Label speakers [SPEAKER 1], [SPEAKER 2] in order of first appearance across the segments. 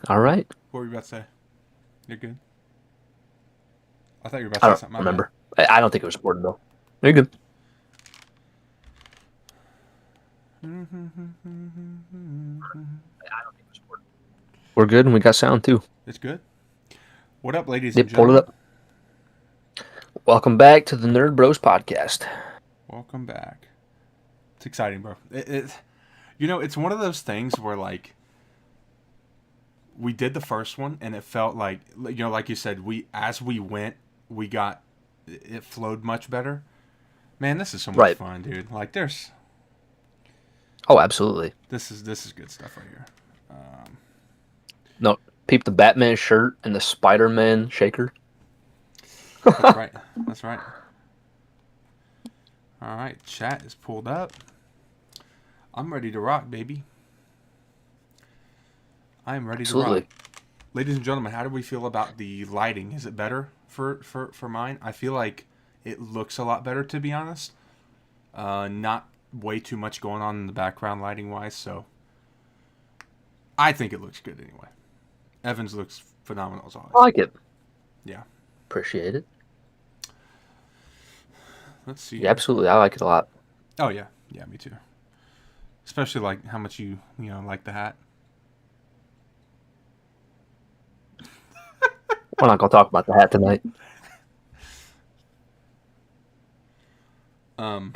[SPEAKER 1] All right.
[SPEAKER 2] What were you about to say? You're good. I thought you were about
[SPEAKER 1] I
[SPEAKER 2] to say
[SPEAKER 1] don't
[SPEAKER 2] something. My bad.
[SPEAKER 1] remember. I don't think it was important though. You're good. We're good, and we got sound too.
[SPEAKER 2] It's good. What up, ladies and
[SPEAKER 1] Yep, pulled it
[SPEAKER 2] gentlemen?
[SPEAKER 1] up. Welcome back to the Nerd Bros podcast.
[SPEAKER 2] Welcome back. It's exciting, bro. It's one of those things where like we did the first one and it felt like like you said, we as we went, we got it flowed much better. Man, this is so much
[SPEAKER 1] Right.
[SPEAKER 2] fun, dude. Like there's
[SPEAKER 1] Oh, absolutely.
[SPEAKER 2] this is good stuff right here.
[SPEAKER 1] No, peep the Batman shirt and the Spider-Man shaker.
[SPEAKER 2] That's right. That's right. All right, chat is pulled up. I'm ready to rock, baby. I am ready to rock.
[SPEAKER 1] Absolutely.
[SPEAKER 2] Ladies and gentlemen, how do we feel about the lighting? Is it better for mine? I feel like it looks a lot better, to be honest. Not way too much going on in the background lighting wise, so I think it looks good anyway. Evans looks phenomenal as
[SPEAKER 1] I
[SPEAKER 2] always.
[SPEAKER 1] like it.
[SPEAKER 2] Yeah.
[SPEAKER 1] Appreciate it.
[SPEAKER 2] Let's see
[SPEAKER 1] Yeah,
[SPEAKER 2] here.
[SPEAKER 1] absolutely. I like it a lot.
[SPEAKER 2] Oh yeah, yeah, me too. Especially like how much you like the hat.
[SPEAKER 1] We're not gonna talk about the hat tonight.
[SPEAKER 2] Um,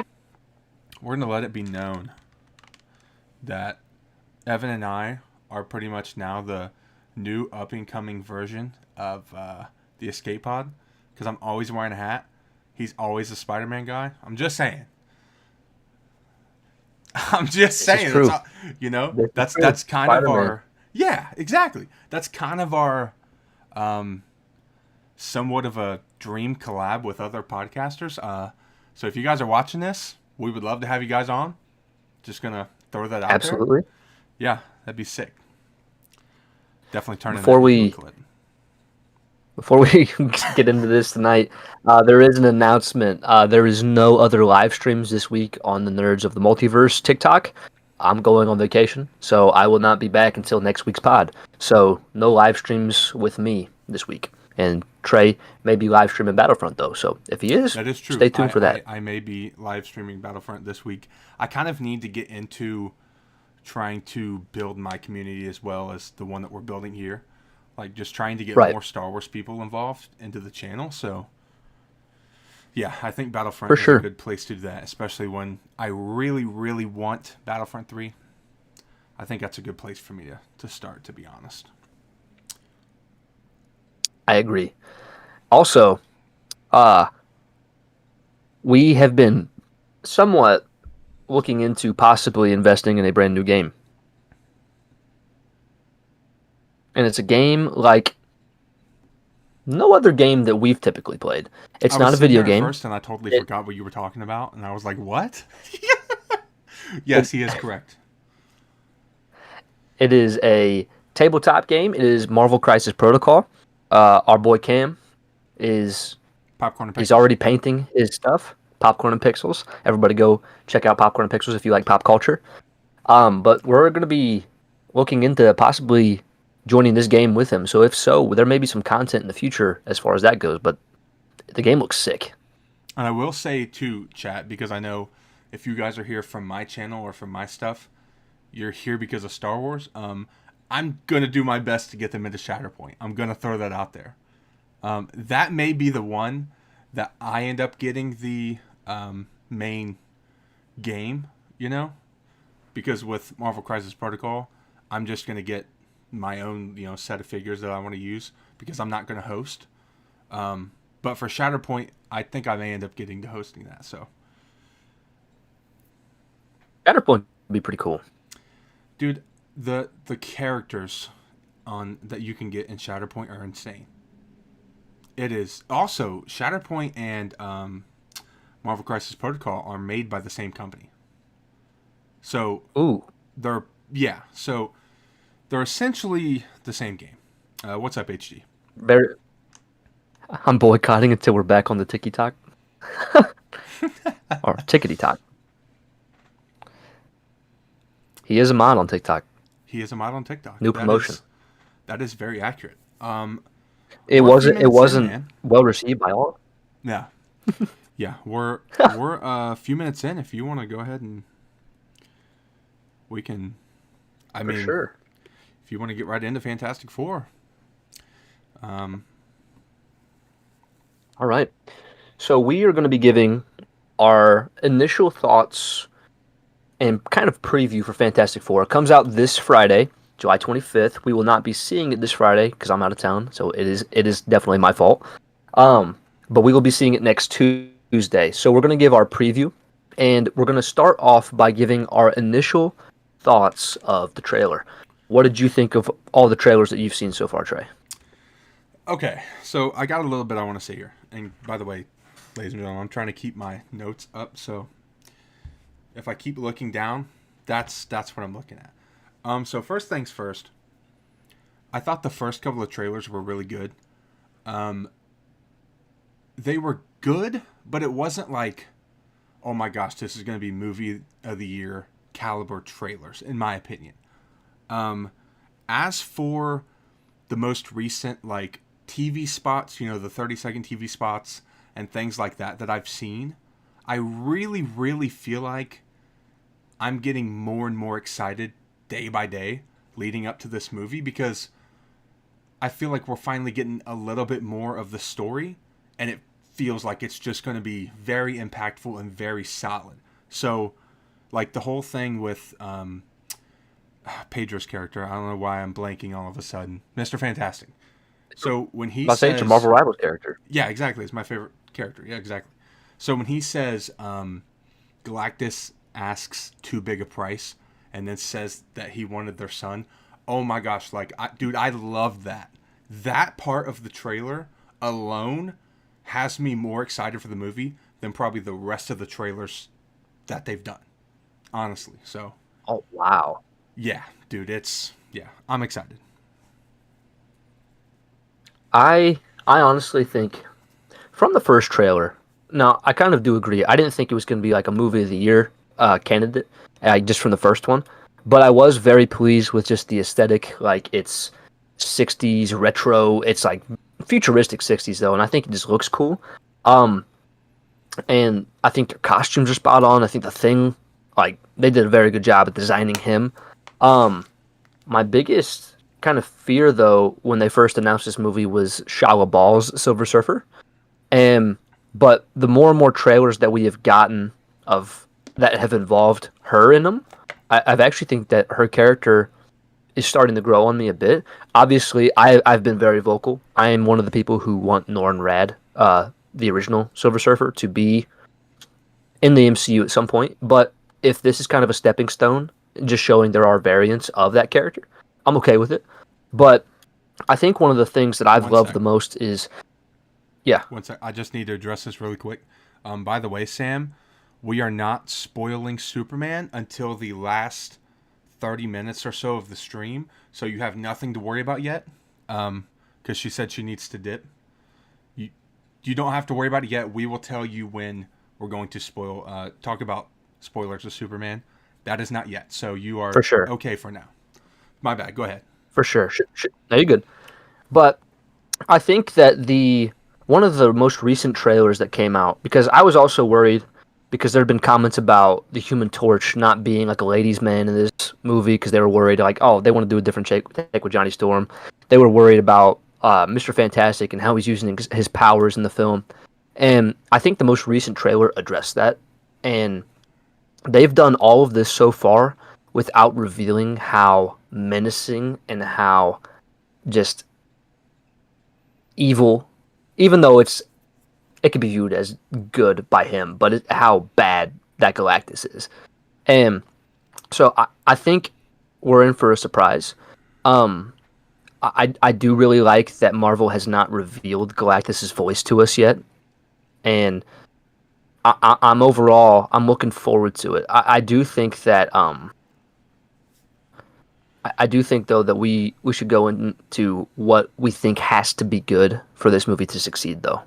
[SPEAKER 2] we're gonna let it be known that Evan and I are pretty much now the new up and coming version of the escape pod because I'm always wearing a hat. He's always a Spider-Man guy. I'm just saying. I'm just
[SPEAKER 1] This is
[SPEAKER 2] saying. That's
[SPEAKER 1] true.
[SPEAKER 2] all,
[SPEAKER 1] This is true.
[SPEAKER 2] that's kind of
[SPEAKER 1] Spider-Man.
[SPEAKER 2] our yeah, exactly. That's kind of our um, somewhat of a dream collab with other podcasters. So if you guys are watching this, we would love to have you guys on. Just gonna throw that out there.
[SPEAKER 1] Absolutely.
[SPEAKER 2] Yeah, that'd be sick. Definitely turning that
[SPEAKER 1] Before
[SPEAKER 2] into a
[SPEAKER 1] we
[SPEAKER 2] clip.
[SPEAKER 1] Before we get into this tonight, there is an announcement. There is no other live streams this week on the Nerds of the Multiverse TikTok. I'm going on vacation, so I will not be back until next week's pod. So no live streams with me this week. And Trey may be live streaming Battlefront though, so if he is,
[SPEAKER 2] That is true.
[SPEAKER 1] stay tuned for that.
[SPEAKER 2] I may be live streaming Battlefront this week. I kind of need to get into trying to build my community as well as the one that we're building here. Like just trying to get
[SPEAKER 1] Right,
[SPEAKER 2] more Star Wars people involved into the channel. So yeah, I think
[SPEAKER 1] for
[SPEAKER 2] Battlefront is a
[SPEAKER 1] sure.
[SPEAKER 2] good place to do that, especially when I really, really want Battlefront 3. I think that's a good place for me to start, to be honest.
[SPEAKER 1] I agree. Also, uh, we have been somewhat looking into possibly investing in a brand new game. And it's a game like no other game that we've typically played.
[SPEAKER 2] I
[SPEAKER 1] It's
[SPEAKER 2] was
[SPEAKER 1] not a
[SPEAKER 2] sitting
[SPEAKER 1] video
[SPEAKER 2] there at
[SPEAKER 1] game.
[SPEAKER 2] first and I totally
[SPEAKER 1] It,
[SPEAKER 2] forgot what you were talking about, and I was like, what?
[SPEAKER 1] it
[SPEAKER 2] Yes, he is correct.
[SPEAKER 1] it is a tabletop game. It is Marvel Crisis Protocol. Our boy Cam is
[SPEAKER 2] Popcorn and
[SPEAKER 1] he's
[SPEAKER 2] Pixels.
[SPEAKER 1] already painting his stuff. Popcorn and Pixels. Everybody go check out Popcorn and Pixels if you like pop culture. But we're going to be looking into possibly joining this game with him. So if so, there may be some content in the future as far as that goes. But the game looks sick.
[SPEAKER 2] And I will say, too, chat, because I know if you guys are here from my channel or from my stuff, you're here because of Star Wars. I'm going to do my best to get them into Shatterpoint. I'm going to throw that out there. That may be the one that I end up getting the main game, because with Marvel Crisis Protocol, I'm just going to get my own, set of figures that I want to use because I'm not going to host. But for Shatterpoint, I think I may end up getting to hosting that. So,
[SPEAKER 1] Counterpoint would be pretty cool.
[SPEAKER 2] dude, the characters on that you can get in Shatterpoint are insane. It is also Shatterpoint and Marvel Crisis Protocol are made by the same company. So
[SPEAKER 1] Ooh,
[SPEAKER 2] they're yeah, so they're essentially the same game. What's up, HD?
[SPEAKER 1] very. I'm boycotting until we're back on the Tiki Talk or Tickety Talk. He is a mod on TikTok.
[SPEAKER 2] He is a mod on TikTok.
[SPEAKER 1] New
[SPEAKER 2] That
[SPEAKER 1] promotion.
[SPEAKER 2] is That is very accurate.
[SPEAKER 1] It
[SPEAKER 2] We're a few
[SPEAKER 1] wasn't it
[SPEAKER 2] minutes in,
[SPEAKER 1] wasn't
[SPEAKER 2] man.
[SPEAKER 1] well received by all.
[SPEAKER 2] Yeah, yeah. We're a few minutes in. If you want to go ahead and we can. I
[SPEAKER 1] For
[SPEAKER 2] mean,
[SPEAKER 1] sure.
[SPEAKER 2] if you want to get right into Fantastic Four,
[SPEAKER 1] All right. So we are going to be giving our initial thoughts and kind of preview for Fantastic Four. It comes out this Friday, July 25th. We will not be seeing it this Friday because I'm out of town, so it is definitely my fault. But we will be seeing it next Tuesday. So we're going to give our preview, and we're going to start off by giving our initial thoughts of the trailer. What did you think of all the trailers that you've seen so far, Trey?
[SPEAKER 2] okay. So I got a little bit I want to say here. And by the way, ladies and gentlemen, I'm trying to keep my notes up. So if I keep looking down, that's what I'm looking at. So first things first. I thought the first couple of trailers were really good. Um, they were good, but it wasn't like, oh my gosh, this is going to be movie of the year caliber trailers, in my opinion. Um, as for the most recent like TV spots, the 30-second TV spots and things like that I've seen, I really, really feel like I'm getting more and more excited day by day leading up to this movie because I feel like we're finally getting a little bit more of the story, and it feels like it's just going to be very impactful and very solid. So, like the whole thing with Pedro's character, I don't know why I'm blanking all of a sudden, Mr. Fantastic. So when he
[SPEAKER 1] I'll say it's your
[SPEAKER 2] says,
[SPEAKER 1] Marvel Rivals character.
[SPEAKER 2] yeah, exactly, it's my favorite character. Yeah, exactly. So when he says, Galactus asks too big a price, and then says that he wanted their son. Oh my gosh, like, dude, I love that. That part of the trailer alone has me more excited for the movie than probably the rest of the trailers that they've done. Honestly, so
[SPEAKER 1] Oh wow.
[SPEAKER 2] yeah, dude, yeah, I'm excited.
[SPEAKER 1] I honestly think from the first trailer. Now, I kind of do agree. I didn't think it was going to be like a movie of the year candidate, just from the first one. But I was very pleased with just the aesthetic. Like it's 60s retro. It's like futuristic 60s though, and I think it just looks cool. Um, and I think their costumes are spot on. I think the Thing, like they did a very good job at designing him. Um, my biggest kind of fear though when they first announced this movie was Shia LaBeouf's Silver Surfer. And but the more and more trailers that we have gotten of that have involved her in them, I've actually think that her character is starting to grow on me a bit. Obviously, I've been very vocal. I am one of the people who want Norrin Rad, the original Silver Surfer, to be in the MCU at some point. But if this is kind of a stepping stone, just showing there are variants of that character, I'm okay with it. But I think one of the things that I've
[SPEAKER 2] One
[SPEAKER 1] loved
[SPEAKER 2] sec.
[SPEAKER 1] the most is, yeah,
[SPEAKER 2] One sec. I just need to address this really quick. By the way, Sam, we are not spoiling Superman until the last 30 minutes or so of the stream, so you have nothing to worry about yet. Because she said she needs to dip. You you don't have to worry about it yet. We will tell you when we're going to talk about spoilers of Superman. That is not yet, so you
[SPEAKER 1] for
[SPEAKER 2] are
[SPEAKER 1] sure.
[SPEAKER 2] okay for now. My bad. Go ahead.
[SPEAKER 1] For sure. No, you're good. But I think that the one of the most recent trailers that came out, because I was also worried because there had been comments about the Human Torch not being like a ladies' man in this movie because they were worried like, oh, they want to do a different take with Johnny Storm. They were worried about Mr. Fantastic and how he's using his powers in the film. And I think the most recent trailer addressed that. And they've done all of this so far without revealing how menacing and how just evil, even though it could be viewed as good by him, but how bad that Galactus is. And so I think we're in for a surprise. Um, I do really like that Marvel has not revealed Galactus's voice to us yet, and I'm overall I'm looking forward to it. I do think that I do think though that we should go into what we think has to be good for this movie to succeed though.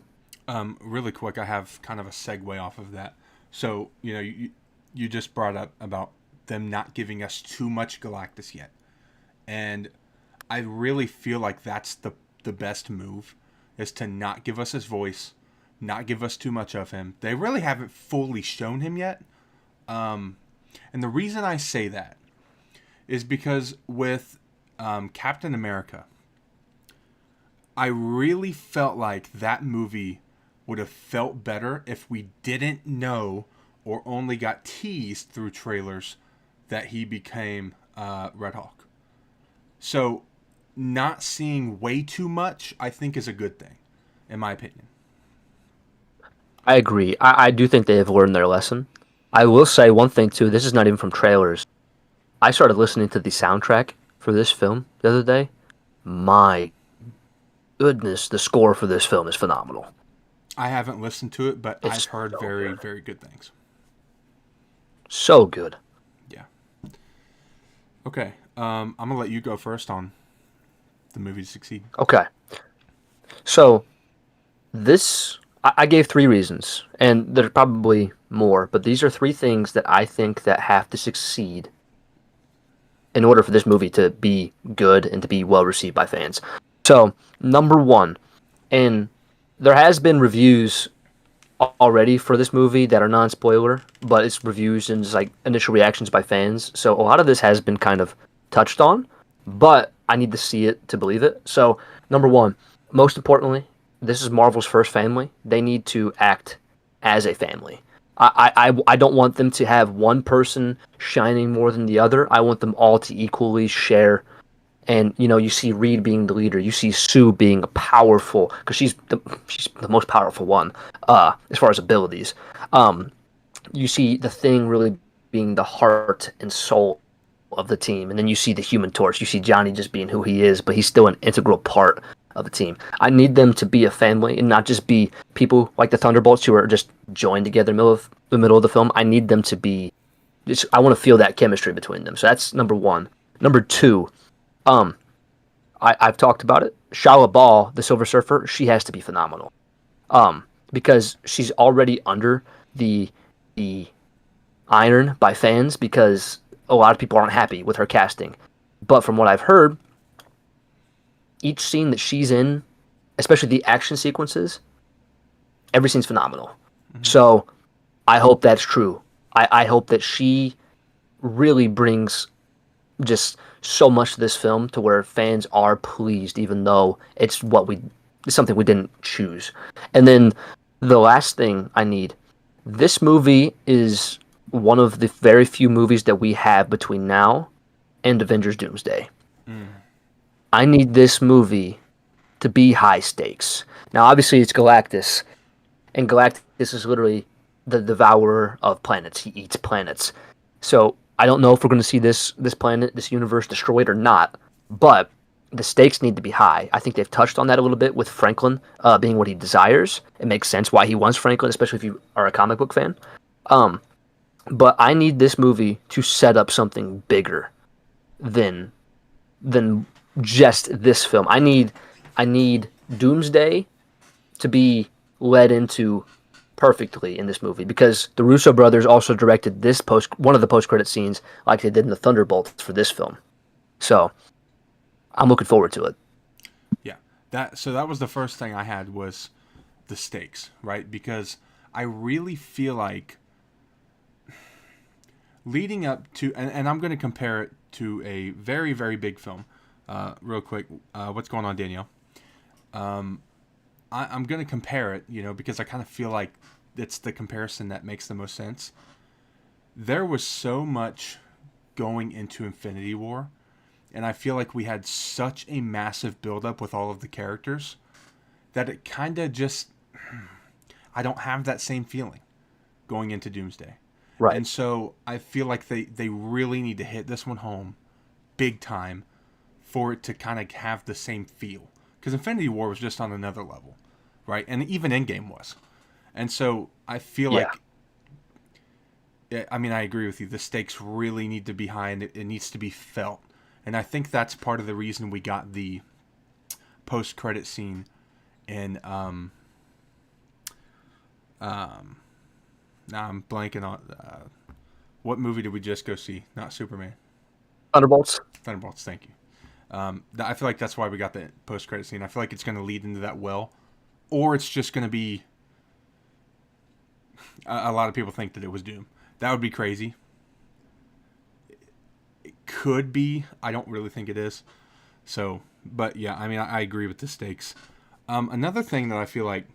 [SPEAKER 2] Really quick, I have kind of a segue off of that. So, you just brought up about them not giving us too much Galactus yet. And I really feel like that's the best move, is to not give us his voice, not give us too much of him. They really haven't fully shown him yet. And the reason I say that is because with Captain America, I really felt like that movie would have felt better if we didn't know or only got teased through trailers that he became Red Hawk. So, not seeing way too much, I think, is a good thing, in my opinion.
[SPEAKER 1] I agree. I do think they have learned their lesson. I will say one thing too. This is not even from trailers. I started listening to the soundtrack for this film the other day. My goodness, the score for this film is phenomenal.
[SPEAKER 2] I haven't listened to it, but I've
[SPEAKER 1] It's
[SPEAKER 2] heard
[SPEAKER 1] so
[SPEAKER 2] very,
[SPEAKER 1] good.
[SPEAKER 2] very good things.
[SPEAKER 1] So good.
[SPEAKER 2] Yeah. Okay. I'm gonna let you go first on the movie to succeed.
[SPEAKER 1] Okay. So I gave three reasons, and there's probably more, but these are three things that I think that have to succeed in order for this movie to be good and to be well received by fans. So, number one, and there has been reviews already for this movie that are non-spoiler, but it's reviews and just like initial reactions by fans. So a lot of this has been kind of touched on, but I need to see it to believe it. So number one, most importantly, this is Marvel's first family. They need to act as a family. I don't want them to have one person shining more than the other. I want them all to equally share. And you see Reed being the leader. You see Sue being a powerful, because she's the most powerful one, as far as abilities. You see the Thing really being the heart and soul of the team, and then you see the Human Torch. You see Johnny just being who he is, but he's still an integral part of the team. I need them to be a family and not just be people like the Thunderbolts who are just joined together in the middle of the film. I need them to be. I want to feel that chemistry between them. So that's number one. Number two. Um, I've talked about it. Shala Ball, the Silver Surfer, she has to be phenomenal. Because she's already under the iron by fans because a lot of people aren't happy with her casting. But from what I've heard, each scene that she's in, especially the action sequences, every scene's phenomenal.
[SPEAKER 2] Mm-hmm.
[SPEAKER 1] So I hope that's true. I hope that she really brings just so much to this film to where fans are pleased, even though it's something we didn't choose. And then the last thing I need, this movie is one of the very few movies that we have between now and Avengers Doomsday.
[SPEAKER 2] Mm.
[SPEAKER 1] I need this movie to be high stakes. Now, obviously, it's Galactus, and Galactus is literally the devourer of planets. He eats planets. So I don't know if we're going to see this planet, this universe destroyed or not, but the stakes need to be high. I think they've touched on that a little bit with Franklin being what he desires. It makes sense why he wants Franklin, especially if you are a comic book fan. Um, but I need this movie to set up something bigger than than just this film. I need Doomsday to be led into perfectly in this movie because the Russo brothers also directed one of the post credit scenes like they did in the Thunderbolts for this film. So I'm looking forward to it.
[SPEAKER 2] Yeah. That was the first thing I had was the stakes, right? Because I really feel like leading up to, and I'm going to compare it to a very, very big film. Real quick, what's going on, Danielle? I'm going to compare it, because I kind of feel like it's the comparison that makes the most sense. There was so much going into Infinity War, and I feel like we had such a massive buildup with all of the characters that it kind of just, I don't have that same feeling going into Doomsday.
[SPEAKER 1] Right.
[SPEAKER 2] And so I feel like they really need to hit this one home big time for it to kind of have the same feel. Because Infinity War was just on another level, right? And even Endgame was. And so I feel
[SPEAKER 1] Yeah.
[SPEAKER 2] like, I mean, I agree with you. The stakes really need to be high and it needs to be felt. And I think that's part of the reason we got the post-credit scene in, now I'm blanking on, what movie did we just go see? Not Superman.
[SPEAKER 1] Thunderbolts.
[SPEAKER 2] Thunderbolts, thank you. I feel like that's why we got the post credit scene. I feel like it's going to lead into that well, or it's just going to be. A lot of people think that it was Doom. That would be crazy. It could be. I don't really think it is. So, but yeah, I mean, I agree with the stakes. Another thing that I feel like.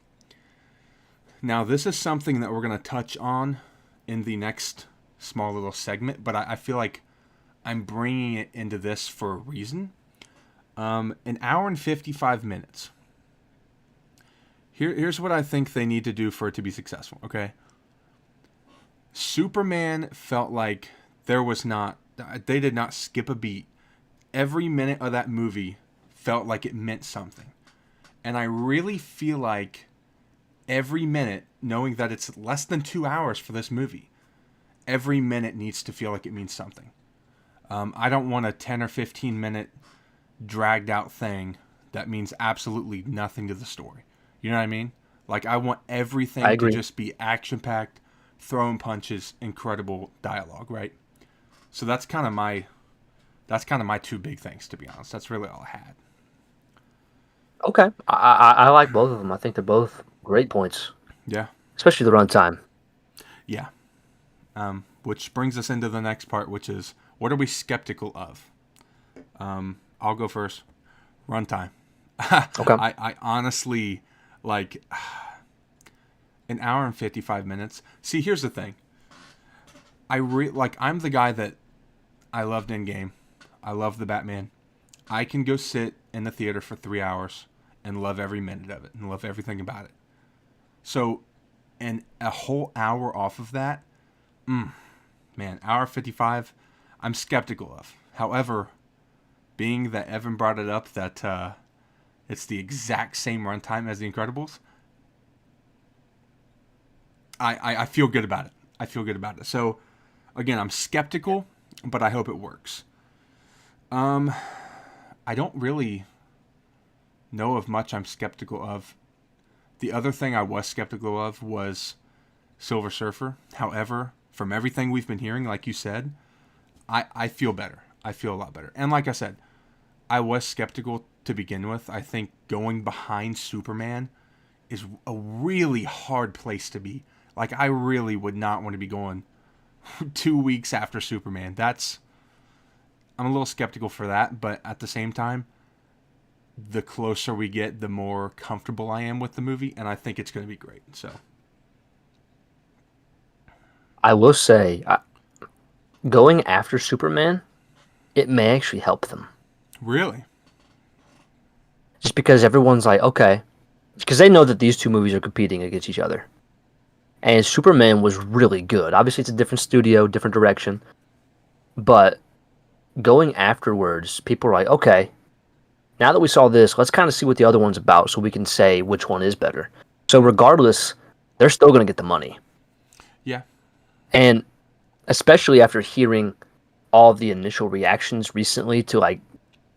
[SPEAKER 2] Now, this is something that we're going to touch on in the next small little segment, but I feel like I'm bringing it into this for a reason. An hour and 55 minutes. Here's what I think they need to do for it to be successful, okay? Superman felt like they did not skip a beat. Every minute of that movie felt like it meant something. And I really feel like every minute, knowing that it's less than 2 hours for this movie, every minute needs to feel like it means something. I don't want a 10 or 15 minute dragged out thing that means absolutely nothing to the story. You know what I mean? Like, I want everything to just be action packed, throwing punches, incredible dialogue, right? So that's kind of my two big things, to be honest. That's really all I had.
[SPEAKER 1] Okay, I like both of them. I think they're both great points.
[SPEAKER 2] Yeah.
[SPEAKER 1] Especially the runtime.
[SPEAKER 2] Yeah. Which brings us into the next part, which is, what are we skeptical of? I'll go first. Runtime.
[SPEAKER 1] Okay.
[SPEAKER 2] I honestly, like, an hour and 55 minutes. See, here's the thing. I'm the guy that I loved Endgame. I love the Batman. I can go sit in the theater for 3 hours and love every minute of it and love everything about it. So, and a whole hour off of that, man, hour 55, I'm skeptical of. However, being that Evan brought it up that it's the exact same runtime as The Incredibles, I feel good about it. I feel good about it. So, again, I'm skeptical, but I hope it works. I don't really know of much I'm skeptical of. The other thing I was skeptical of was Silver Surfer. However, from everything we've been hearing, like you said, I feel better. I feel a lot better. And like I said, I was skeptical to begin with. I think going behind Superman is a really hard place to be. Like, I really would not want to be going 2 weeks after Superman. I'm a little skeptical for that, but at the same time, the closer we get, the more comfortable I am with the movie, and I think it's going to be great. So,
[SPEAKER 1] I will say, going after Superman, it may actually help them.
[SPEAKER 2] Really?
[SPEAKER 1] Just because everyone's like, okay, because they know that these two movies are competing against each other. And Superman was really good. Obviously, it's a different studio, different direction. But going afterwards, people are like, okay, now that we saw this, let's kind of see what the other one's about so we can say which one is better. So regardless, they're still going to get the money.
[SPEAKER 2] Yeah.
[SPEAKER 1] And especially after hearing all the initial reactions recently to, like,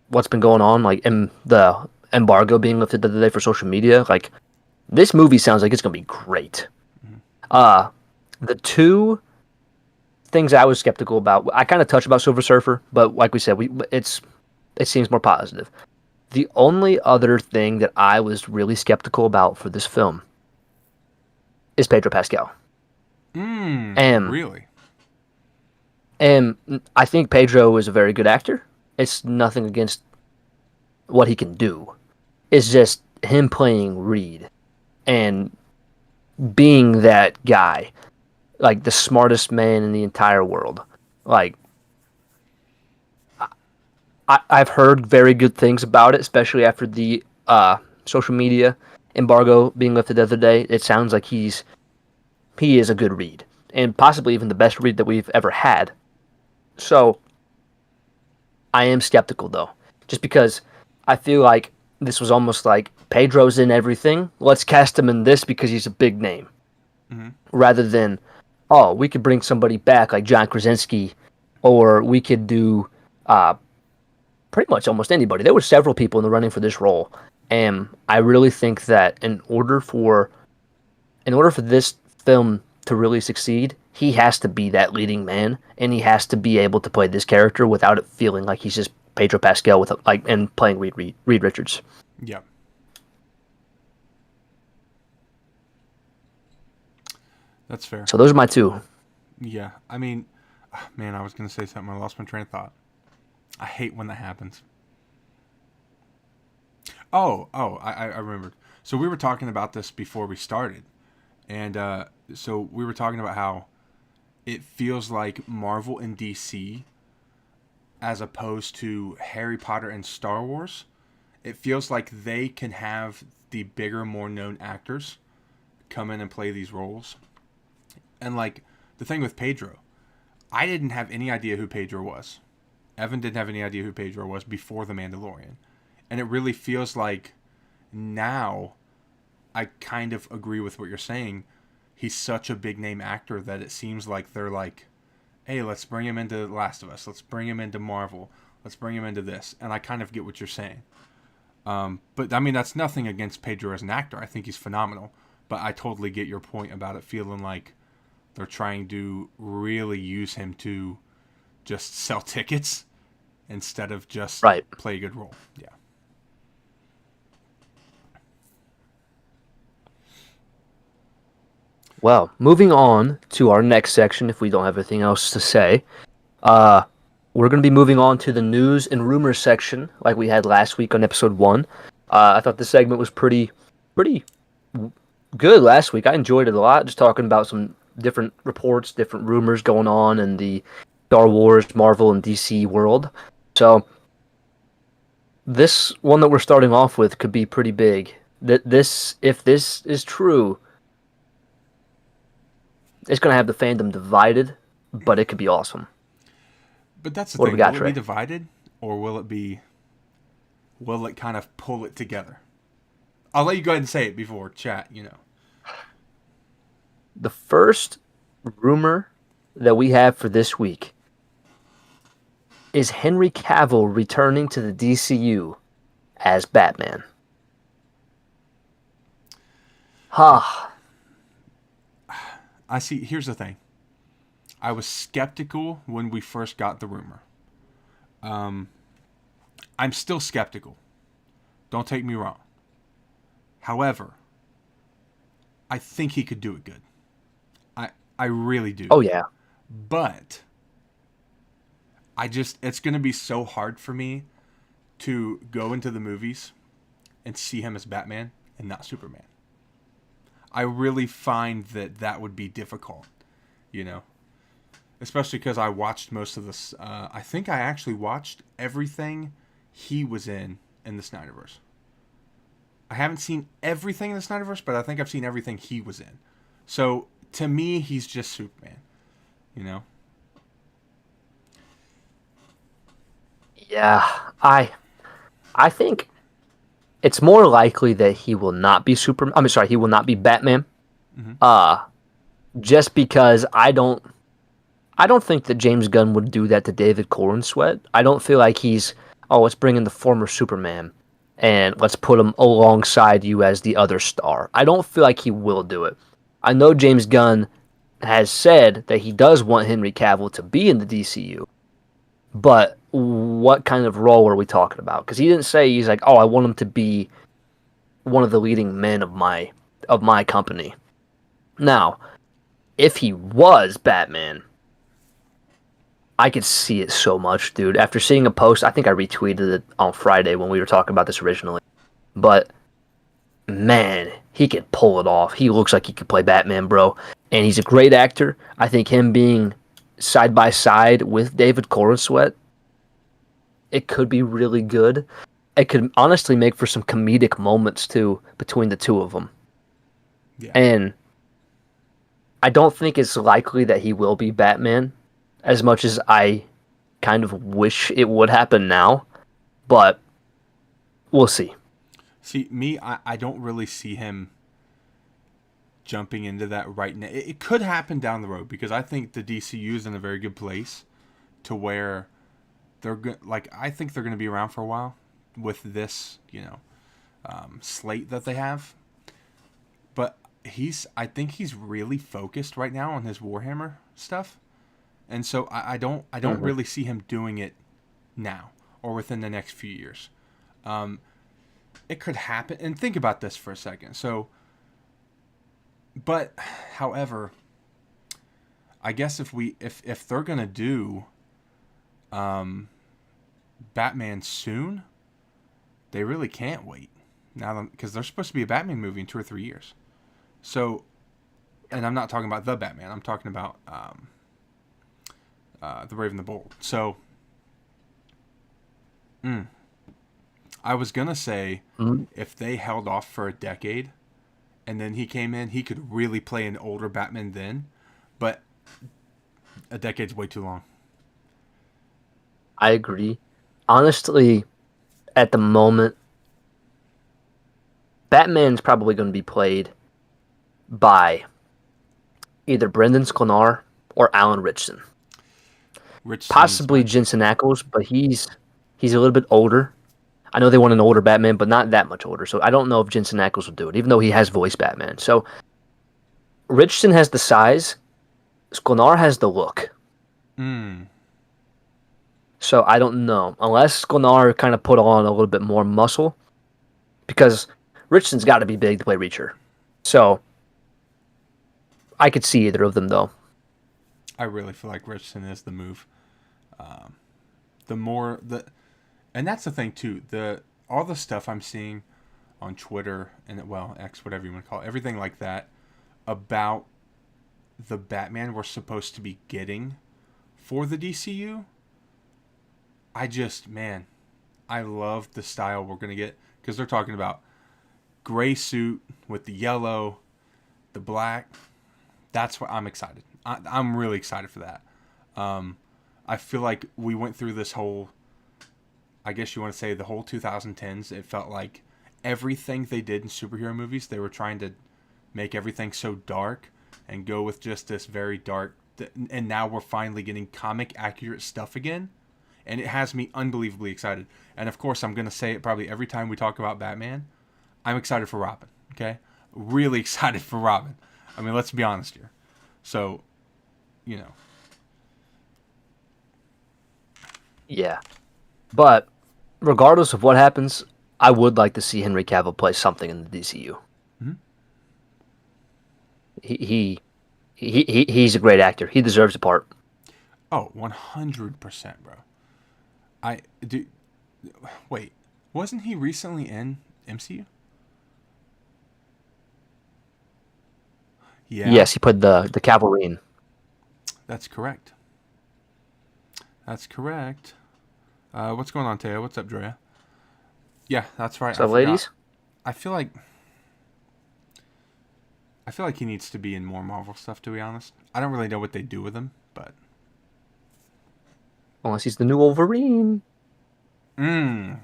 [SPEAKER 1] what's been going on, like, the embargo being lifted the other day for social media, like, this movie sounds like it's going to be great. The two things I was skeptical about, I kind of touched about Silver Surfer, but like we said, it seems more positive. The only other thing that I was really skeptical about for this film is Pedro Pascal.
[SPEAKER 2] Really?
[SPEAKER 1] And I think Pedro is a very good actor. It's nothing against what he can do. It's just him playing Reed and being that guy, like the smartest man in the entire world. Like, I've heard very good things about it, especially after the social media embargo being lifted the other day. It sounds like he is a good Reed, and possibly even the best Reed that we've ever had. So, I am skeptical, though, just because I feel like this was almost like Pedro's in everything. Let's cast him in this because he's a big name. Mm-hmm. Rather than, oh, we could bring somebody back like John Krasinski, or we could do pretty much almost anybody. There were several people in the running for this role, and I really think that in order for this film to really succeed, he has to be that leading man, and he has to be able to play this character without it feeling like he's just Pedro Pascal with like and playing Reed Richards.
[SPEAKER 2] Yeah. That's fair.
[SPEAKER 1] So those are my two.
[SPEAKER 2] Yeah. I mean, man, I was going to say something. I lost my train of thought. I hate when that happens. I remembered. So we were talking about this before we started. And so we were talking about how it feels like Marvel and DC, as opposed to Harry Potter and Star Wars, it feels like they can have the bigger, more known actors come in and play these roles. And like the thing with Pedro, I didn't have any idea who Pedro was. Evan didn't have any idea who Pedro was before The Mandalorian. And it really feels like now I kind of agree with what you're saying. He's such a big name actor that it seems like they're like, hey, let's bring him into The Last of Us. Let's bring him into Marvel. Let's bring him into this. And I kind of get what you're saying. But I mean, that's nothing against Pedro as an actor. I think he's phenomenal. But I totally get your point about it feeling like they're trying to really use him to just sell tickets instead of just
[SPEAKER 1] Right.
[SPEAKER 2] play a good role. Yeah.
[SPEAKER 1] Well, moving on to our next section, if we don't have anything else to say, uh, we're going to be moving on to the news and rumors section, like we had last week on episode 1. I thought this segment was pretty good last week. I enjoyed it a lot, just talking about some different reports, different rumors going on in the Star Wars, Marvel, and DC world. So this one that we're starting off with could be pretty big. If this is true, it's going to have the fandom divided, but it could be awesome.
[SPEAKER 2] But that's the
[SPEAKER 1] What do
[SPEAKER 2] thing.
[SPEAKER 1] we got,
[SPEAKER 2] Will it
[SPEAKER 1] Trey?
[SPEAKER 2] be divided or will it kind of pull it together? I'll let you go ahead and say it before chat.
[SPEAKER 1] The first rumor that we have for this week is Henry Cavill returning to the DCU as Batman. Ha.
[SPEAKER 2] I see. Here's the thing. I was skeptical when we first got the rumor. I'm still skeptical. Don't take me wrong. However, I think he could do it good. I really do.
[SPEAKER 1] Oh yeah.
[SPEAKER 2] But it's going to be so hard for me to go into the movies and see him as Batman and not Superman. I really find that would be difficult, especially because I watched most of this. I think I actually watched everything he was in the Snyderverse. I haven't seen everything in the Snyderverse, but I think I've seen everything he was in. So to me, he's just Superman.
[SPEAKER 1] Yeah. I think it's more likely that he will not be Superman. I'm sorry, he will not be Batman.
[SPEAKER 2] Mm-hmm.
[SPEAKER 1] Just because I don't think that James Gunn would do that to David Corenswet. I don't feel like let's bring in the former Superman and let's put him alongside you as the other star. I don't feel like he will do it. I know James Gunn has said that he does want Henry Cavill to be in the DCU, but what kind of role are we talking about? Because he didn't say he's like, oh, I want him to be one of the leading men of my company. Now, if he was Batman, I could see it so much, dude. After seeing a post, I think I retweeted it on Friday when we were talking about this originally. But man, he could pull it off. He looks like he could play Batman, bro. And he's a great actor. I think him being side by side with David Corenswet, it could be really good. It could honestly make for some comedic moments too between the two of them.
[SPEAKER 2] Yeah.
[SPEAKER 1] And I don't think it's likely that he will be Batman, as much as I kind of wish it would happen now, but we'll see.
[SPEAKER 2] See, me, I don't really see him jumping into that right now. It could happen down the road because I think the DCU is in a very good place to where I think they're going to be around for a while with this, slate that they have. But I think he's really focused right now on his Warhammer stuff. And so I don't really see him doing it now. or within the next few years. It could happen. And think about this for a second. So, but, however, I guess if they're gonna do Batman soon, they really can't wait now because there's supposed to be a Batman movie in 2 or 3 years. So, and I'm not talking about the Batman. I'm talking about the Brave and the Bold. So, I was gonna say if they held off for a decade, and then he came in, he could really play an older Batman then, but a decade's way too long.
[SPEAKER 1] I agree. Honestly, at the moment, Batman's probably going to be played by either Brendan Sklenar or Alan Ritchson. Possibly Jensen Ackles, but he's a little bit older. I know they want an older Batman, but not that much older. So I don't know if Jensen Ackles will do it, even though he has voiced Batman. So Ritchson has the size. Sklenar has the look. So I don't know. Unless Sklenar kind of put on a little bit more muscle. Because Richardson's got to be big to play Reacher. So I could see either of them, though.
[SPEAKER 2] I really feel like Richardson is the move. And that's the thing too. All the stuff I'm seeing on Twitter and X, whatever you want to call it, everything like that about the Batman we're supposed to be getting for the DCU. I love the style we're gonna get because they're talking about gray suit with the yellow, the black. That's what I'm excited. I'm really excited for that. I feel like we went through this whole, I guess you want to say the whole 2010s. It felt like everything they did in superhero movies, they were trying to make everything so dark and go with just this very dark. And now we're finally getting comic accurate stuff again. And it has me unbelievably excited. And of course, I'm going to say it probably every time we talk about Batman. I'm excited for Robin. Okay? Really excited for Robin. I mean, let's be honest here. So,
[SPEAKER 1] Yeah. But regardless of what happens, I would like to see Henry Cavill play something in the DCU.
[SPEAKER 2] Mm-hmm.
[SPEAKER 1] He's a great actor. He deserves a part.
[SPEAKER 2] Oh, 100%, bro. Wait, wasn't he recently in MCU? Yeah.
[SPEAKER 1] Yes, he played the Cavalrine.
[SPEAKER 2] That's correct. What's going on, Taya? What's up, Drea? Yeah, that's right.
[SPEAKER 1] So, ladies?
[SPEAKER 2] I feel like he needs to be in more Marvel stuff, to be honest. I don't really know what they do with him, but...
[SPEAKER 1] Unless he's the new Wolverine. I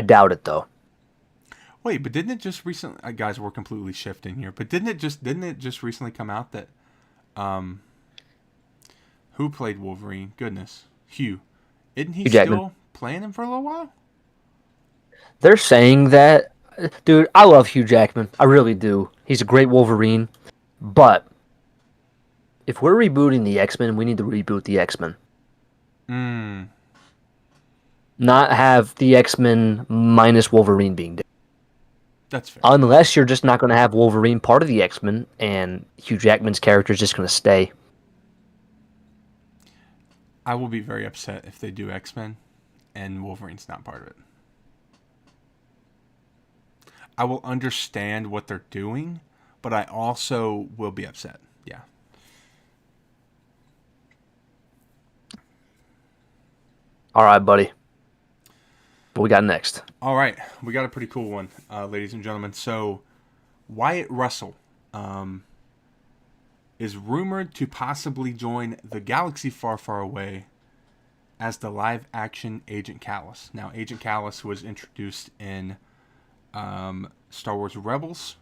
[SPEAKER 1] doubt it, though.
[SPEAKER 2] Wait, but didn't it just recently... guys, we're completely shifting here. But didn't it just recently come out that... who played Wolverine? Goodness. Hugh. Isn't he still playing him for a little while?
[SPEAKER 1] They're saying that... Dude, I love Hugh Jackman. I really do. He's a great Wolverine. But if we're rebooting the X-Men, we need to reboot the X-Men. Not have the X-Men minus Wolverine being dead.
[SPEAKER 2] That's fair.
[SPEAKER 1] Unless you're just not going to have Wolverine part of the X-Men, and Hugh Jackman's character is just going to stay.
[SPEAKER 2] I will be very upset if they do X-Men, and Wolverine's not part of it. I will understand what they're doing, but I also will be upset. Yeah.
[SPEAKER 1] All right, buddy. What we got next?
[SPEAKER 2] All right. We got a pretty cool one, ladies and gentlemen. So, Wyatt Russell is rumored to possibly join the galaxy far, far away as the live-action Agent Callus. Now, Agent Callus was introduced in Star Wars Rebels.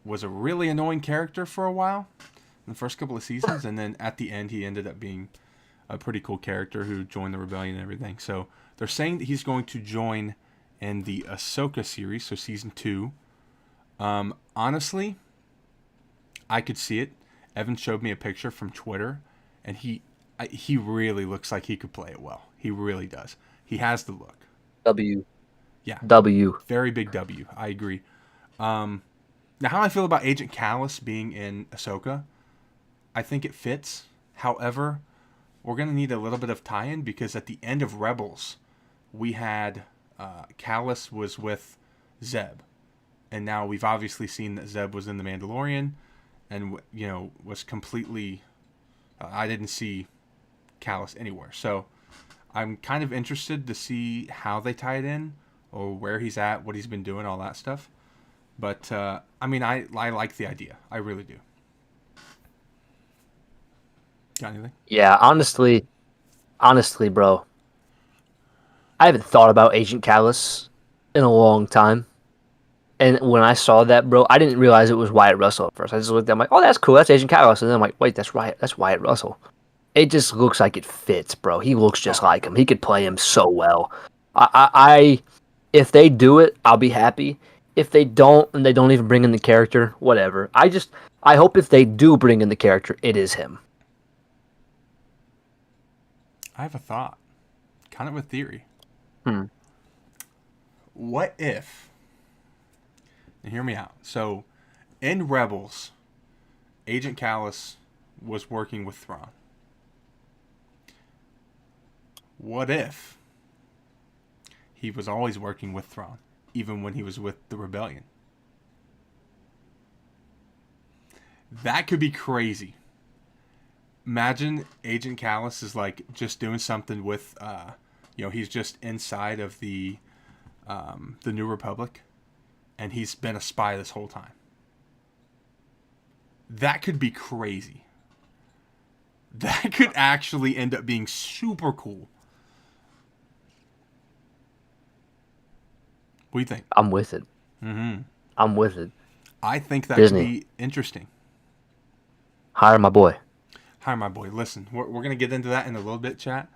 [SPEAKER 2] Was a really annoying character for a while in the first couple of seasons, and then at the end he ended up being a pretty cool character who joined the rebellion and everything. So they're saying that he's going to join in the Ahsoka series, so season 2. Honestly, I could see it. Evan showed me a picture from Twitter, and he really looks like he could play it well. He really does. He has the look.
[SPEAKER 1] W.
[SPEAKER 2] Yeah,
[SPEAKER 1] W.
[SPEAKER 2] very big W. I agree. Now, how I feel about Agent Callus being in Ahsoka, I think it fits. However, we're going to need a little bit of tie-in because at the end of Rebels, we had Callus was with Zeb. And now we've obviously seen that Zeb was in The Mandalorian and, was completely... I didn't see Callus anywhere. So I'm kind of interested to see how they tie it in or where he's at, what he's been doing, all that stuff. But, I like the idea. I really do. Got anything?
[SPEAKER 1] Yeah, honestly, bro, I haven't thought about Agent Callus in a long time. And when I saw that, bro, I didn't realize it was Wyatt Russell at first. I just looked at him like, oh, that's cool. That's Agent Callus. And then I'm like, wait, that's right. That's Wyatt Russell. It just looks like it fits, bro. He looks just
[SPEAKER 2] Oh,
[SPEAKER 1] like him. He could play him so well. I if they do it, I'll be happy. If they don't, and they don't even bring in the character, whatever. I hope if they do bring in the character, it is him.
[SPEAKER 2] I have a thought. Kind of a theory.
[SPEAKER 1] Hmm.
[SPEAKER 2] What if... Now hear me out. So, in Rebels, Agent Callus was working with Thrawn. What if he was always working with Thrawn, even when he was with the Rebellion? That could be crazy. Imagine Agent Callus is like just doing something with, he's just inside of the New Republic, and he's been a spy this whole time. That could be crazy. That could actually end up being super cool. What do you think?
[SPEAKER 1] I'm with it.
[SPEAKER 2] Mm-hmm.
[SPEAKER 1] I'm with it.
[SPEAKER 2] I think that
[SPEAKER 1] Disney.
[SPEAKER 2] could be interesting.
[SPEAKER 1] Hire my boy.
[SPEAKER 2] Hi, my boy. Listen, we're gonna get into that in a little bit, chat.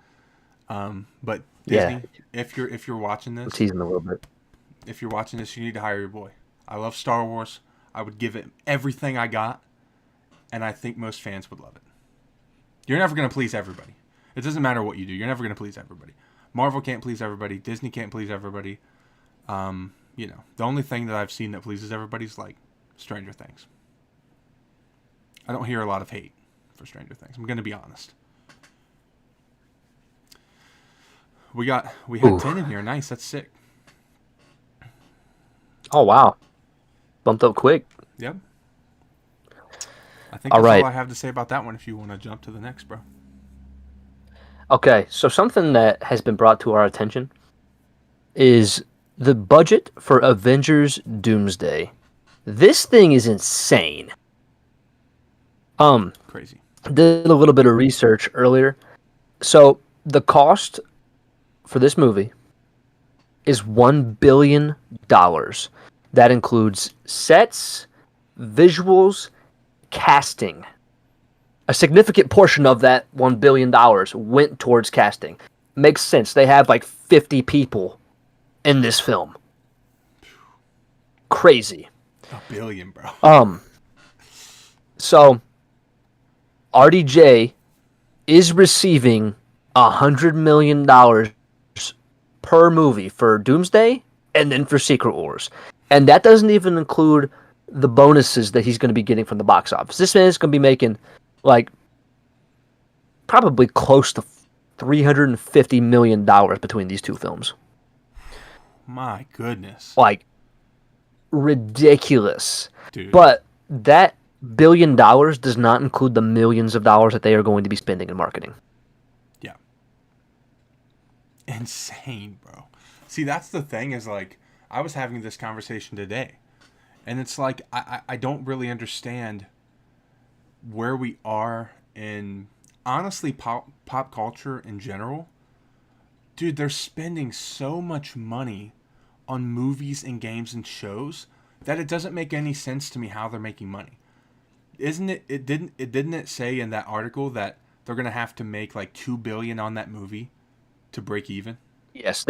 [SPEAKER 2] But Disney,
[SPEAKER 1] Yeah,
[SPEAKER 2] if you're watching this,
[SPEAKER 1] we'll tease him a little bit.
[SPEAKER 2] if you're watching this, you need to hire your boy. I love Star Wars. I would give it everything I got, and I think most fans would love it. You're never gonna please everybody. It doesn't matter what you do. You're never gonna please everybody. Marvel can't please everybody. Disney can't please everybody. The only thing that I've seen that pleases everybody is like Stranger Things. I don't hear a lot of hate for Stranger Things. I'm gonna be honest. We had
[SPEAKER 1] Ooh.
[SPEAKER 2] 10 in here. Nice. That's sick.
[SPEAKER 1] Oh wow, bumped up quick.
[SPEAKER 2] Yep. I think
[SPEAKER 1] All
[SPEAKER 2] that's
[SPEAKER 1] right.
[SPEAKER 2] all I have to say about that one. If you want to jump to the next, bro.
[SPEAKER 1] Okay, so something that has been brought to our attention is the budget for Avengers Doomsday. This thing is insane.
[SPEAKER 2] Crazy.
[SPEAKER 1] Did a little bit of research earlier. So the cost for this movie is $1 billion. That includes sets, visuals, casting. A significant portion of that $1 billion went towards casting. Makes sense. They have like 50 people in this film. Crazy.
[SPEAKER 2] $1 billion, bro.
[SPEAKER 1] So RDJ is receiving $100 million per movie for Doomsday and then for Secret Wars. And that doesn't even include the bonuses that he's going to be getting from the box office. This man is going to be making like probably close to $350 million between these two films.
[SPEAKER 2] My goodness.
[SPEAKER 1] Like ridiculous.
[SPEAKER 2] Dude.
[SPEAKER 1] But that $1 billion does not include the millions of dollars that they are going to be spending in marketing.
[SPEAKER 2] Yeah. Insane, bro. See, that's the thing is like, I was having this conversation today. And it's like, I don't really understand where we are in, honestly, pop culture in general. Dude, they're spending so much money on movies and games and shows that it doesn't make any sense to me how they're making money. Isn't it? Didn't it say in that article that they're gonna have to make like $2 billion on that movie to break even?
[SPEAKER 1] Yes,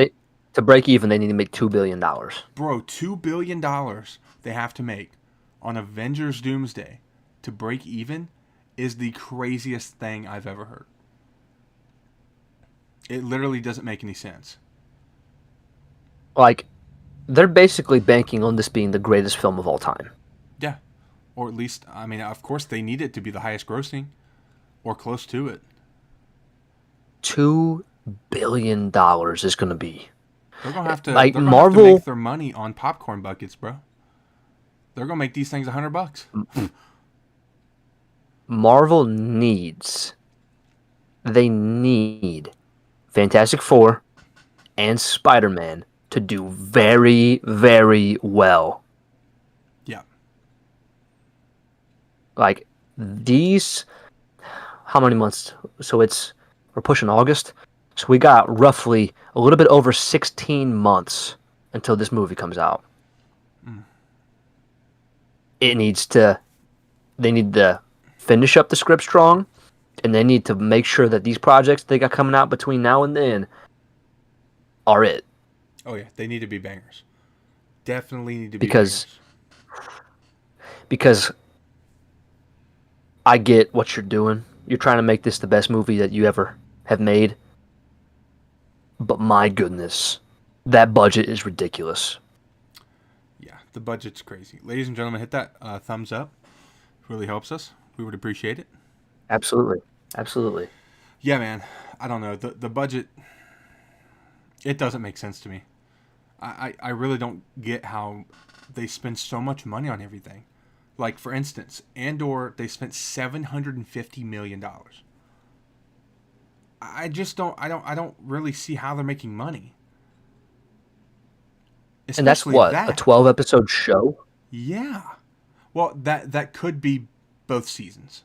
[SPEAKER 1] to break even, they need to make $2 billion.
[SPEAKER 2] Bro, $2 billion they have to make on Avengers Doomsday to break even is the craziest thing I've ever heard. It literally doesn't make any sense.
[SPEAKER 1] Like, they're basically banking on this being the greatest film of all time.
[SPEAKER 2] Yeah. Or at least, I mean, of course, they need it to be the highest grossing or close to it.
[SPEAKER 1] $2 billion is going to be.
[SPEAKER 2] They're gonna have to.
[SPEAKER 1] Like,
[SPEAKER 2] They're gonna have to make
[SPEAKER 1] Marvel,
[SPEAKER 2] their money on popcorn buckets, bro. They're gonna make these things $100.
[SPEAKER 1] Marvel needs, they need Fantastic Four and Spider-Man to do very, very well.
[SPEAKER 2] Yeah.
[SPEAKER 1] Like, these, how many months? So we're pushing August. So we got roughly a little bit over 16 months until this movie comes out. It needs to, they need to finish up the script strong, and they need to make sure that these projects they got coming out between now and then are it.
[SPEAKER 2] Oh yeah, they need to be bangers. Definitely need to be
[SPEAKER 1] Because
[SPEAKER 2] bangers.
[SPEAKER 1] because I get what you're doing. You're trying to make this the best movie that you ever have made. But my goodness, that budget is ridiculous.
[SPEAKER 2] Yeah, the budget's crazy. Ladies and gentlemen, hit that thumbs up. It really helps us. We would appreciate it.
[SPEAKER 1] Absolutely. Absolutely.
[SPEAKER 2] Yeah, man. I don't know. The budget, it doesn't make sense to me. I really don't get how they spend so much money on everything. Like, for instance, Andor, they spent $750 million. I just don't really see how they're making money.
[SPEAKER 1] And that's
[SPEAKER 2] Especially
[SPEAKER 1] what, a
[SPEAKER 2] that.
[SPEAKER 1] 12 episode show?
[SPEAKER 2] Yeah. Well, that could be both seasons.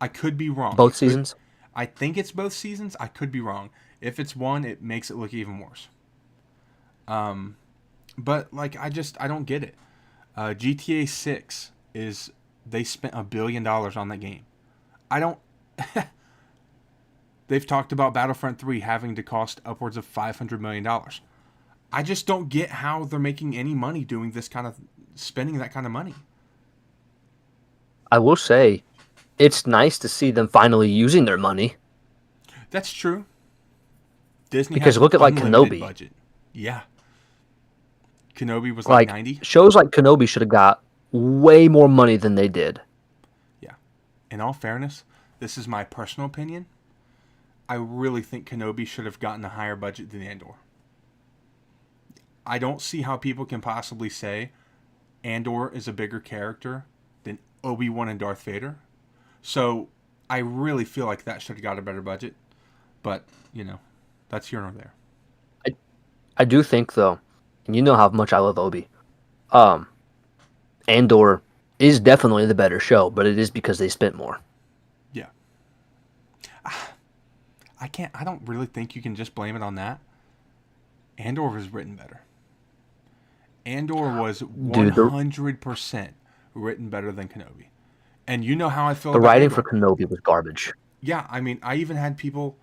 [SPEAKER 2] I could be wrong.
[SPEAKER 1] Both
[SPEAKER 2] It could.
[SPEAKER 1] seasons?
[SPEAKER 2] I think it's both seasons. I could be wrong. If it's one, it makes it look even worse. But like I don't get it. GTA 6 is they spent $1 billion on that game. I don't. They've talked about Battlefront 3 having to cost upwards of $500 million. I just don't get how they're making any money doing this kind of spending that kind of money.
[SPEAKER 1] I will say, it's nice to see them finally using their money.
[SPEAKER 2] That's true. Disney has
[SPEAKER 1] Because
[SPEAKER 2] an
[SPEAKER 1] look at like
[SPEAKER 2] unlimited
[SPEAKER 1] Kenobi.
[SPEAKER 2] budget. Yeah. Kenobi was like
[SPEAKER 1] Like
[SPEAKER 2] 90.
[SPEAKER 1] shows like Kenobi should have got way more money than they did.
[SPEAKER 2] Yeah. In all fairness, this is my personal opinion. I really think Kenobi should have gotten a higher budget than Andor. I don't see how people can possibly say Andor is a bigger character than Obi-Wan and Darth Vader. So I really feel like that should have got a better budget. But, that's here nor there.
[SPEAKER 1] I do think though, and you know how much I love Obi. Andor is definitely the better show, but it is because they spent more.
[SPEAKER 2] Yeah. I don't really think you can just blame it on that. Andor was written better. Andor was
[SPEAKER 1] Dude,
[SPEAKER 2] 100% written better than Kenobi. And you know how I feel
[SPEAKER 1] the
[SPEAKER 2] about
[SPEAKER 1] writing
[SPEAKER 2] Andor.
[SPEAKER 1] for Kenobi was garbage.
[SPEAKER 2] Yeah, I mean, I even had people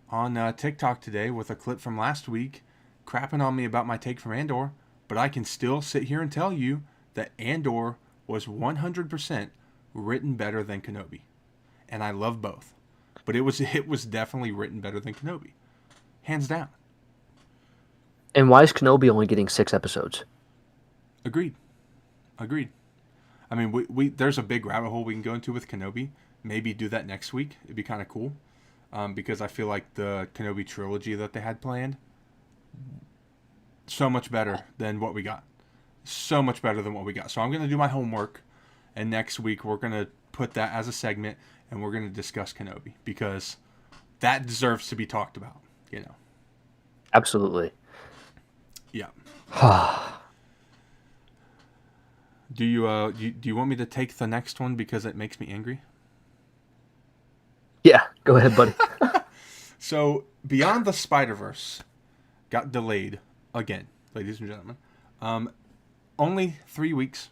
[SPEAKER 2] on TikTok today with a clip from last week crapping on me about my take from Andor, but I can still sit here and tell you that Andor was 100% written better than Kenobi. And I love both. But it was definitely written better than Kenobi. Hands down.
[SPEAKER 1] And why is Kenobi only getting 6 episodes?
[SPEAKER 2] Agreed. I mean, we there's a big rabbit hole we can go into with Kenobi. Maybe do that next week. It'd be kind of cool. Because I feel like the Kenobi trilogy that they had planned, so much better than what we got. So much better than what we got. So I'm going to do my homework. And next week we're going to put that as a segment. And we're going to discuss Kenobi. Because that deserves to be talked about.
[SPEAKER 1] Absolutely.
[SPEAKER 2] Yeah. Do you want me to take the next one because it makes me angry?
[SPEAKER 1] Yeah, go ahead, buddy.
[SPEAKER 2] So, Beyond the Spider-Verse got delayed again, ladies and gentlemen. Only 3 weeks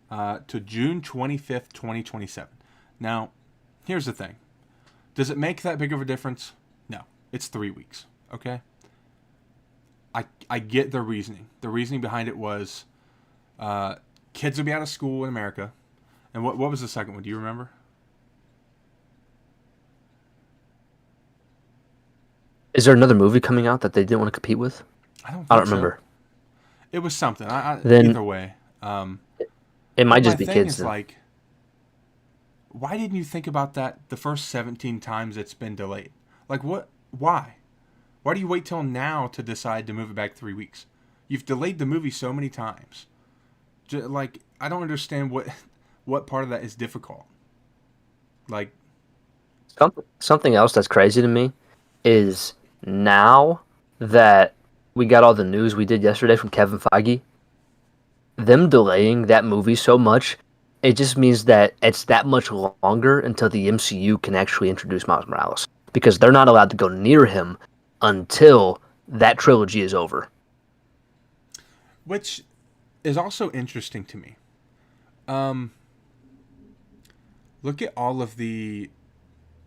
[SPEAKER 2] to June 25th, 2027. Now, here's the thing. Does it make that big of a difference? No. It's 3 weeks, okay? I get their reasoning. The reasoning behind it was kids will be out of school in America. And what was the second one? Do you remember?
[SPEAKER 1] Is there another movie coming out that they didn't want to compete with?
[SPEAKER 2] I don't
[SPEAKER 1] I don't
[SPEAKER 2] think so.
[SPEAKER 1] remember.
[SPEAKER 2] It was something.
[SPEAKER 1] Then
[SPEAKER 2] Either way. Um,
[SPEAKER 1] it
[SPEAKER 2] but
[SPEAKER 1] might
[SPEAKER 2] my
[SPEAKER 1] just be
[SPEAKER 2] thing
[SPEAKER 1] kids
[SPEAKER 2] is
[SPEAKER 1] then.
[SPEAKER 2] like, why didn't you think about that the first 17 times it's been delayed? Like, what? Why? Why do you wait till now to decide to move it back 3 weeks? You've delayed the movie so many times. Like, I don't understand what part of that is difficult. Like,
[SPEAKER 1] Something else that's crazy to me is now that we got all the news we did yesterday from Kevin Feige, them delaying that movie so much, it just means that it's that much longer until the MCU can actually introduce Miles Morales because they're not allowed to go near him until that trilogy is over.
[SPEAKER 2] which is also interesting to me. Um, Look at all of the.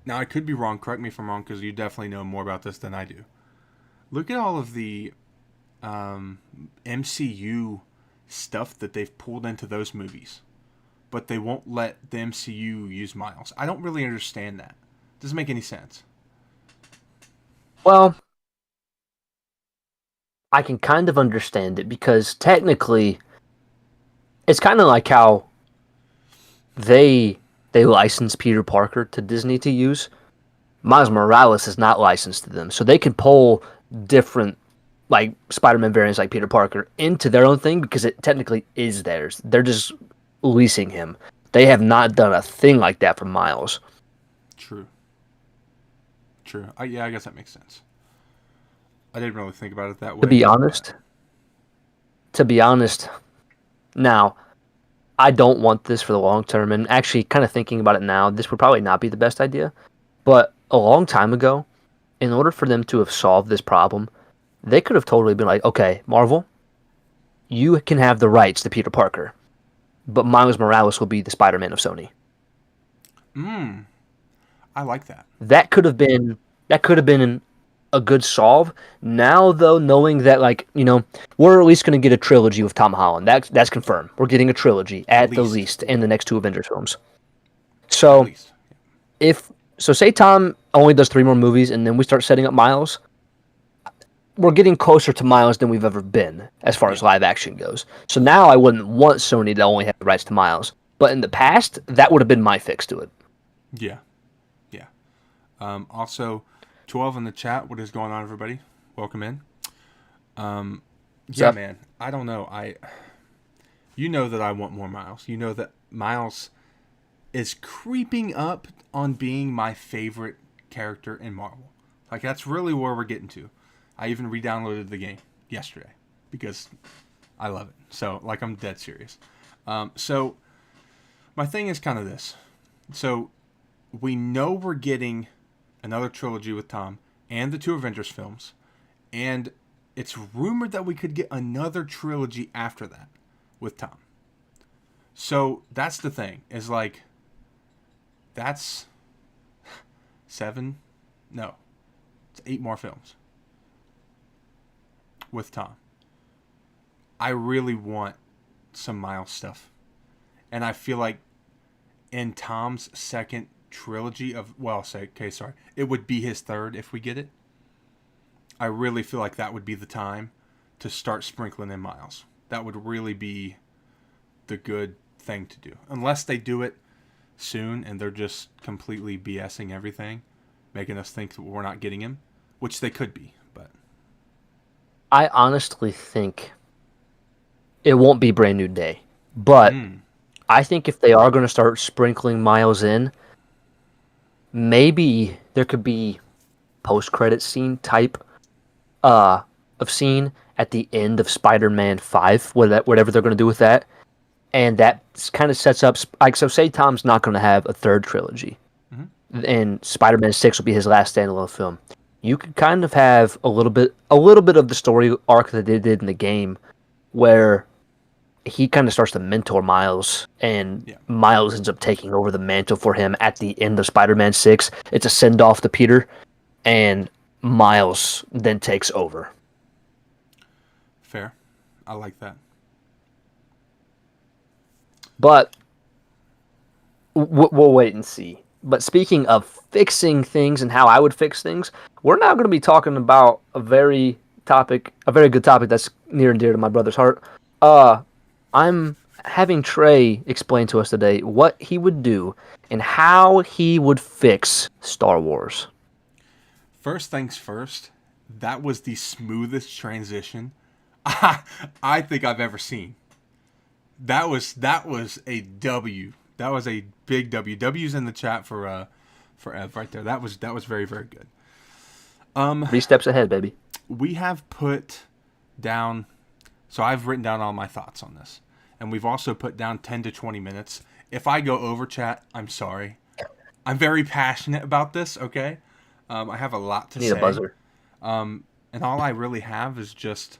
[SPEAKER 2] Now, I could be wrong. Correct me if I'm wrong, because you definitely know more about this than I do. Look at all of the MCU stuff that they've pulled into those movies, but they won't let the MCU use Miles. I don't really understand that. Doesn't make any sense.
[SPEAKER 1] Well, I can kind of understand it because technically it's kind of like how they they license Peter Parker to Disney to use. Miles Morales is not licensed to them, so they can pull different like Spider-Man variants like Peter Parker into their own thing because it technically is theirs. They're just leasing him. They have not done a thing like that for Miles.
[SPEAKER 2] True. True. Yeah, I guess that makes sense. I didn't really think about it that
[SPEAKER 1] To
[SPEAKER 2] way,
[SPEAKER 1] be
[SPEAKER 2] but
[SPEAKER 1] honest, to be honest, now I don't want this for the long term, and actually, kind of thinking about it now, this would probably not be the best idea. But a long time ago, in order for them to have solved this problem, they could have totally been like, okay, Marvel, you can have the rights to Peter Parker, but Miles Morales will be the Spider-Man of Sony.
[SPEAKER 2] I like that.
[SPEAKER 1] That could have been that could have been a good solve. Now though, knowing that we're at least going to get a trilogy with Tom Holland. That's confirmed. We're getting a trilogy
[SPEAKER 2] At
[SPEAKER 1] at the
[SPEAKER 2] least.
[SPEAKER 1] least in
[SPEAKER 2] Yeah.
[SPEAKER 1] the next two Avengers films.
[SPEAKER 2] At
[SPEAKER 1] So
[SPEAKER 2] least.
[SPEAKER 1] if say Tom only does three more movies and then we start setting up Miles, we're getting closer to Miles than we've ever been as far
[SPEAKER 2] Yeah.
[SPEAKER 1] as live action goes. So now I wouldn't want Sony to only have the rights to Miles. But in the past, that would have been my fix to it.
[SPEAKER 2] Yeah. Yeah. Also, 12 in the chat. What is going on, everybody? Welcome in. Yeah,
[SPEAKER 1] So
[SPEAKER 2] man. I don't know. You know that I want more Miles. You know that Miles is creeping up on being my favorite character in Marvel. Like, that's really where we're getting to. I even re-downloaded the game yesterday because I love it. So, like, I'm dead serious. So my thing is kind of this. So we know we're getting another trilogy with Tom and the two Avengers films, and it's rumored that we could get another trilogy after that with Tom. So that's the thing. Is like that's seven, no, it's 8 more films with Tom. I really want some Miles stuff, and I feel like in Tom's second trilogy of sorry, it would be his third if we get it. I really feel like that would be the time to start sprinkling in Miles. That would really be the good thing to do. Unless they do it soon and they're just completely BSing everything, making us think that we're not getting him, which they could be, but
[SPEAKER 1] I honestly think it won't be Brand New Day. But I think if they are going to start sprinkling Miles in, maybe there could be post-credit scene type of scene at the end of Spider-Man 5, whatever they're going to do with that. And that kind of sets up, like, so say Tom's not going to have a third trilogy, and Spider-Man 6 will be his last standalone film. You could kind of have a little bit of the story arc that they did in the game, where he kind of starts to mentor Miles, and
[SPEAKER 2] yeah,
[SPEAKER 1] Miles ends up taking over the mantle for him at the end of Spider-Man 6. It's a send off to Peter, and Miles then takes over.
[SPEAKER 2] fair. I like that.
[SPEAKER 1] But we'll wait and see. But speaking of fixing things and how I would fix things, we're now going to be talking about a very good topic that's near and dear to my brother's heart. Uh, I'm having Trey explain to us today what he would do and how he would fix Star Wars.
[SPEAKER 2] First things first, that was the smoothest transition I think I've ever seen. That was a W. That was a big W. W's in the chat for Ev right there. That was very very good.
[SPEAKER 1] 3 steps ahead, baby.
[SPEAKER 2] We have put down, so I've written down all my thoughts on this, and we've also put down 10 to 20 minutes. If I go over, chat, I'm sorry. I'm very passionate about this. Okay, I have a lot to
[SPEAKER 1] Need a
[SPEAKER 2] say.
[SPEAKER 1] buzzer.
[SPEAKER 2] And all I really have is just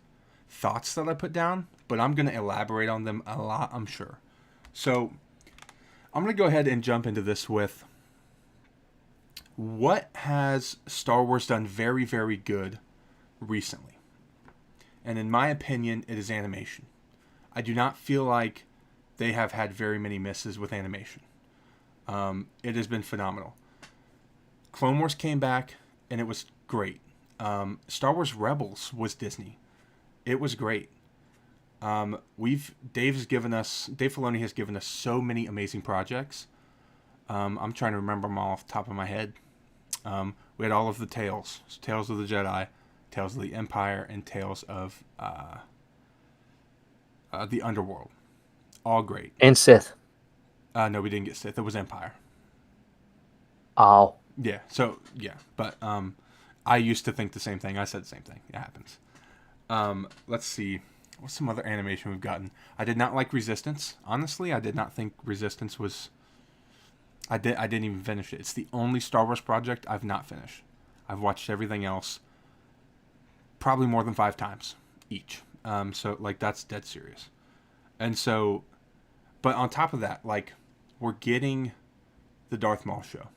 [SPEAKER 2] thoughts that I put down, but I'm going to elaborate on them a lot, I'm sure. So I'm going to go ahead and jump into this with what has Star Wars done very, very good recently? And in my opinion, it is animation. I do not feel like they have had very many misses with animation. It has been phenomenal. Clone Wars came back, and it was great. Star Wars Rebels was Disney. It was great. Dave Filoni has given us so many amazing projects. I'm trying to remember them all off the top of my head. We had all of the Tales of the Jedi, Tales of the Empire, and Tales of the Underworld. All great.
[SPEAKER 1] And Sith.
[SPEAKER 2] No, we didn't get Sith. It was Empire.
[SPEAKER 1] Oh.
[SPEAKER 2] Yeah. So yeah, but I used to think the same thing. I said the same thing. It happens. Let's see. What's some other animation we've gotten? I did not like Resistance. Honestly, I did not think Resistance was. I didn't even finish it. It's the only Star Wars project I've not finished. I've watched everything else probably more than 5 times each. So like that's dead serious. And so, but on top of that, like we're getting the Darth Maul show,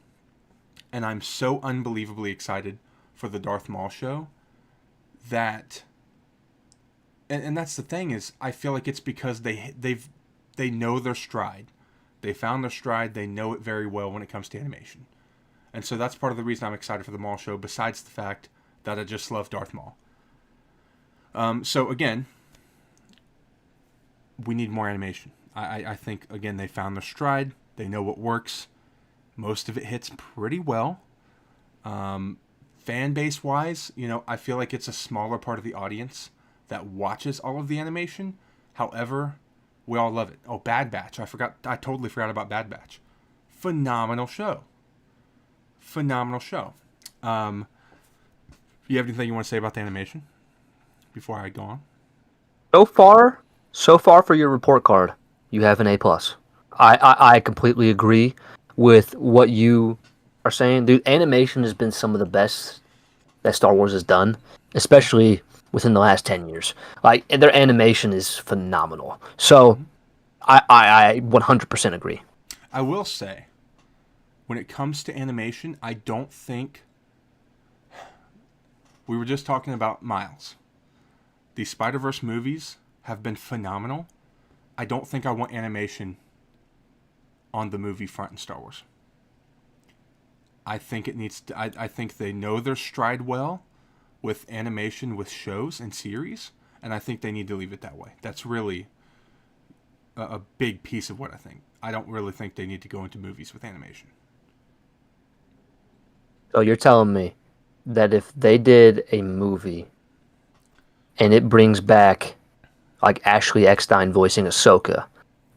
[SPEAKER 2] and I'm so unbelievably excited for the Darth Maul show that. And that's the thing is, I feel like it's because they know their stride. They found their stride. They know it very well when it comes to animation. And so that's part of the reason I'm excited for the Maul show, besides the fact that I just love Darth Maul. So again, we need more animation. I think, again, they found their stride. They know what works. Most of it hits pretty well. Fan base wise, I feel like it's a smaller part of the audience that watches all of the animation. However, we all love it. Oh, Bad Batch. I totally forgot about Bad Batch. Phenomenal show. Phenomenal show. You have anything you want to say about the animation before I go on?
[SPEAKER 1] So far for your report card, you have an A+. I completely agree with what you are saying. Dude, animation has been some of the best that Star Wars has done,
[SPEAKER 2] Yeah.
[SPEAKER 1] especially within the last 10 years. Like, their animation is phenomenal. So,
[SPEAKER 2] Mm-hmm.
[SPEAKER 1] I 100% agree.
[SPEAKER 2] I will say, when it comes to animation, I don't think. We were just talking about Miles. The Spider-Verse movies have been phenomenal. I don't think I want animation on the movie front in Star Wars. I think it needs to. I think they know their stride well with animation, with shows and series, and I think they need to leave it that way. That's really a big piece of what I think. I don't really think they need to go into movies with animation.
[SPEAKER 1] So, you're telling me that if they did a movie and it brings back like Ashley Eckstein voicing Ahsoka,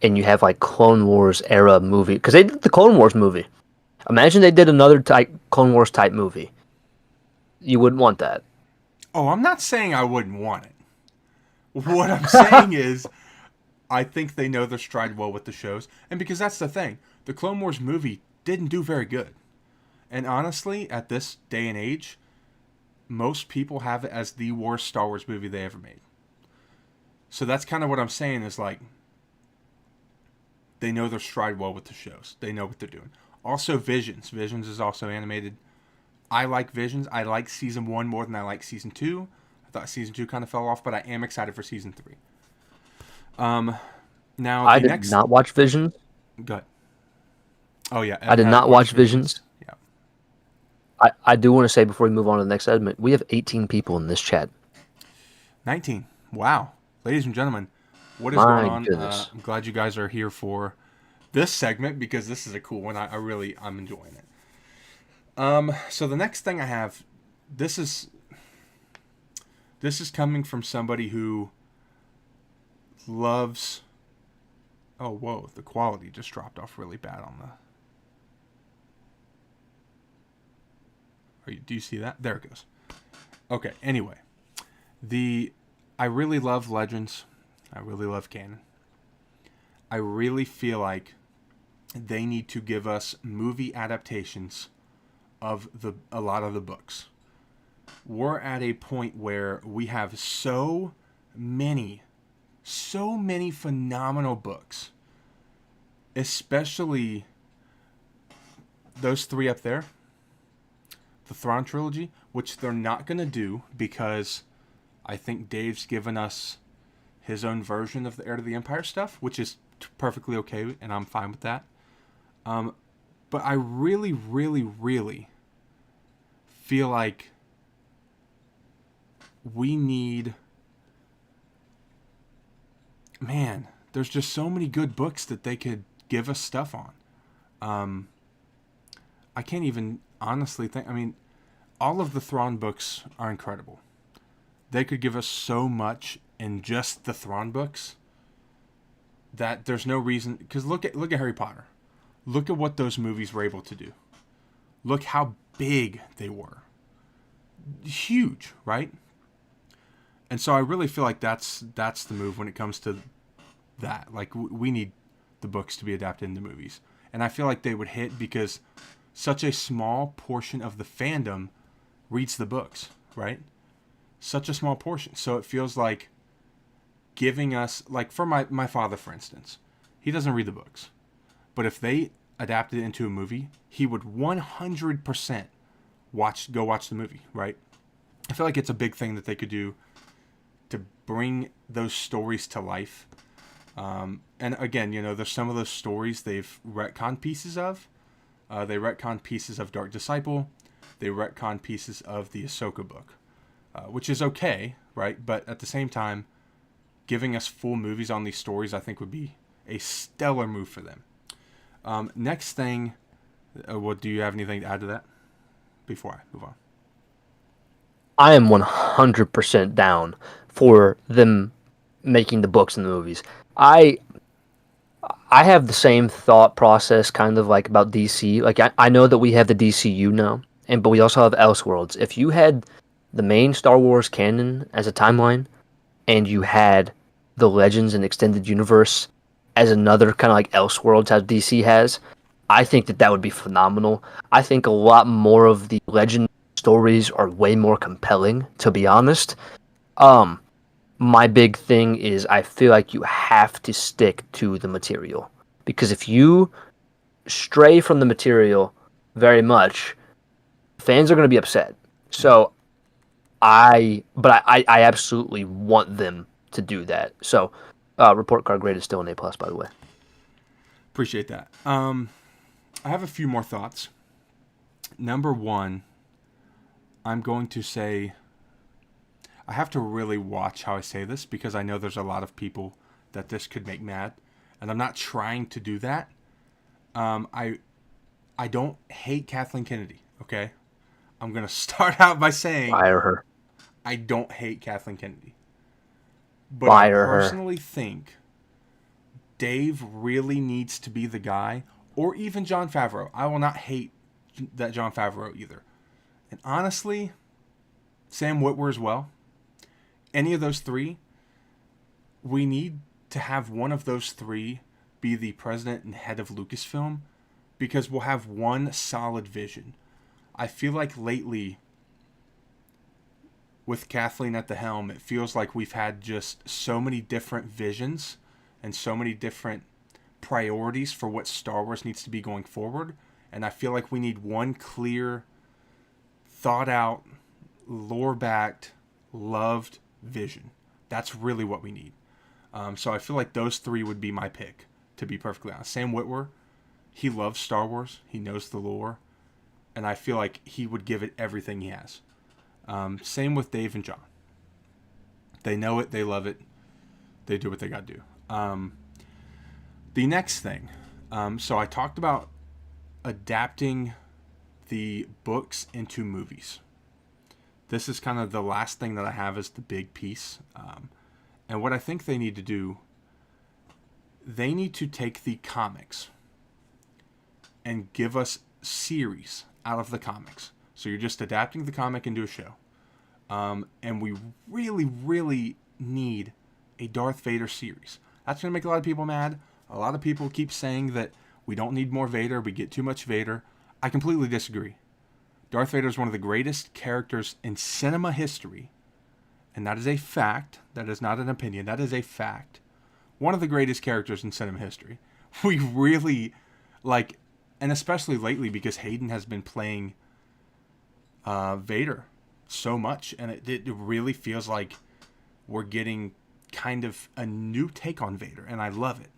[SPEAKER 1] and you have like Clone Wars era movie, because they did the Clone Wars movie. Imagine they did another type Clone Wars type movie. You wouldn't want that.
[SPEAKER 2] Oh, I'm not saying I wouldn't want it. What I'm saying is, I think they know their stride well with the shows, and because that's the thing, the Clone Wars movie didn't do very good. And honestly, at this day and age, most people have it as the worst Star Wars movie they ever made. So that's kind of what I'm saying is like, they know their stride well with the shows. They know what they're doing. Also, Visions. Visions is also animated. I like Visions. I like season 1 more than I like season 2. I thought season 2 kind of fell off, but I am excited for season 3. Now
[SPEAKER 1] I
[SPEAKER 2] the
[SPEAKER 1] did
[SPEAKER 2] next.
[SPEAKER 1] not watch Visions.
[SPEAKER 2] Go ahead. Oh yeah,
[SPEAKER 1] I
[SPEAKER 2] Ep
[SPEAKER 1] did
[SPEAKER 2] hasn't
[SPEAKER 1] not watch
[SPEAKER 2] watched Visions.
[SPEAKER 1] Visions.
[SPEAKER 2] Yeah.
[SPEAKER 1] I do want to say before we move on to the next segment, we have 18 people in this chat.
[SPEAKER 2] 19. Wow. Ladies and gentlemen, what is going
[SPEAKER 1] My
[SPEAKER 2] on?
[SPEAKER 1] goodness.
[SPEAKER 2] I'm glad you guys are here for this segment because this is a cool one. I'm enjoying it. So the next thing I have, this is this is coming from somebody who loves. Oh whoa, the quality just dropped off really bad on the. Do you see that? There it goes. Okay. Anyway, the I really love Legends. I really love Canon. I really feel like they need to give us movie adaptations of a lot of the books. We're at a point where we have many so many phenomenal books, especially those three up there, the Thrawn trilogy, which they're not going to do because I think Dave's given us his own version of the Heir to the Empire stuff, which is perfectly okay, and I'm fine with that. But I really, really, really feel like we need. Man, there's just so many good books that they could give us stuff on. I can't even honestly think. I mean, all of the Thrawn books are incredible. They could give us so much in just the Thrawn books that there's no reason. Because look at Harry Potter. Look at what those movies were able to do. Look how big they were. Huge, right? And so I really feel like that's the move when it comes to that. Like we need the books to be adapted into movies, and I feel like they would hit because such a small portion of the fandom reads the books, right? Such a small portion, so it feels like giving us, like for my father, for instance, he doesn't read the books, but if they adapted it into a movie, he would 100% go watch the movie, right? I feel like it's a big thing that they could do to bring those stories to life. And again, there's some of those stories they've retconned pieces of. They retconned pieces of Dark Disciple. They retconned pieces of the Ahsoka book, which is okay, right? But at the same time, giving us full movies on these stories, I think, would be a stellar move for them. Next thing, do you have anything to add to that before I move on?
[SPEAKER 1] I am 100% down for them making the books and the movies. I I have the same thought process kind of like about DC. Like I know that we have the DCU now, but we also have Elseworlds. If you had the main Star Wars canon as a timeline and you had the Legends and Extended Universe as another kind of like Elseworlds as DC has, I think that would be phenomenal. I think a lot more of the Legend stories are way more compelling, to be honest. Um, my big thing is I feel like you have to stick to the material because if you stray from the material very much, fans are going to be upset.
[SPEAKER 2] Yeah,
[SPEAKER 1] So I absolutely want them to do that. So, report card grade is still an A+, by the way.
[SPEAKER 2] appreciate that. I have a few more thoughts. Number one, I'm going to say I have to really watch how I say this because I know there's a lot of people that this could make mad, and I'm not trying to do that. I don't hate Kathleen Kennedy. Okay, I'm gonna start out by saying
[SPEAKER 1] Fire her.
[SPEAKER 2] I don't hate Kathleen Kennedy, but I
[SPEAKER 1] Fire her.
[SPEAKER 2] personally think Dave really needs to be the guy, or even Jon Favreau. I will not hate that Jon Favreau either, and honestly, Sam Witwer as well. Any of those three, we need to have one of those three be the president and head of Lucasfilm because we'll have one solid vision. I feel like lately, with Kathleen at the helm, it feels like we've had just so many different visions and so many different priorities for what Star Wars needs to be going forward. And I feel like we need one clear, thought out, lore backed, loved vision. That's really what we need. So I feel like those three would be my pick, to be perfectly honest. Sam Witwer, he loves Star Wars. He knows the lore, and I feel like he would give it everything he has. Same with Dave and John. They know it. They love it. They do what they got to do. The next thing. So I talked about adapting the books into movies. This is kind of the last thing that I have as the big piece. And what I think they need to do, they need to take the comics and give us series out of the comics. So you're just adapting the comic into a show. And we really, really need a Darth Vader series. That's going to make a lot of people mad. A lot of people keep saying that we don't need more Vader, we get too much Vader. I completely disagree. Darth Vader is one of the greatest characters in cinema history. And that is a fact. That is not an opinion. That is a fact. One of the greatest characters in cinema history. We really, like, and especially lately because Hayden has been playing Vader so much. And it really feels like we're getting kind of a new take on Vader. And I love it.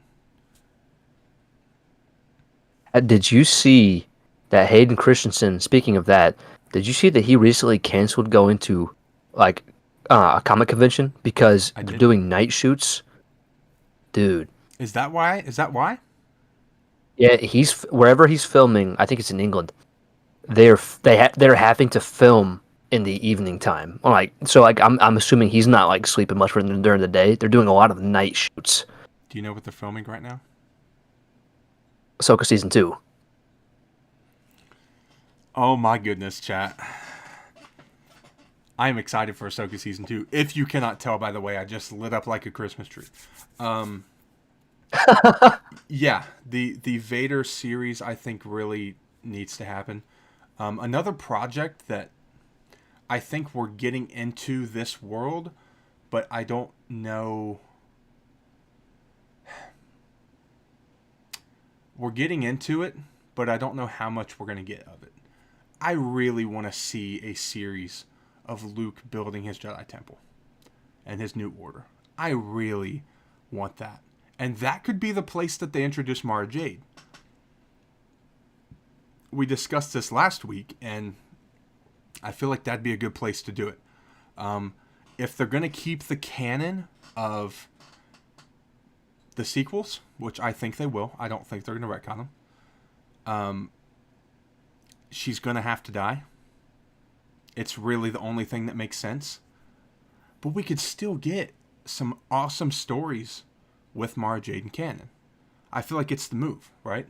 [SPEAKER 1] Did you see that Hayden Christensen, speaking of that, did you see that he recently canceled going to like a comic convention because
[SPEAKER 2] I
[SPEAKER 1] they're
[SPEAKER 2] did.
[SPEAKER 1] doing night shoots? Dude.
[SPEAKER 2] Is that why? Is that why?
[SPEAKER 1] Yeah, he's wherever he's filming, I think it's in England. They're having to film in the evening time. I'm assuming he's not like sleeping much during the day. They're doing a lot of night shoots.
[SPEAKER 2] Do you know what they're filming right now?
[SPEAKER 1] Ahsoka season 2.
[SPEAKER 2] Oh my goodness, chat. I am excited for Ahsoka Season 2. If you cannot tell by the way I just lit up like a Christmas tree. Yeah, the Vader series I think really needs to happen. Another project that I think we're getting into this world, but I don't know. We're getting into it, but I don't know how much we're going to get of it. I really want to see a series of Luke building his Jedi Temple and his new order. I really want that. And that could be the place that they introduce Mara Jade. We discussed this last week, and I feel like that'd be a good place to do it. If they're going to keep the canon of the sequels, which I think they will, I don't think they're going to retcon them. She's going to have to die. It's really the only thing that makes sense. But we could still get some awesome stories with Mara Jade and canon. I feel like it's the move, right?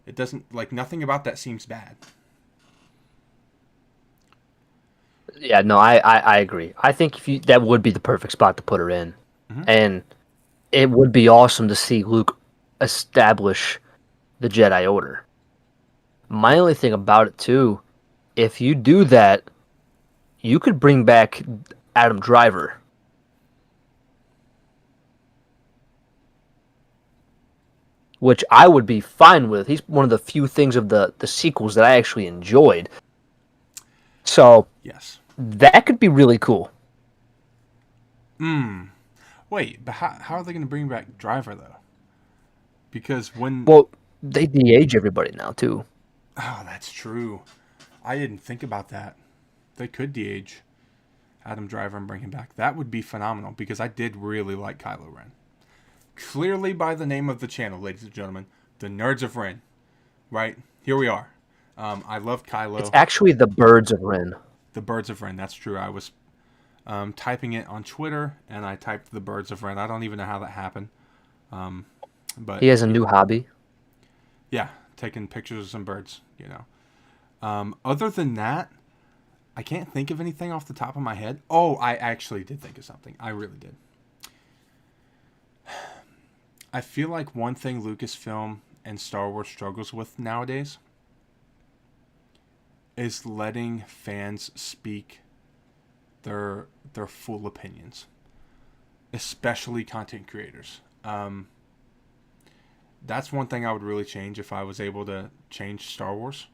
[SPEAKER 2] It doesn't, like, nothing about that seems bad.
[SPEAKER 1] Yeah, no, I agree. I think that would be the perfect spot to put her in.
[SPEAKER 2] Mm-hmm.
[SPEAKER 1] And it would be awesome to see Luke establish the Jedi Order. My only thing about it, too, if you do that, you could bring back Adam Driver. Which I would be fine with. He's one of the few things of the sequels that I actually enjoyed. So,
[SPEAKER 2] yes,
[SPEAKER 1] that could be really cool.
[SPEAKER 2] Wait, but how are they going to bring back Driver, though? Because when...
[SPEAKER 1] Well, they de-age everybody now, too.
[SPEAKER 2] Oh, that's true. I didn't think about that. They could de-age Adam Driver and bring him back. That would be phenomenal, because I did really like Kylo Ren. Clearly by the name of the channel, ladies and gentlemen, the Nerds of Ren. Right? Here we are. I loved Kylo.
[SPEAKER 1] It's actually the Birds of Ren.
[SPEAKER 2] The Birds of Ren, that's true. I was typing it on Twitter, and I typed the Birds of Ren. I don't even know how that happened. But
[SPEAKER 1] He has a new hobby.
[SPEAKER 2] Yeah, taking pictures of some birds, you know. Other than that, I can't think of anything off the top of my head. Oh, I actually did think of something. I really did. I feel like one thing Lucasfilm and Star Wars struggles with nowadays is letting fans speak their full opinions, especially content creators. That's one thing I would really change if I was able to change Star Wars,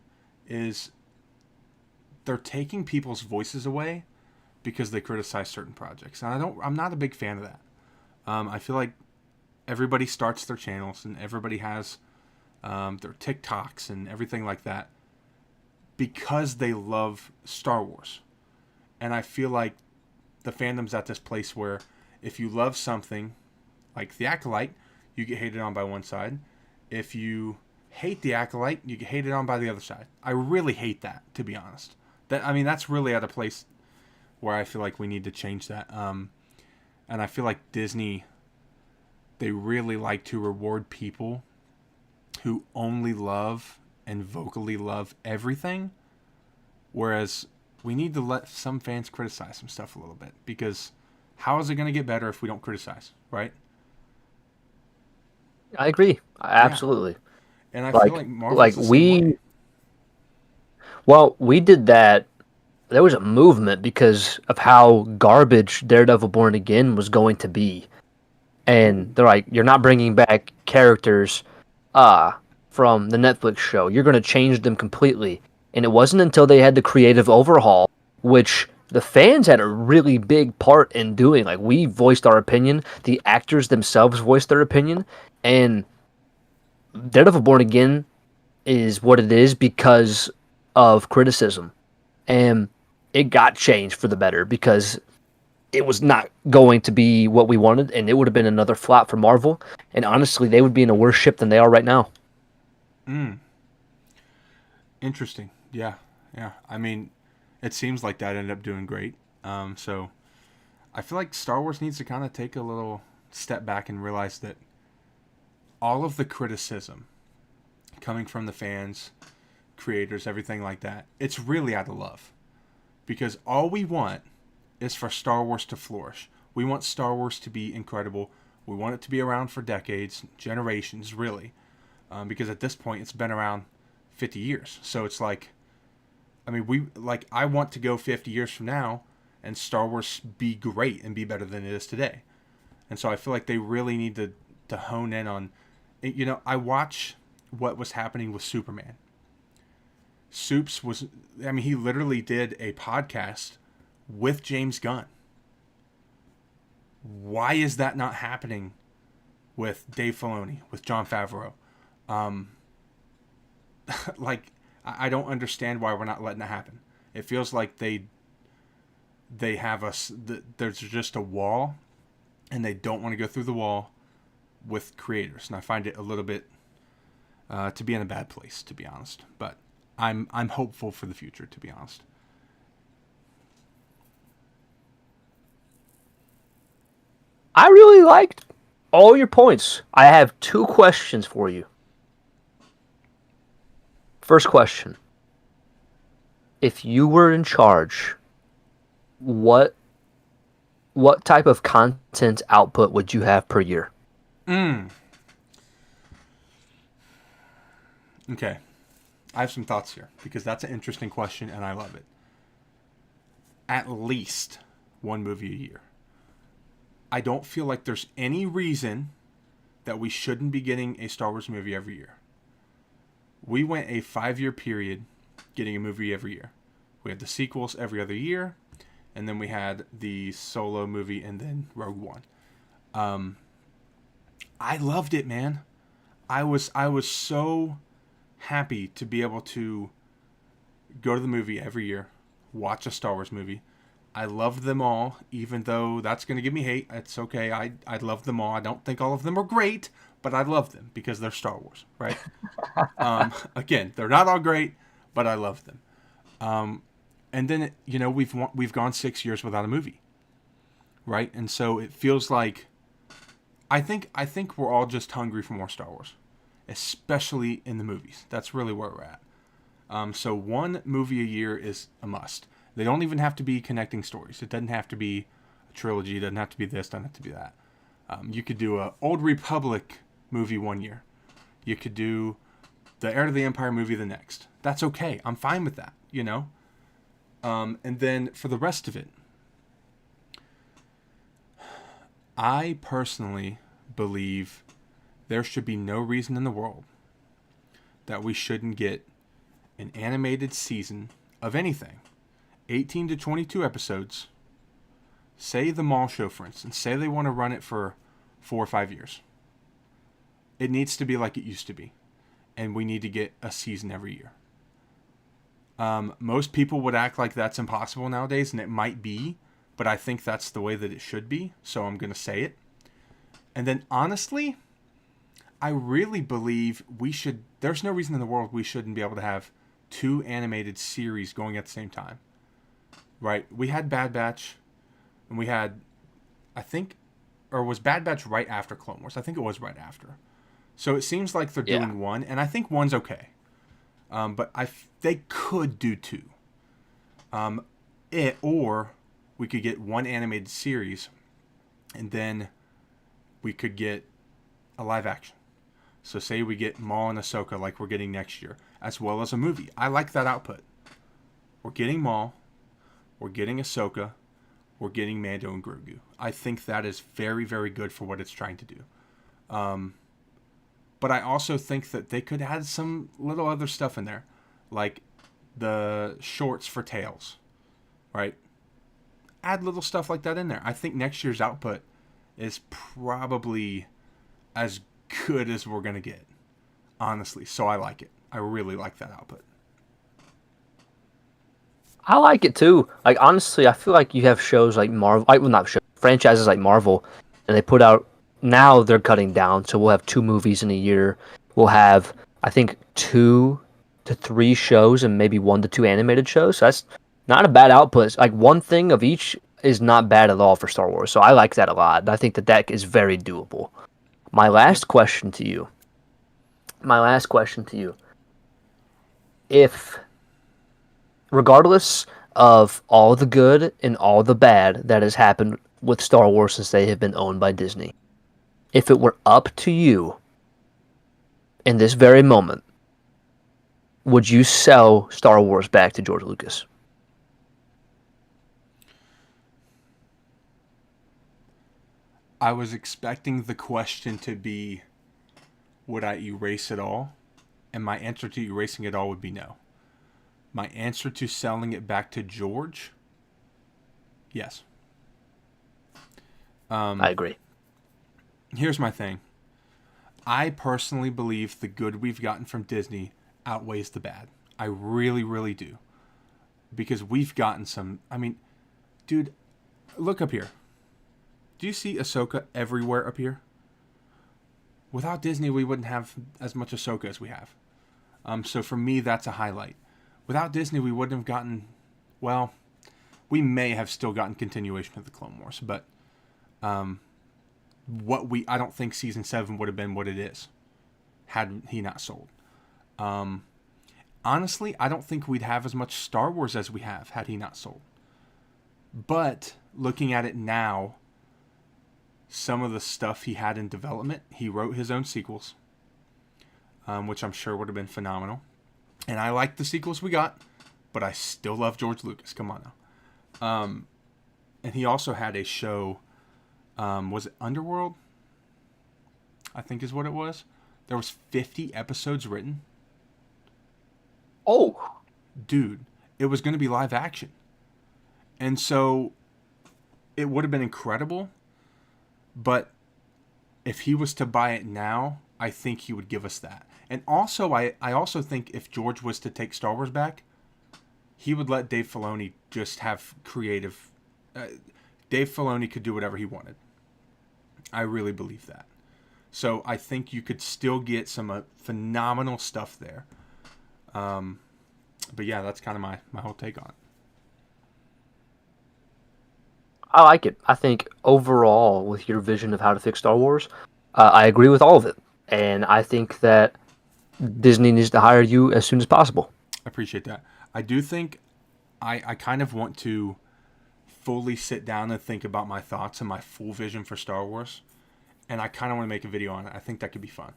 [SPEAKER 2] is they're taking people's voices away because they criticize certain projects. And I'm not a big fan of that. I feel like everybody starts their channels and everybody has their TikToks and everything like that, because they love Star Wars. And I feel like the fandom's at this place where if you love something like The Acolyte, you get hated on by one side. If you hate The Acolyte, you get hated on by the other side. I really hate that, to be honest. That's really at a place where I feel like we need to change that. And I feel like Disney, they really like to reward people who only love and vocally love everything, whereas we need to let some fans criticize some stuff a little bit, because how is it going to get better if we don't criticize, right?
[SPEAKER 1] I agree.
[SPEAKER 2] Yeah.
[SPEAKER 1] Absolutely.
[SPEAKER 2] And I feel
[SPEAKER 1] Like
[SPEAKER 2] like
[SPEAKER 1] like
[SPEAKER 2] Marvel's the same way.
[SPEAKER 1] we did that. There was a movement because of how garbage Daredevil Born Again was going to be. And
[SPEAKER 2] Ooh.
[SPEAKER 1] they're like, you're not bringing back characters uh from the Netflix show. You're going to change them completely. And it wasn't until they had the creative overhaul, which the fans had a really big part in doing. Like, we voiced our opinion, the actors themselves voiced their opinion, and Daredevil Born Again is what it is because of criticism. And it got changed for the better because it was not going to be what we wanted, and it would have been another flop for Marvel. And honestly, they would be in a worse ship than they are right now.
[SPEAKER 2] Mm. Interesting. Yeah. Yeah. It seems like that ended up doing great. So I feel like Star Wars needs to kind of take a little step back and realize that all of the criticism coming from the fans, creators, everything like that, it's really out of love. Because all we want is for Star Wars to flourish. We want Star Wars to be incredible. We want it to be around for decades, generations, really. Because at this point, it's been around 50 years. So it's like, I want to go 50 years from now and Star Wars be great and be better than it is today. And so I feel like they really need to hone in on, I watch what was happening with Superman. He literally did a podcast with James Gunn. Why is that not happening with Dave Filoni, with Jon Favreau? Um, I don't understand why we're not letting that happen. It feels like they have us. There's just a wall, and they don't want to go through the wall with creators, and I find it a little bit to be in a bad place, to be honest. But I'm hopeful for the future, to be honest.
[SPEAKER 1] I really liked all your points. I have two questions for you. First question. If you were in charge, what what type of content output would you have per year?
[SPEAKER 2] Mm. Okay, I have some thoughts here because that's an interesting question and I love it. At least one movie a year. I don't feel like there's any reason that we shouldn't be getting a Star Wars movie every year. We went a 5-year period getting a movie every year. We had the sequels every other year, and then we had the solo movie and then Rogue One. I loved it, man. I was so happy to be able to go to the movie every year, watch a Star Wars movie. I loved them all, even though that's going to give me hate. It's okay. I love them all. I don't think all of them are great, but I love them because they're Star Wars, right? Again, they're not all great, but I love them. And then we've gone 6 years without a movie, right? And so it feels like I think we're all just hungry for more Star Wars, especially in the movies. That's really where we're at. So one movie a year is a must. They don't even have to be connecting stories. It doesn't have to be a trilogy. It doesn't have to be this. Doesn't have to be that. You could do a Old Republic movie one year. You could do the Heir to the Empire movie the next. That's okay. I'm fine with that. And then for the rest of it, I personally believe there should be no reason in the world that we shouldn't get an animated season of anything. 18 to 22 episodes. Say the Mall Show, for instance. Say they want to run it for 4 or 5 years. It needs to be like it used to be. and we need to get a season every year. Most people would act like that's impossible nowadays, and it might be, but I think that's the way that it should be, so I'm going to say it. And then, honestly, I really believe there's no reason in the world we shouldn't be able to have 2 animated series going at the same time. Right? We had Bad Batch, and we had, was Bad Batch right after Clone Wars? I think it was right after. So it seems like they're doing one, and I think one's okay. But they could do 2. Or we could get 1 animated series, and then we could get a live action. So say we get Maul and Ahsoka like we're getting next year, as well as a movie. I like that output. We're getting Maul, we're getting Ahsoka, we're getting Mando and Grogu. I think that is very, very good for what it's trying to do. But I also think that they could add some little other stuff in there, like the shorts for Tales, right? Add little stuff like that in there. I think next year's output is probably as good as we're going to get, honestly. So I like it. I really like that output.
[SPEAKER 1] I like it too. Like, honestly, I feel like you have shows like Marvel, not shows, franchises like Marvel, and they put out, now they're cutting down, so we'll have 2 movies in a year. We'll have, I think, 2 to 3 shows and maybe 1 to 2 animated shows. So that's not a bad output. Like, one thing of each is not bad at all for Star Wars. So I like that a lot. I think that is very doable. My last question to you. If, regardless of all the good and all the bad that has happened with Star Wars since they have been owned by Disney, if it were up to you in this very moment, would you sell Star Wars back to George Lucas?
[SPEAKER 2] I was expecting the question to be, would I erase it all? And my answer to erasing it all would be no. My answer to selling it back to George, yes.
[SPEAKER 1] I agree.
[SPEAKER 2] Here's my thing. I personally believe the good we've gotten from Disney outweighs the bad. I really, really do. Because we've gotten some... I mean, dude, look up here. Do you see Ahsoka everywhere up here? Without Disney, we wouldn't have as much Ahsoka as we have. So for me, that's a highlight. Without Disney, we wouldn't have gotten... Well, we may have still gotten continuation of the Clone Wars, but... I don't think season 7 would have been what it is had he not sold. Honestly, I don't think we'd have as much Star Wars as we have had he not sold. But looking at it now, some of the stuff he had in development, he wrote his own sequels, which I'm sure would have been phenomenal. And I like the sequels we got, but I still love George Lucas. Come on now. And he also had a show. Was it Underworld? I think is what it was. There was 50 episodes written.
[SPEAKER 1] Oh.
[SPEAKER 2] Dude, it was going to be live action. And so it would have been incredible. But if he was to buy it now, I think he would give us that. And also, I also think if George was to take Star Wars back, he would let Dave Filoni just have creative... Dave Filoni could do whatever he wanted. I really believe that. So I think you could still get some phenomenal stuff there. But yeah, that's kind of my whole take on it.
[SPEAKER 1] I like it. I think overall, with your vision of how to fix Star Wars, I agree with all of it. And I think that Disney needs to hire you as soon as possible.
[SPEAKER 2] I appreciate that. I do think I kind of want to fully sit down and think about my thoughts and my full vision for Star Wars. And I kind of want to make a video on it. I think that could be fun.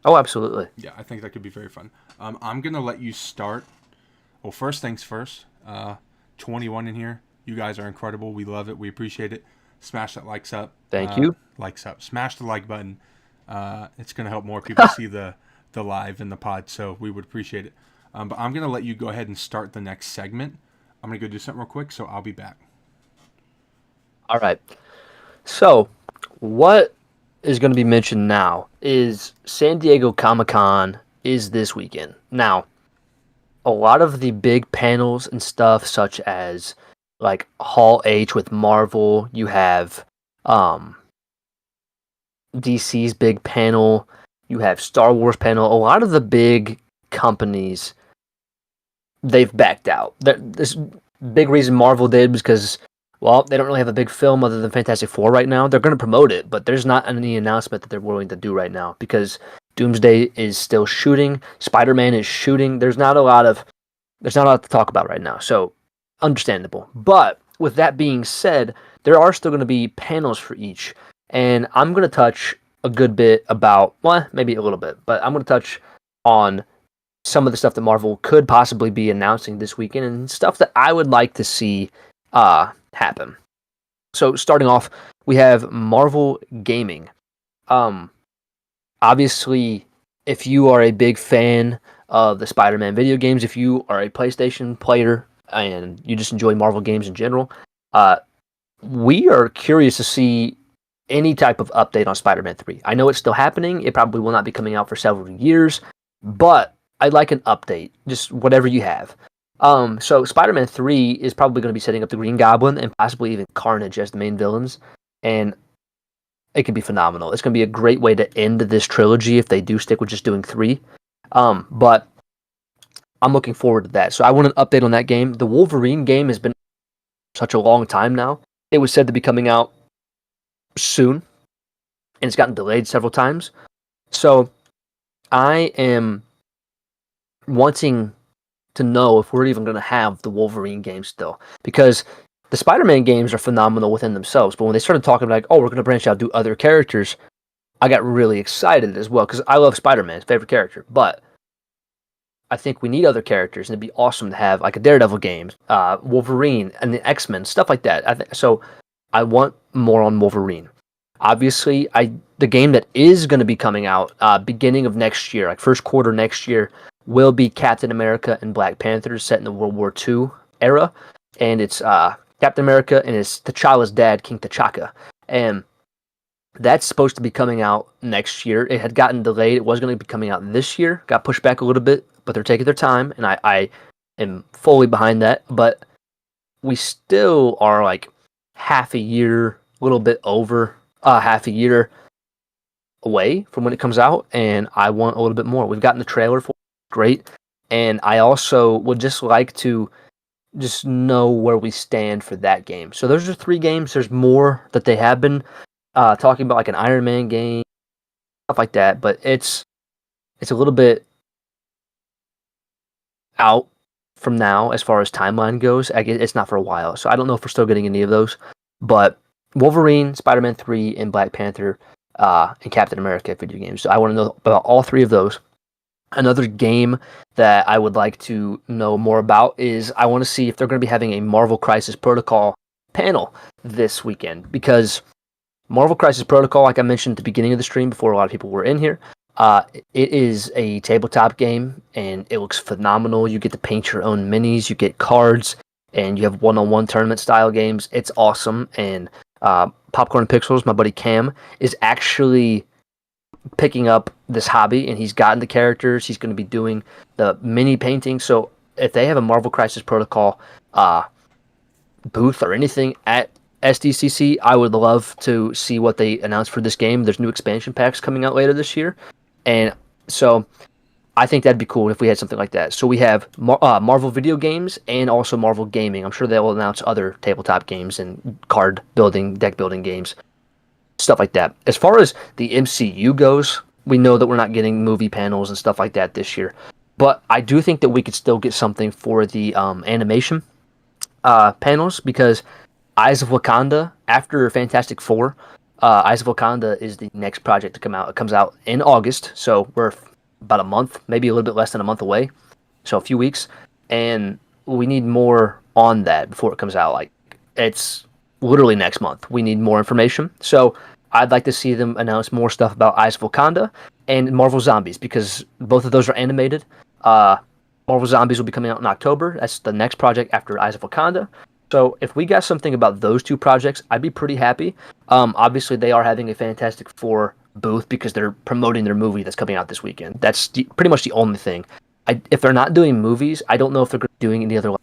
[SPEAKER 1] Oh, absolutely.
[SPEAKER 2] Yeah, I think that could be very fun. I'm going to let you start. Well, first things first. 21 in here. You guys are incredible. We love it. We appreciate it. Smash that likes up.
[SPEAKER 1] Thank you.
[SPEAKER 2] Likes up. Smash the like button. It's going to help more people see the live and the pod, so we would appreciate it. But I'm going to let you go ahead and start the next segment. I'm going to go do something real quick, so I'll be back.
[SPEAKER 1] All right. So, what is going to be mentioned now is San Diego Comic-Con is this weekend. Now, a lot of the big panels and stuff, such as like Hall H with Marvel, you have um, DC's big panel, you have Star Wars panel. A lot of the big companies, they've backed out. This big reason Marvel did was because, well, they don't really have a big film other than Fantastic Four right now. They're going to promote it, but there's not any announcement that they're willing to do right now because Doomsday is still shooting, Spider-Man is shooting. There's not a lot to talk about right now, so understandable. But with that being said, there are still going to be panels for each, and I'm going to touch a good bit about, well, maybe a little bit, but I'm going to touch on some of the stuff that Marvel could possibly be announcing this weekend and stuff that I would like to see happen. So starting off, we have Marvel Gaming. Obviously, if you are a big fan of the Spider-Man video games, if you are a PlayStation player and you just enjoy Marvel games in general, we are curious to see any type of update on Spider-Man 3. I know it's still happening. It probably will not be coming out for several years, but I'd like an update, just whatever you have. So Spider-Man 3 is probably going to be setting up the Green Goblin and possibly even Carnage as the main villains, and it can be phenomenal. It's going to be a great way to end this trilogy if they do stick with just doing 3. But I'm looking forward to that. So I want an update on that game. The Wolverine game has been such a long time now. It was said to be coming out soon, and it's gotten delayed several times. So I am wanting to know if we're even going to have the Wolverine game still, because the Spider-Man games are phenomenal within themselves, but when they started talking like, oh, we're going to branch out, do other characters, I got really excited as well, because I love Spider-Man, favorite character, but I think we need other characters, and it'd be awesome to have like a Daredevil game, Wolverine, and the X-Men, stuff like that. So I want more on Wolverine. Obviously, the game that is going to be coming out beginning of next year, like first quarter next year, will be Captain America and Black Panther, set in the World War II era, and it's Captain America and it's T'Challa's dad, King T'Chaka, and that's supposed to be coming out next year. It had gotten delayed. It was going to be coming out this year, got pushed back a little bit, but they're taking their time, and I am fully behind that. But we still are like half a year, a little bit over half a year away from when it comes out, and I want a little bit more. We've gotten the trailer for it, great, and I also would just like to just know where we stand for that game. So those are 3 games. There's more that they have been talking about, like an Iron Man game, stuff like that, but it's a little bit out from now as far as timeline goes. It's not for a while, so I don't know if we're still getting any of those, but Wolverine, Spider-Man 3, and Black Panther, and Captain America video games. So I want to know about all 3 of those. Another game that I would like to know more about is I want to see if they're going to be having a Marvel Crisis Protocol panel this weekend, because Marvel Crisis Protocol, like I mentioned at the beginning of the stream before a lot of people were in here, it is a tabletop game, and it looks phenomenal. You get to paint your own minis, you get cards, and you have one-on-one tournament style games. It's awesome, and Popcorn Pixels, my buddy Cam, is actually picking up this hobby, and he's gotten the characters. He's going to be doing the mini painting. So if they have a Marvel Crisis Protocol booth or anything at SDCC, I would love to see what they announce for this game. There's new expansion packs coming out later this year, and so I think that'd be cool if we had something like that. So we have Marvel video games and also Marvel gaming. I'm sure they will announce other tabletop games and card building, deck building games, stuff like that. As far as the MCU goes, we know that we're not getting movie panels and stuff like that this year, but I do think that we could still get something for the animation panels, because Eyes of Wakanda, after Fantastic Four, Eyes of Wakanda is the next project to come out. It comes out in August, so we're about a month, maybe a little bit less than a month away, so a few weeks, and we need more on that before it comes out. Like, it's literally next month. We need more information, so I'd like to see them announce more stuff about Eyes of Wakanda and Marvel Zombies, because both of those are animated. Marvel Zombies will be coming out in October. That's the next project after Eyes of Wakanda. So if we got something about those 2 projects, I'd be pretty happy. Obviously, they are having a Fantastic Four booth because they're promoting their movie that's coming out this weekend. That's pretty much the only thing. If they're not doing movies, I don't know if they're doing any other.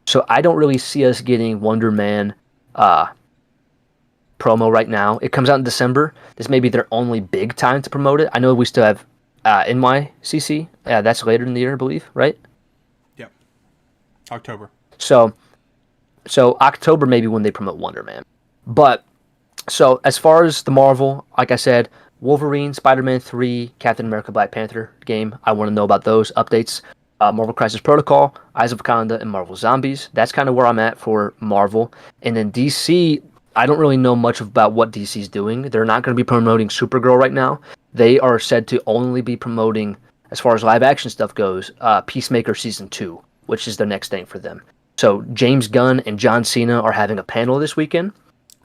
[SPEAKER 1] So I don't really see us getting Wonder Man uh, promo right now. It comes out in December. This may be their only big time to promote it. I know we still have NYCC. That's later in the year, I believe, right?
[SPEAKER 2] Yep. October.
[SPEAKER 1] So October maybe when they promote Wonder Man. But so as far as the Marvel, like I said, Wolverine, Spider-Man 3, Captain America, Black Panther game. I want to know about those updates. Marvel Crisis Protocol, Eyes of Wakanda, and Marvel Zombies. That's kind of where I'm at for Marvel. And then DC, I don't really know much about what DC's doing. They're not going to be promoting Supergirl right now. They are said to only be promoting, as far as live action stuff goes, Peacemaker Season 2, which is the next thing for them. So James Gunn and John Cena are having a panel this weekend.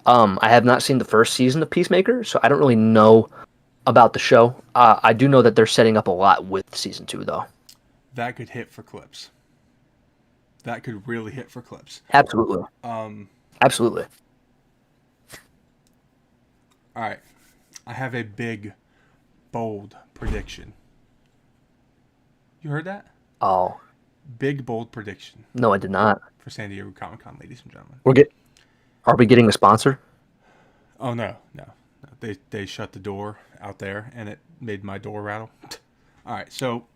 [SPEAKER 1] I have not seen the first season of Peacemaker, so I don't really know about the show. I do know that they're setting up a lot with Season 2, though.
[SPEAKER 2] That could hit for clips. That could really hit for clips.
[SPEAKER 1] Absolutely. Absolutely.
[SPEAKER 2] All right. I have a big, bold prediction. You heard that?
[SPEAKER 1] Oh.
[SPEAKER 2] Big, bold prediction.
[SPEAKER 1] No, I did not.
[SPEAKER 2] For San Diego Comic-Con, ladies and gentlemen.
[SPEAKER 1] Are we getting a sponsor?
[SPEAKER 2] Oh, no. They shut the door out there, and it made my door rattle. All right, so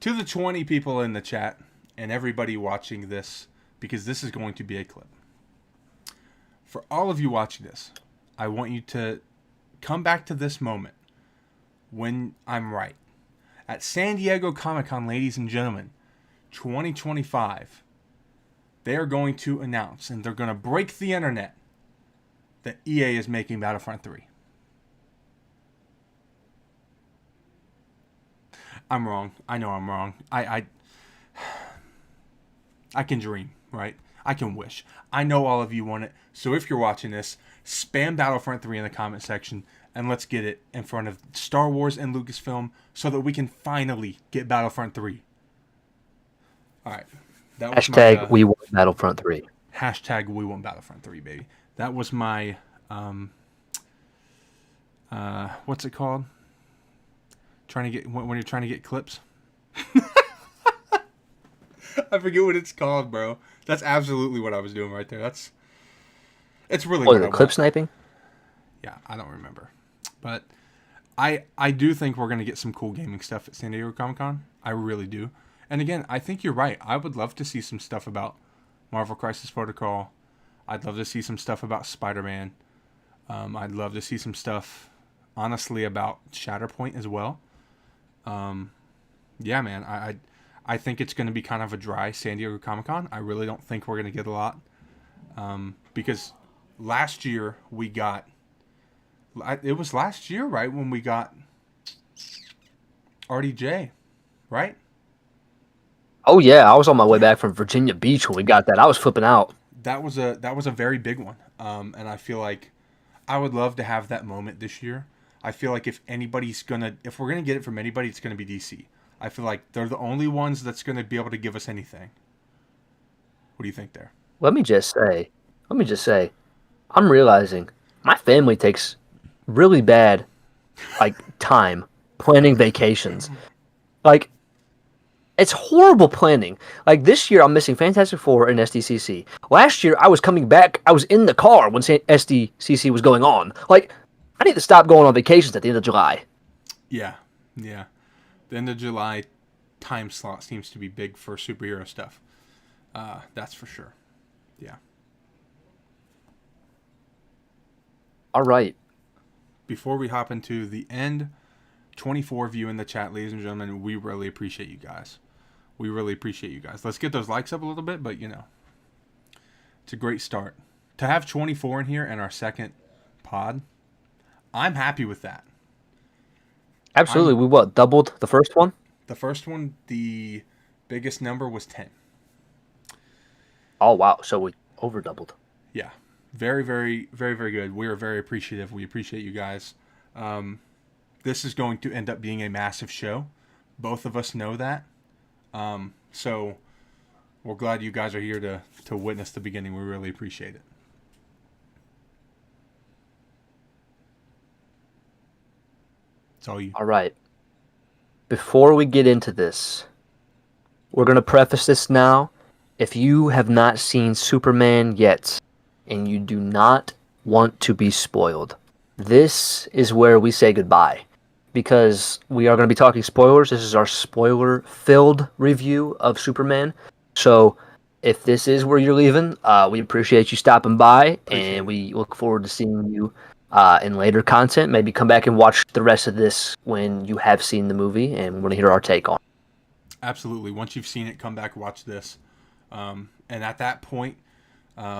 [SPEAKER 2] to the 20 people in the chat and everybody watching this, because this is going to be a clip. For all of you watching this, I want you to come back to this moment when I'm right. At San Diego Comic-Con, ladies and gentlemen, 2025, they are going to announce, and they're going to break the internet, that EA is making Battlefront 3. I'm wrong. I know I'm wrong. I can dream, right? I can wish. I know all of you want it. So if you're watching this, spam Battlefront 3 in the comment section, and let's get it in front of Star Wars and Lucasfilm so that we can finally get Battlefront 3. All right. That was
[SPEAKER 1] Hashtag we want Battlefront 3.
[SPEAKER 2] Hashtag we want Battlefront 3, baby. That was my, what's it called? When you're trying to get clips? I forget what it's called, bro. That's absolutely what I was doing right there. It's really
[SPEAKER 1] good. Oh, clip sniping?
[SPEAKER 2] Yeah, I don't remember. But I do think we're going to get some cool gaming stuff at San Diego Comic-Con. I really do. And again, I think you're right. I would love to see some stuff about Marvel Crisis Protocol. I'd love to see some stuff about Spider-Man. I'd love to see some stuff, honestly, about Shatterpoint as well. Yeah, man, I think it's going to be kind of a dry San Diego Comic-Con. I really don't think we're going to get a lot. Because last year we got... It was last year, right, when we got RDJ, right?
[SPEAKER 1] Oh yeah, I was on my way back from Virginia Beach when we got that. I was flipping out.
[SPEAKER 2] That was a very big one. And I feel like I would love to have that moment this year. I feel like if we're gonna get it from anybody, it's gonna be DC. I feel like they're the only ones that's gonna be able to give us anything. What do you think there?
[SPEAKER 1] Let me just say, I'm realizing my family takes really bad, time planning vacations. It's horrible planning. This year, I'm missing Fantastic Four and SDCC. Last year, I was coming back. I was in the car when SDCC was going on. I need to stop going on vacations at the end of July.
[SPEAKER 2] Yeah. The end of July time slot seems to be big for superhero stuff. That's for sure. Yeah.
[SPEAKER 1] All right.
[SPEAKER 2] Before we hop into the end, 24 of you in the chat, ladies and gentlemen, we really appreciate you guys. Let's get those likes up a little bit, but it's a great start. To have 24 in here in our second pod, I'm happy with that.
[SPEAKER 1] Absolutely. We doubled the first one?
[SPEAKER 2] The first one, the biggest number was 10.
[SPEAKER 1] Oh, wow. So we over doubled.
[SPEAKER 2] Yeah. Very, very, very, very good. We are very appreciative. We appreciate you guys. This is going to end up being a massive show. Both of us know that. So we're glad you guys are here to witness the beginning. We really appreciate it. It's all you.
[SPEAKER 1] All right. Before we get into this, we're going to preface this now. If you have not seen Superman yet and you do not want to be spoiled, this is where we say goodbye because we are going to be talking spoilers. This is our spoiler filled review of Superman. So if this is where you're leaving, we appreciate you stopping by
[SPEAKER 2] Appreciate
[SPEAKER 1] and
[SPEAKER 2] it.
[SPEAKER 1] we look forward to seeing you in later content. Maybe come back and watch the rest of this when you have seen the movie and we want to hear our take on it.
[SPEAKER 2] Absolutely. Once you've seen it, come back, watch this. And at that point,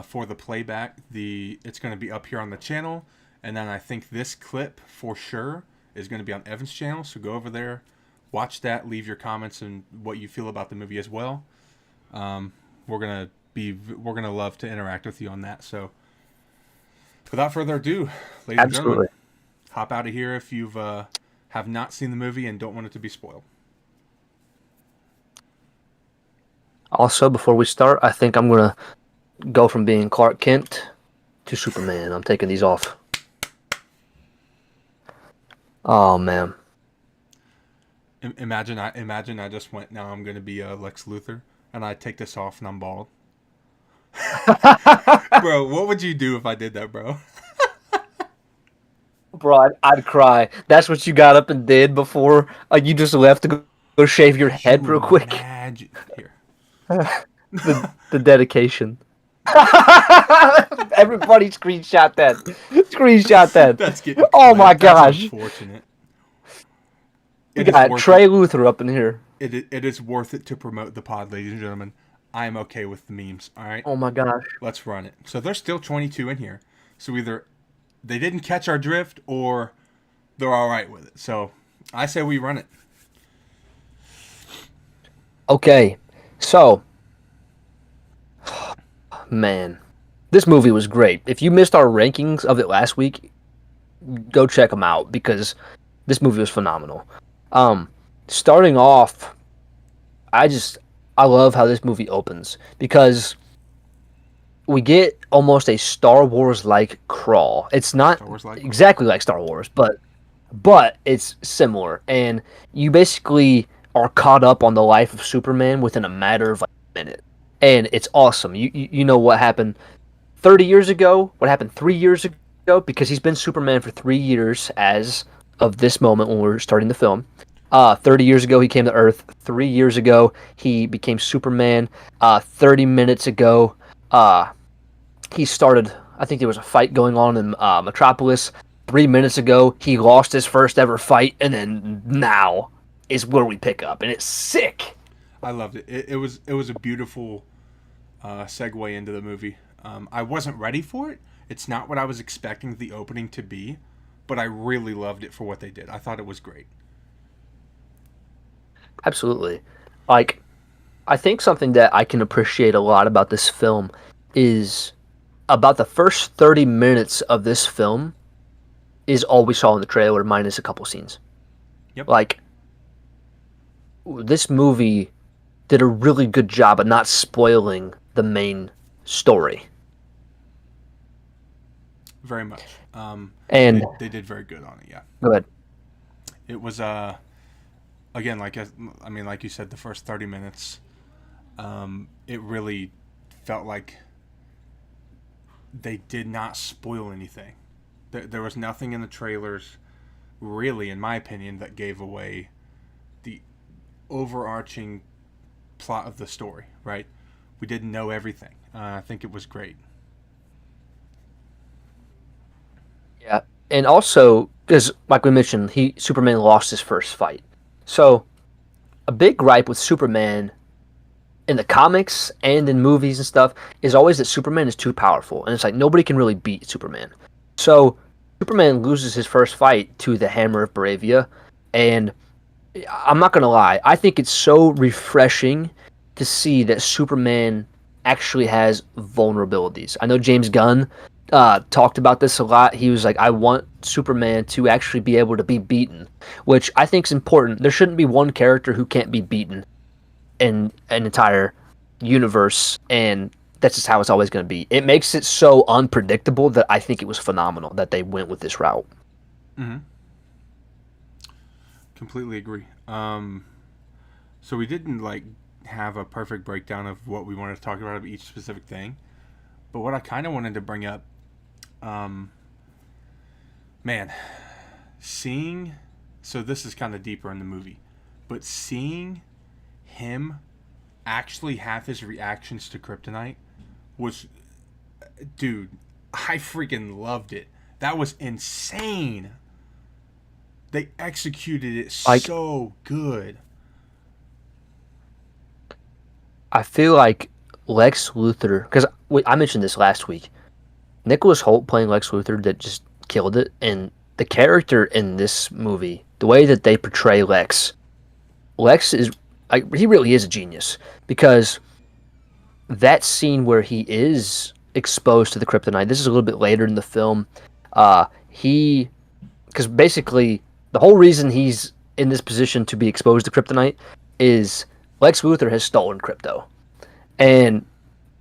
[SPEAKER 2] for the playback, it's going to be up here on the channel. And then I think this clip for sure is going to be on Evan's channel. So go over there, watch that, leave your comments and what you feel about the movie as well. We're gonna love to interact with you on that. So without further ado, ladies and gentlemen,
[SPEAKER 1] Absolutely.
[SPEAKER 2] hop out of here if you've have not seen the movie and don't want it to be spoiled.
[SPEAKER 1] Also, before we start, I think I'm going to go from being Clark Kent to Superman. I'm taking these off. Oh, man.
[SPEAKER 2] Imagine I just went. Now I'm gonna be Lex Luthor, and I take this off and I'm bald. Bro, what would you do if I did that, bro?
[SPEAKER 1] Bro, I'd cry. That's what you got up and did before you just left to go shave your
[SPEAKER 2] Could
[SPEAKER 1] head
[SPEAKER 2] you
[SPEAKER 1] real quick.
[SPEAKER 2] imagine? Here.
[SPEAKER 1] The dedication. Everybody screenshot that. Screenshot that.
[SPEAKER 2] That's getting
[SPEAKER 1] Oh my
[SPEAKER 2] clipped. That's
[SPEAKER 1] gosh.
[SPEAKER 2] unfortunate.
[SPEAKER 1] We
[SPEAKER 2] It is
[SPEAKER 1] got
[SPEAKER 2] worth
[SPEAKER 1] Trey
[SPEAKER 2] it.
[SPEAKER 1] Luther up in here.
[SPEAKER 2] It is worth it to promote the pod, ladies and gentlemen. I am okay with the memes. All right,
[SPEAKER 1] Oh my gosh.
[SPEAKER 2] let's run it. So there's still 22 in here. So either they didn't catch our drift or they're all right with it. So I say we run it.
[SPEAKER 1] Okay. So, man, this movie was great. If you missed our rankings of it last week, go check them out because this movie was phenomenal. Starting off, I love how this movie opens because we get almost a Star Wars like crawl. It's not
[SPEAKER 2] Star Wars like crawl.
[SPEAKER 1] exactly like Star Wars, but it's similar, and you basically are caught up on the life of Superman within a matter of like a minute, and it's awesome. You know what happened 30 years ago, what happened 3 years ago, because he's been Superman for 3 years as of this moment when we're starting the film. 30 years ago, he came to Earth. 3 years ago, he became Superman. 30 minutes ago, he started. I think there was a fight going on in Metropolis. 3 minutes ago, he lost his first ever fight, and then now is where we pick up, and it's sick.
[SPEAKER 2] I loved it. It was a beautiful segue into the movie. I wasn't ready for it. It's not what I was expecting the opening to be, but I really loved it for what they did. I thought it was great.
[SPEAKER 1] Absolutely. Like, I think something that I can appreciate a lot about this film is about the first 30 minutes of this film is all we saw in the trailer, minus a couple scenes.
[SPEAKER 2] Yep.
[SPEAKER 1] Like, this movie did a really good job of not spoiling the main story.
[SPEAKER 2] Very much.
[SPEAKER 1] And
[SPEAKER 2] they did very good on it. Yeah.
[SPEAKER 1] go ahead.
[SPEAKER 2] It was again like you said, the first 30 minutes. It really felt like they did not spoil anything. There was nothing in the trailers, really, in my opinion, that gave away the overarching plot of the story. Right? We didn't know everything. I think it was great.
[SPEAKER 1] Yeah, and also because, like we mentioned, Superman lost his first fight. So a big gripe with Superman in the comics and in movies and stuff is always that Superman is too powerful, and it's like nobody can really beat Superman. So Superman loses his first fight to the Hammer of Bravia, and I'm not gonna lie, I think it's so refreshing to see that Superman actually has vulnerabilities. I know James Gunn talked about this a lot. He was like, I want Superman to actually be able to be beaten, which I think is important. There shouldn't be one character who can't be beaten in an entire universe, and that's just how it's always going to be. It makes it so unpredictable that I think it was phenomenal that they went with this route.
[SPEAKER 2] Mm-hmm. Completely agree. So we didn't like have a perfect breakdown of what we wanted to talk about of each specific thing, but what I kind of wanted to bring up, um, man, seeing. So this is kind of deeper in the movie, but seeing him actually have his reactions to kryptonite was, dude, I freaking loved it. That was insane. They executed it
[SPEAKER 1] Like,
[SPEAKER 2] so good.
[SPEAKER 1] I feel like Lex Luthor, because I mentioned this last week. Nicholas Hoult playing Lex Luthor that just killed it, and the character in this movie, the way that they portray Lex is like he really is a genius because that scene where he is exposed to the kryptonite. This is a little bit later in the film. He because basically the whole reason he's in this position to be exposed to kryptonite is Lex Luthor has stolen crypto, and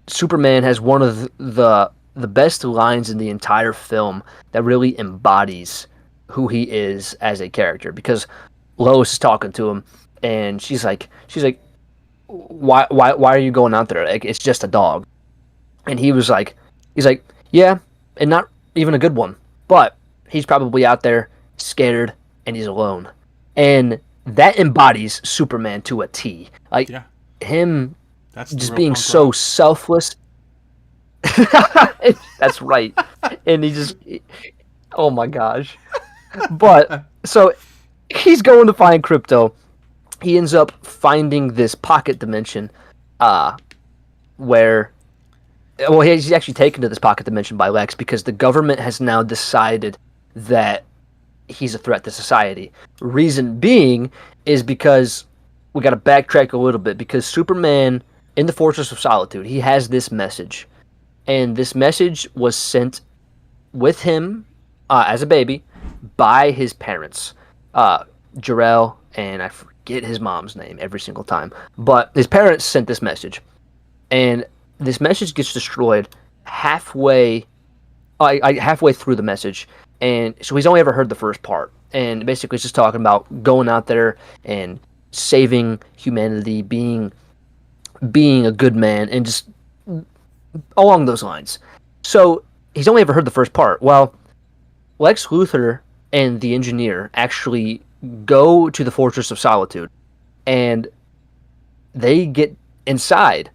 [SPEAKER 1] Superman has one of the best lines in the entire film that really embodies who he is as a character because Lois is talking to him and she's like why are you going out there, like it's just a dog. And he's like yeah, and not even a good one, but he's probably out there scared and he's alone, and that embodies Superman to a T, like
[SPEAKER 2] Yeah,
[SPEAKER 1] him
[SPEAKER 2] that's the
[SPEAKER 1] just
[SPEAKER 2] real
[SPEAKER 1] being
[SPEAKER 2] punk
[SPEAKER 1] so
[SPEAKER 2] rock.
[SPEAKER 1] selfless. That's right. And he just, oh my gosh. But so he's going to find crypto. He ends up finding this pocket dimension, uh, where, well, he's actually taken to this pocket dimension by Lex because the government has now decided that he's a threat to society. Reason being is because we got to backtrack a little bit because Superman in the Fortress of Solitude, he has this message, and this message was sent with him as a baby by his parents, uh, Jarrell, and I forget his mom's name every single time. But his parents sent this message, and this message gets destroyed halfway, halfway through the message, and so he's only ever heard the first part, and basically it's just talking about going out there and saving humanity, being a good man, and just along those lines. So he's only ever heard the first part. Well, Lex Luthor and the engineer actually go to the Fortress of Solitude, and they get inside,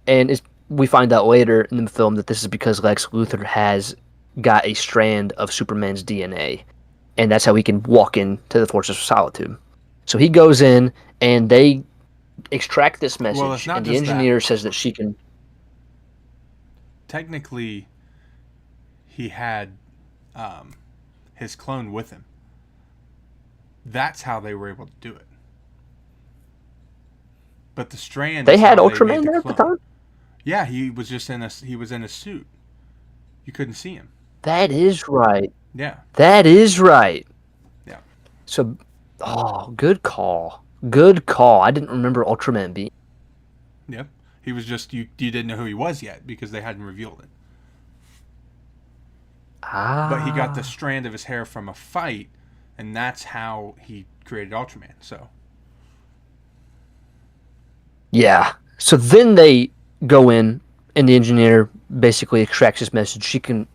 [SPEAKER 1] and we find out later in the film that this is because Lex Luthor has got a strand of Superman's DNA, and that's how he can walk into the Fortress of Solitude. So he goes in, and they extract this
[SPEAKER 2] Well, it's
[SPEAKER 1] message,
[SPEAKER 2] not
[SPEAKER 1] and the
[SPEAKER 2] just that.
[SPEAKER 1] engineer says that she can.
[SPEAKER 2] Technically, he had um, his clone with him. That's how they were able to do it. But the strand
[SPEAKER 1] They
[SPEAKER 2] is
[SPEAKER 1] had
[SPEAKER 2] how they made
[SPEAKER 1] Ultraman
[SPEAKER 2] the
[SPEAKER 1] there at the
[SPEAKER 2] clone.
[SPEAKER 1] time.
[SPEAKER 2] Yeah, he was in a suit. You couldn't see him.
[SPEAKER 1] That is right.
[SPEAKER 2] Yeah,
[SPEAKER 1] That is right.
[SPEAKER 2] yeah,
[SPEAKER 1] So, oh, good call. Good call. I didn't remember Ultraman being.
[SPEAKER 2] yeah. He was just you didn't know who he was yet because they hadn't revealed it. But he got the
[SPEAKER 1] Ah.
[SPEAKER 2] strand of his hair from a fight, and that's how he created Ultraman. So
[SPEAKER 1] Yeah. So then they go in, and the engineer basically extracts this message. She can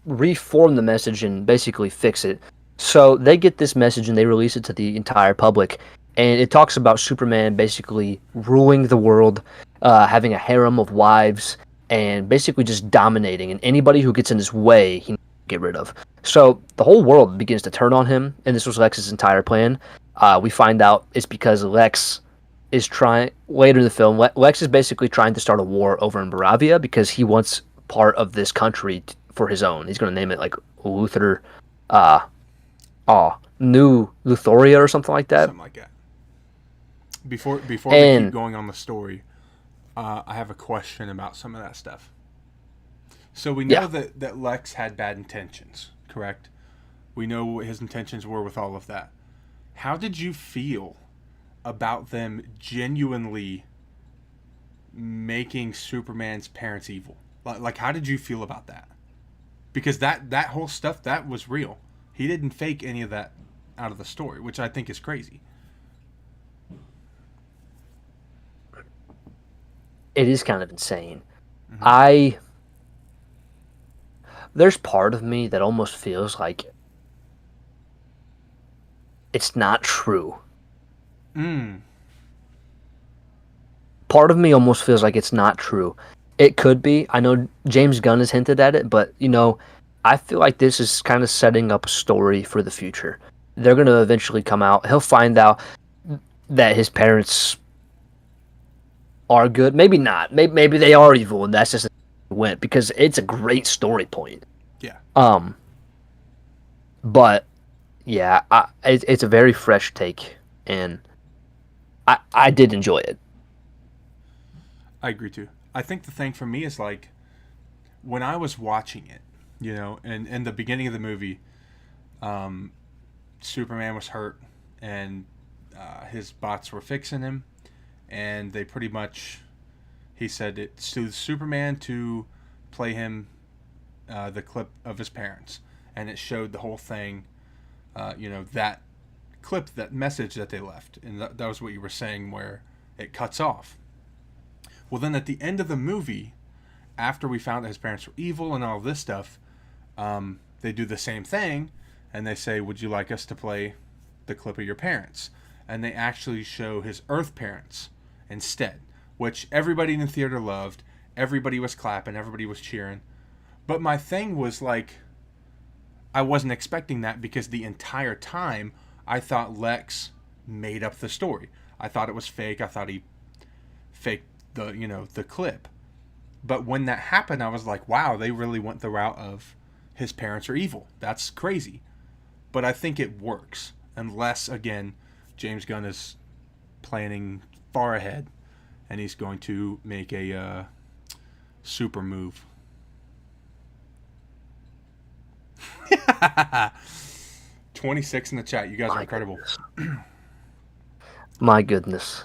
[SPEAKER 1] reform the message and basically fix it. So they get this message and they release it to the entire public. And it talks about Superman basically ruling the world, having a harem of wives, and basically just dominating. And anybody who gets in his way, he get rid of. So the whole world begins to turn on him, and this was Lex's entire plan. We find out it's because Lex is trying later in the film. Lex is basically trying to start a war over in Baravia because he wants part of this country for his own. He's going to name it like Luther, uh, New Luthoria or something like that.
[SPEAKER 2] something like that. Before we keep
[SPEAKER 1] And
[SPEAKER 2] going on the story, I have a question about some of that stuff. So we know
[SPEAKER 1] yeah,
[SPEAKER 2] that Lex had bad intentions, correct? We know what his intentions were with all of that. How did you feel about them genuinely making Superman's parents evil? Like how did you feel about that? Because that whole stuff that was real. He didn't fake any of that out of the story, which I think is crazy.
[SPEAKER 1] it is kind of insane.
[SPEAKER 2] Hmm.
[SPEAKER 1] I There's part of me that almost feels like it's not true.
[SPEAKER 2] Mm.
[SPEAKER 1] Part of me almost feels like it's not true. It could be. I know James Gunn has hinted at it, but I feel like this is kind of setting up a story for the future. They're going to eventually come out. He'll find out that his parents are good. Maybe not. Maybe they are evil, and that's just a went because it's a great story point.
[SPEAKER 2] Yeah,
[SPEAKER 1] Um, but yeah, it's a very fresh take, and I did enjoy it.
[SPEAKER 2] I agree too. I think the thing for me is like when I was watching it, and in the beginning of the movie, um, Superman was hurt, and his bots were fixing him, and they pretty much he said it soothed Superman to play him the clip of his parents, and it showed the whole thing. That clip, that message that they left, and that was what you were saying, where it cuts off. Well, then at the end of the movie, after we found that his parents were evil and all this stuff, they do the same thing, and they say, "Would you like us to play the clip of your parents?" And they actually show his Earth parents instead, which everybody in the theater loved. Everybody was clapping, everybody was cheering. But my thing was like, I wasn't expecting that because the entire time I thought Lex made up the story. I thought it was fake. I thought he faked the clip. But when that happened, I was like, wow, they really went the route of his parents are evil. That's crazy. But I think it works. Unless, again, James Gunn is planning far ahead and he's going to make a super move. 26 in the chat. You guys are
[SPEAKER 1] My
[SPEAKER 2] incredible.
[SPEAKER 1] goodness. My goodness.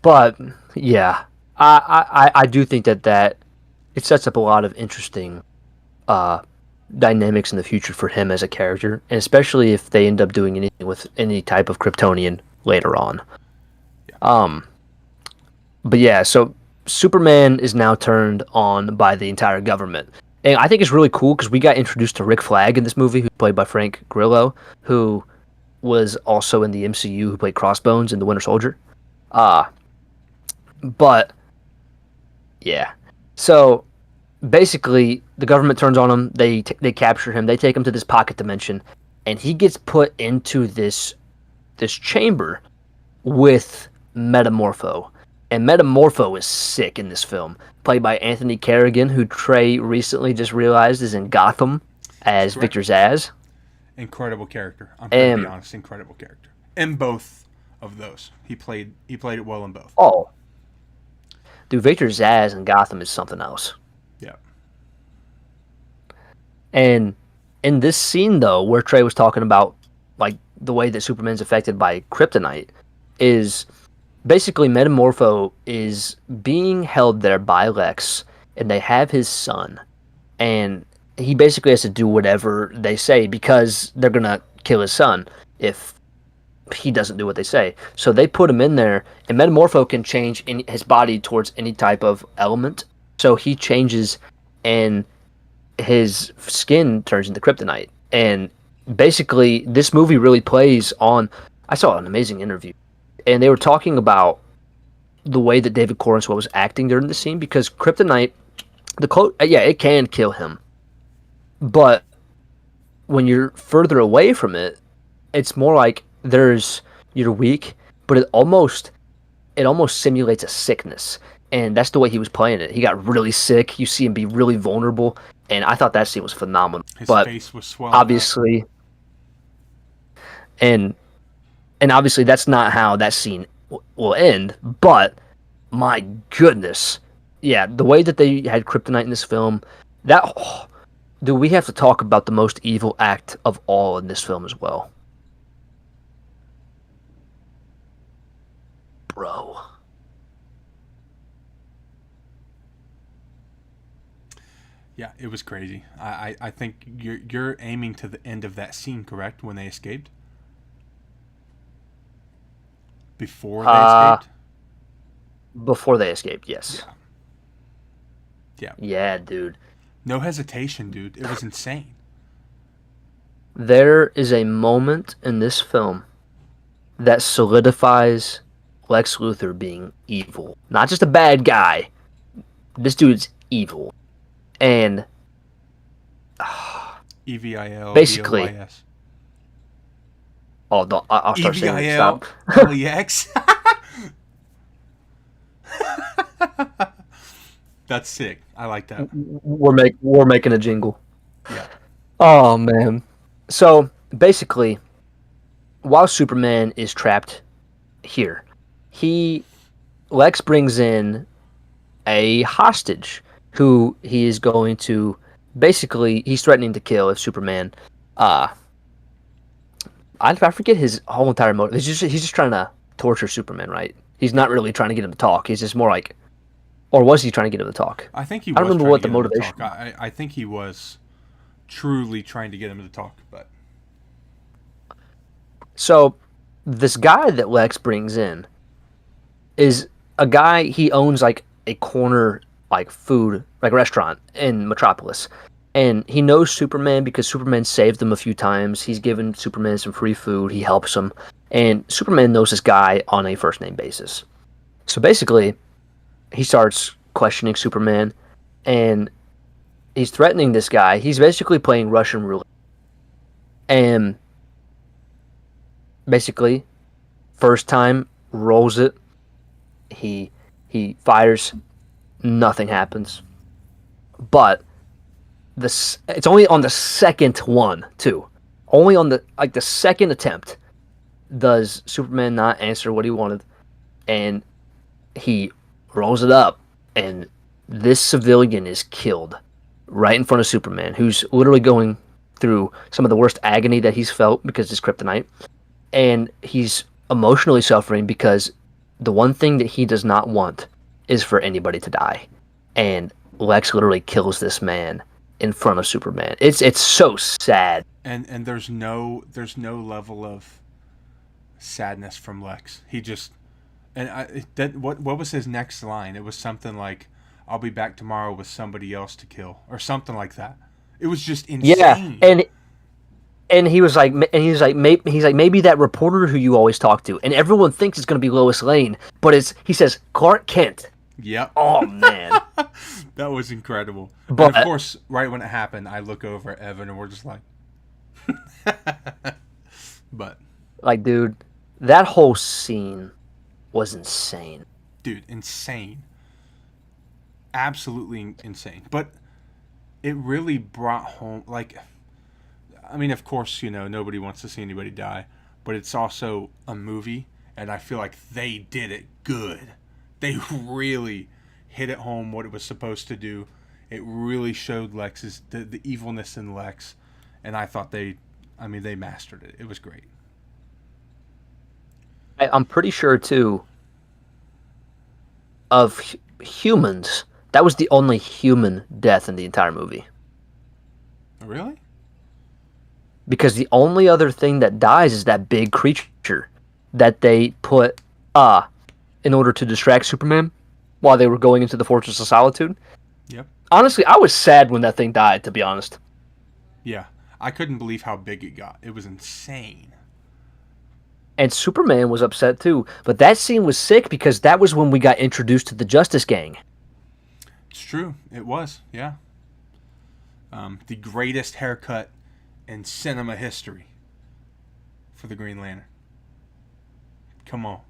[SPEAKER 1] But yeah, I do think that it sets up a lot of interesting uh, dynamics in the future for him as a character, and especially if they end up doing anything with any type of Kryptonian later on.
[SPEAKER 2] Yeah.
[SPEAKER 1] Um, but yeah, so Superman is now turned on by the entire government, and I think it's really cool because we got introduced to Rick Flag in this movie, who's played by Frank Grillo, who was also in the MCU, who played Crossbones in The Winter Soldier. Uh, but yeah, so basically the government turns on him. They capture him. They take him to this pocket dimension, and he gets put into this chamber with Metamorpho. And Metamorpho is sick in this film, played by Anthony Carrigan, who Trey recently just realized is in Gotham
[SPEAKER 2] That's
[SPEAKER 1] as Victor
[SPEAKER 2] correct.
[SPEAKER 1] Zsasz.
[SPEAKER 2] Incredible character. I'm going to be
[SPEAKER 1] And
[SPEAKER 2] honest. Incredible character. In both of those. He played it well in both.
[SPEAKER 1] oh, dude, Victor Zsasz in Gotham is something else.
[SPEAKER 2] Yeah.
[SPEAKER 1] And in this scene, though, where Trey was talking about like the way that Superman's affected by kryptonite, is basically Metamorpho is being held there by Lex, and they have his son, and he basically has to do whatever they say because they're gonna kill his son if he doesn't do what they say. So they put him in there, and Metamorpho can change his body towards any type of element. So he changes, and his skin turns into kryptonite. And basically, this movie really plays on. I saw an amazing interview, and they were talking about the way that David Corenswell was acting during the scene because kryptonite, the quote, yeah, it can kill him, but when you're further away from it, it's more like you're weak, but it almost simulates a sickness, and that's the way he was playing it. He got really sick. You see him be really vulnerable, and I thought that scene was phenomenal.
[SPEAKER 2] His
[SPEAKER 1] But
[SPEAKER 2] face was swelling up.
[SPEAKER 1] obviously, and obviously, that's not how that scene will end. But my goodness, yeah, the way that they had kryptonite in this film, that do we have to talk about the most evil act of all in this film as well, bro?
[SPEAKER 2] Yeah, it was crazy. I think you're aiming to the end of that scene, correct? When they escaped? Before they
[SPEAKER 1] Uh
[SPEAKER 2] escaped?
[SPEAKER 1] Before they escaped, yes.
[SPEAKER 2] Yeah. Yeah.
[SPEAKER 1] Yeah, dude.
[SPEAKER 2] No hesitation, dude. It was insane.
[SPEAKER 1] There is a moment in this film that solidifies Lex Luthor being evil. Not just a bad guy. This dude's evil. And basically,
[SPEAKER 2] EVILVOYS.
[SPEAKER 1] oh, I'll start saying it. Stop.
[SPEAKER 2] EVILLEX. That's sick. I like that.
[SPEAKER 1] We're making a jingle.
[SPEAKER 2] Yeah.
[SPEAKER 1] Oh man. So basically, while Superman is trapped here, he Lex brings in a hostage who he is going to basically he's threatening to kill if Superman uh I forget his whole entire motive. He's just trying to torture Superman, right? He's not really trying to get him to talk. He's just more like, or was he trying to get him to talk?
[SPEAKER 2] I think he
[SPEAKER 1] I don't
[SPEAKER 2] was
[SPEAKER 1] remember
[SPEAKER 2] trying to
[SPEAKER 1] what the
[SPEAKER 2] get him to
[SPEAKER 1] motivation.
[SPEAKER 2] talk. I think he was truly trying to get him to talk, but
[SPEAKER 1] So this guy that Lex brings in is a guy he owns like a corner like food like restaurant in Metropolis. And he knows Superman because Superman saved him a few times. He's given Superman some free food. He helps him. And Superman knows this guy on a first name basis. So basically, he starts questioning Superman and he's threatening this guy. He's basically playing Russian roulette. And basically, first time rolls it. He fires, nothing happens. But it's only on the second one too. Only on the second attempt does Superman not answer what he wanted, and he rolls it up, and this civilian is killed right in front of Superman, who's literally going through some of the worst agony that he's felt because it's kryptonite, and he's emotionally suffering because the one thing that he does not want is for anybody to die, and Lex literally kills this man in front of Superman. It's so sad.
[SPEAKER 2] and there's no level of sadness from Lex. He just and that what was his next line? It was something like, "I'll be back tomorrow with somebody else to kill," or something like that. It was just
[SPEAKER 1] Yeah,
[SPEAKER 2] insane.
[SPEAKER 1] and he's like maybe that reporter who you always talk to, and everyone thinks it's gonna be Lois Lane, but he says Clark Kent.
[SPEAKER 2] Yep.
[SPEAKER 1] Oh man.
[SPEAKER 2] That was incredible.
[SPEAKER 1] But
[SPEAKER 2] And of course, right when it happened, I look over at Evan and we're just like, but
[SPEAKER 1] like, dude, that whole scene was insane.
[SPEAKER 2] dude, insane. Absolutely insane. But it really brought home, like, I mean, of course, nobody wants to see anybody die, but it's also a movie, and I feel like they did it good. They really hit it home what it was supposed to do. It really showed the evilness in Lex, and I thought they mastered it. It was great.
[SPEAKER 1] I'm pretty sure too of humans. That was the only human death in the entire movie.
[SPEAKER 2] Really?
[SPEAKER 1] Because the only other thing that dies is that big creature that they put in order to distract Superman while they were going into the Fortress of Solitude.
[SPEAKER 2] Yep.
[SPEAKER 1] Honestly, I was sad when that thing died, to be honest.
[SPEAKER 2] Yeah. I couldn't believe how big it got. It was insane.
[SPEAKER 1] And Superman was upset too. But that scene was sick because that was when we got introduced to the Justice Gang.
[SPEAKER 2] It's true. It was. Yeah. The greatest haircut in cinema history for the Green Lantern. Come on.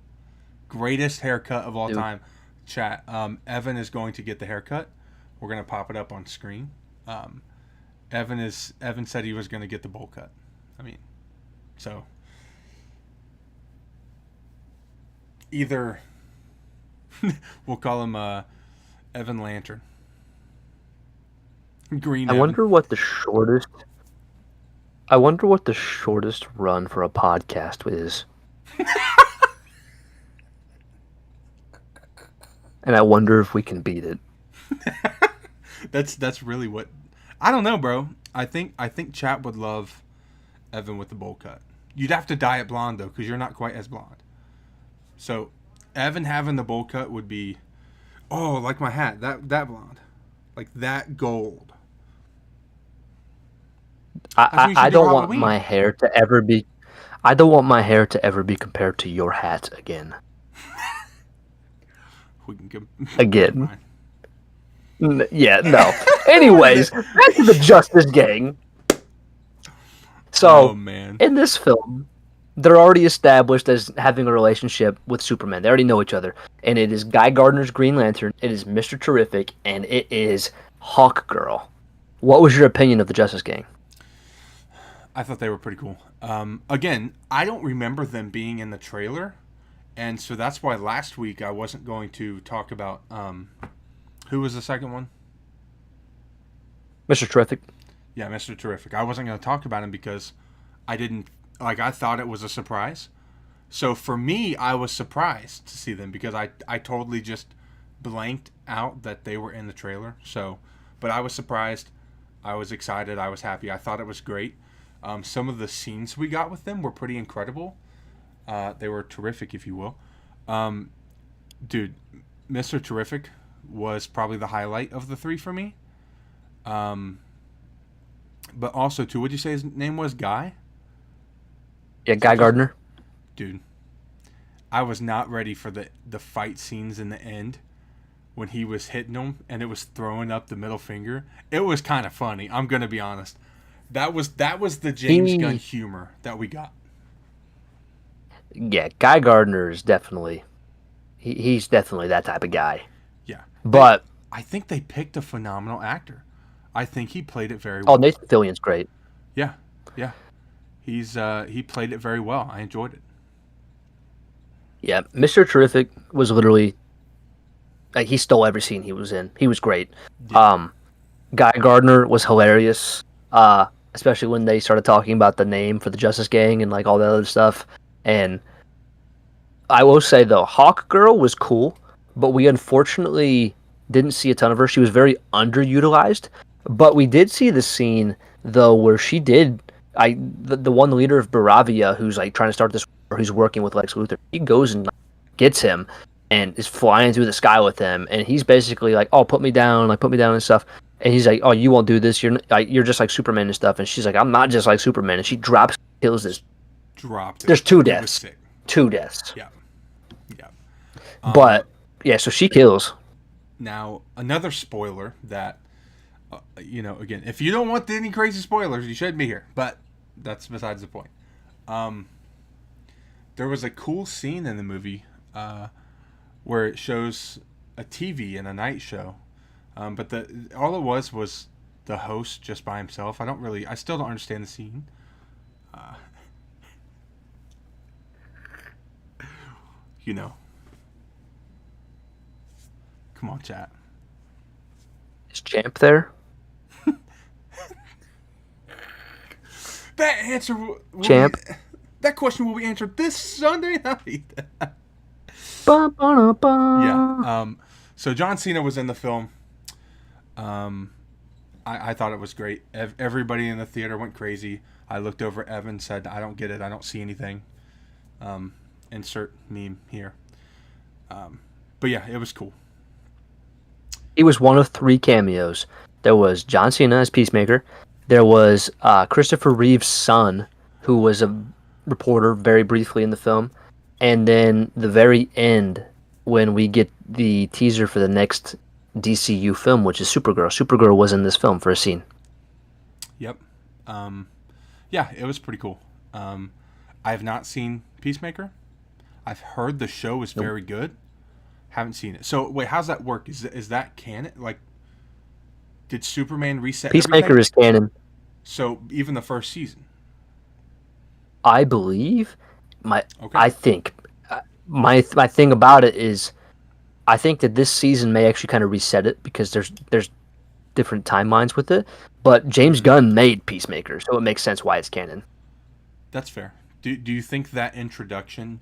[SPEAKER 2] Greatest haircut of all time. Chat. Evan is going to get the haircut. We're going to pop it up on screen. Evan said he was going to get the bowl cut. I mean, so either we'll call him Evan Lantern. Green
[SPEAKER 1] I
[SPEAKER 2] Evan.
[SPEAKER 1] wonder what the shortest run for a podcast is. And I wonder if we can beat it.
[SPEAKER 2] That's really what I don't know, bro. I think chat would love Evan with the bowl cut. You'd have to dye it blonde though, because you're not quite as blonde. So Evan having the bowl cut would be, oh, like my hat, that blonde. like that gold. That's
[SPEAKER 1] I,
[SPEAKER 2] what you
[SPEAKER 1] I
[SPEAKER 2] should do
[SPEAKER 1] don't want my
[SPEAKER 2] Halloween.
[SPEAKER 1] hair to ever be. I don't want my hair to ever be compared to your hat again.
[SPEAKER 2] We can go. Never
[SPEAKER 1] Again.
[SPEAKER 2] mind.
[SPEAKER 1] Yeah, no.
[SPEAKER 2] What is
[SPEAKER 1] Anyways,
[SPEAKER 2] it?
[SPEAKER 1] back to the Justice Gang.
[SPEAKER 2] Oh
[SPEAKER 1] So,
[SPEAKER 2] man.
[SPEAKER 1] in this film, they're already established as having a relationship with Superman. They already know each other. And it is Guy Gardner's Green Lantern, it is Mr. Terrific, and it is Hawk Girl. What was your opinion of the Justice Gang?
[SPEAKER 2] I thought they were pretty cool. Again, I don't remember them being in the trailer, and so that's why last week I wasn't going to talk about who was the second one.
[SPEAKER 1] Mr. Terrific?
[SPEAKER 2] Yeah, Mr. Terrific. I wasn't going to talk about him because I didn't like. I thought it was a surprise. So for me, I was surprised to see them because I totally just blanked out that they were in the trailer. So, but I was surprised. I was excited. I was happy. I thought it was great. Some of the scenes we got with them were pretty incredible. They were terrific, if you will. Um, Dude, Mr. Terrific was probably the highlight of the three for me. Um, but also, too, what'd you say his name was? Guy?
[SPEAKER 1] Yeah,
[SPEAKER 2] Is that
[SPEAKER 1] Guy
[SPEAKER 2] just,
[SPEAKER 1] Gardner.
[SPEAKER 2] dude, I was not ready for the fight scenes in the end when he was hitting them and it was throwing up the middle finger. It was kind of funny. I'm gonna be honest. That was the James Gunn
[SPEAKER 1] He,
[SPEAKER 2] humor that we got.
[SPEAKER 1] yeah, Guy Gardner is definitely, he's definitely that type of guy.
[SPEAKER 2] Yeah, they.
[SPEAKER 1] But,
[SPEAKER 2] I think they picked a phenomenal actor. I think he played it very
[SPEAKER 1] oh,
[SPEAKER 2] well.
[SPEAKER 1] Nathan Fillion's great.
[SPEAKER 2] Yeah, yeah. He played it very well. I enjoyed it.
[SPEAKER 1] Yeah, Mr. Terrific was literally, like, he stole every scene he was in. He was great.
[SPEAKER 2] Yeah.
[SPEAKER 1] Um, Guy Gardner was hilarious, especially when they started talking about the name for the Justice Gang and like all that other stuff. And I will say though, Hawk Girl was cool, but we unfortunately didn't see a ton of her. She was very underutilized, but we did see the scene though where she did. The one leader of Baravia who's like trying to start this, or who's working with Lex Luthor. He goes and like, gets him and is flying through the sky with him, and he's basically like, "Oh, put me down and stuff." And he's like, "Oh, you won't do this. You're just like Superman and stuff." And she's like, "I'm not just like Superman." And she drops, kills this.
[SPEAKER 2] Dropped it.
[SPEAKER 1] There's two
[SPEAKER 2] It was
[SPEAKER 1] deaths,
[SPEAKER 2] sick.
[SPEAKER 1] two deaths.
[SPEAKER 2] Yeah. Yeah. Um,
[SPEAKER 1] But yeah, so she kills.
[SPEAKER 2] Now another spoiler that again, if you don't want any crazy spoilers, you shouldn't be here. But that's besides the point. Um, there was a cool scene in the movie where it shows a TV in a night show, but the all it was the host just by himself. I still don't understand the scene. Uh, you know, come on, chat.
[SPEAKER 1] Is Champ there?
[SPEAKER 2] That answer will be
[SPEAKER 1] Champ.
[SPEAKER 2] that question will be answered this Sunday night.
[SPEAKER 1] Ba, ba, da,
[SPEAKER 2] Yeah.
[SPEAKER 1] ba.
[SPEAKER 2] So John Cena was in the film. Um, I thought it was great. Everybody in the theater went crazy. I looked over at Evan, said, "I don't get it. I don't see anything." Um, Insert meme here. But yeah, it was cool.
[SPEAKER 1] He was one of three cameos. There was John Cena as Peacemaker. There was Christopher Reeve's son, who was a reporter very briefly in the film. And then the very end, when we get the teaser for the next DCU film, which is Supergirl. Supergirl was in this film for a scene.
[SPEAKER 2] Yep. Um, yeah, it was pretty cool. I have not seen Peacemaker. I've heard the show is
[SPEAKER 1] Nope.
[SPEAKER 2] very good. Haven't seen it. So wait, how's that work? Is that canon? Like, did Superman reset
[SPEAKER 1] Peacemaker
[SPEAKER 2] everything?
[SPEAKER 1] is canon,
[SPEAKER 2] So even the first season.
[SPEAKER 1] I believe. My,
[SPEAKER 2] Okay.
[SPEAKER 1] I think my thing about it is, I think that this season may actually kind of reset it because there's different timelines with it. But James
[SPEAKER 2] Mm-hmm.
[SPEAKER 1] Gunn made Peacemaker, so it makes sense why it's canon.
[SPEAKER 2] That's fair. Do you think that introduction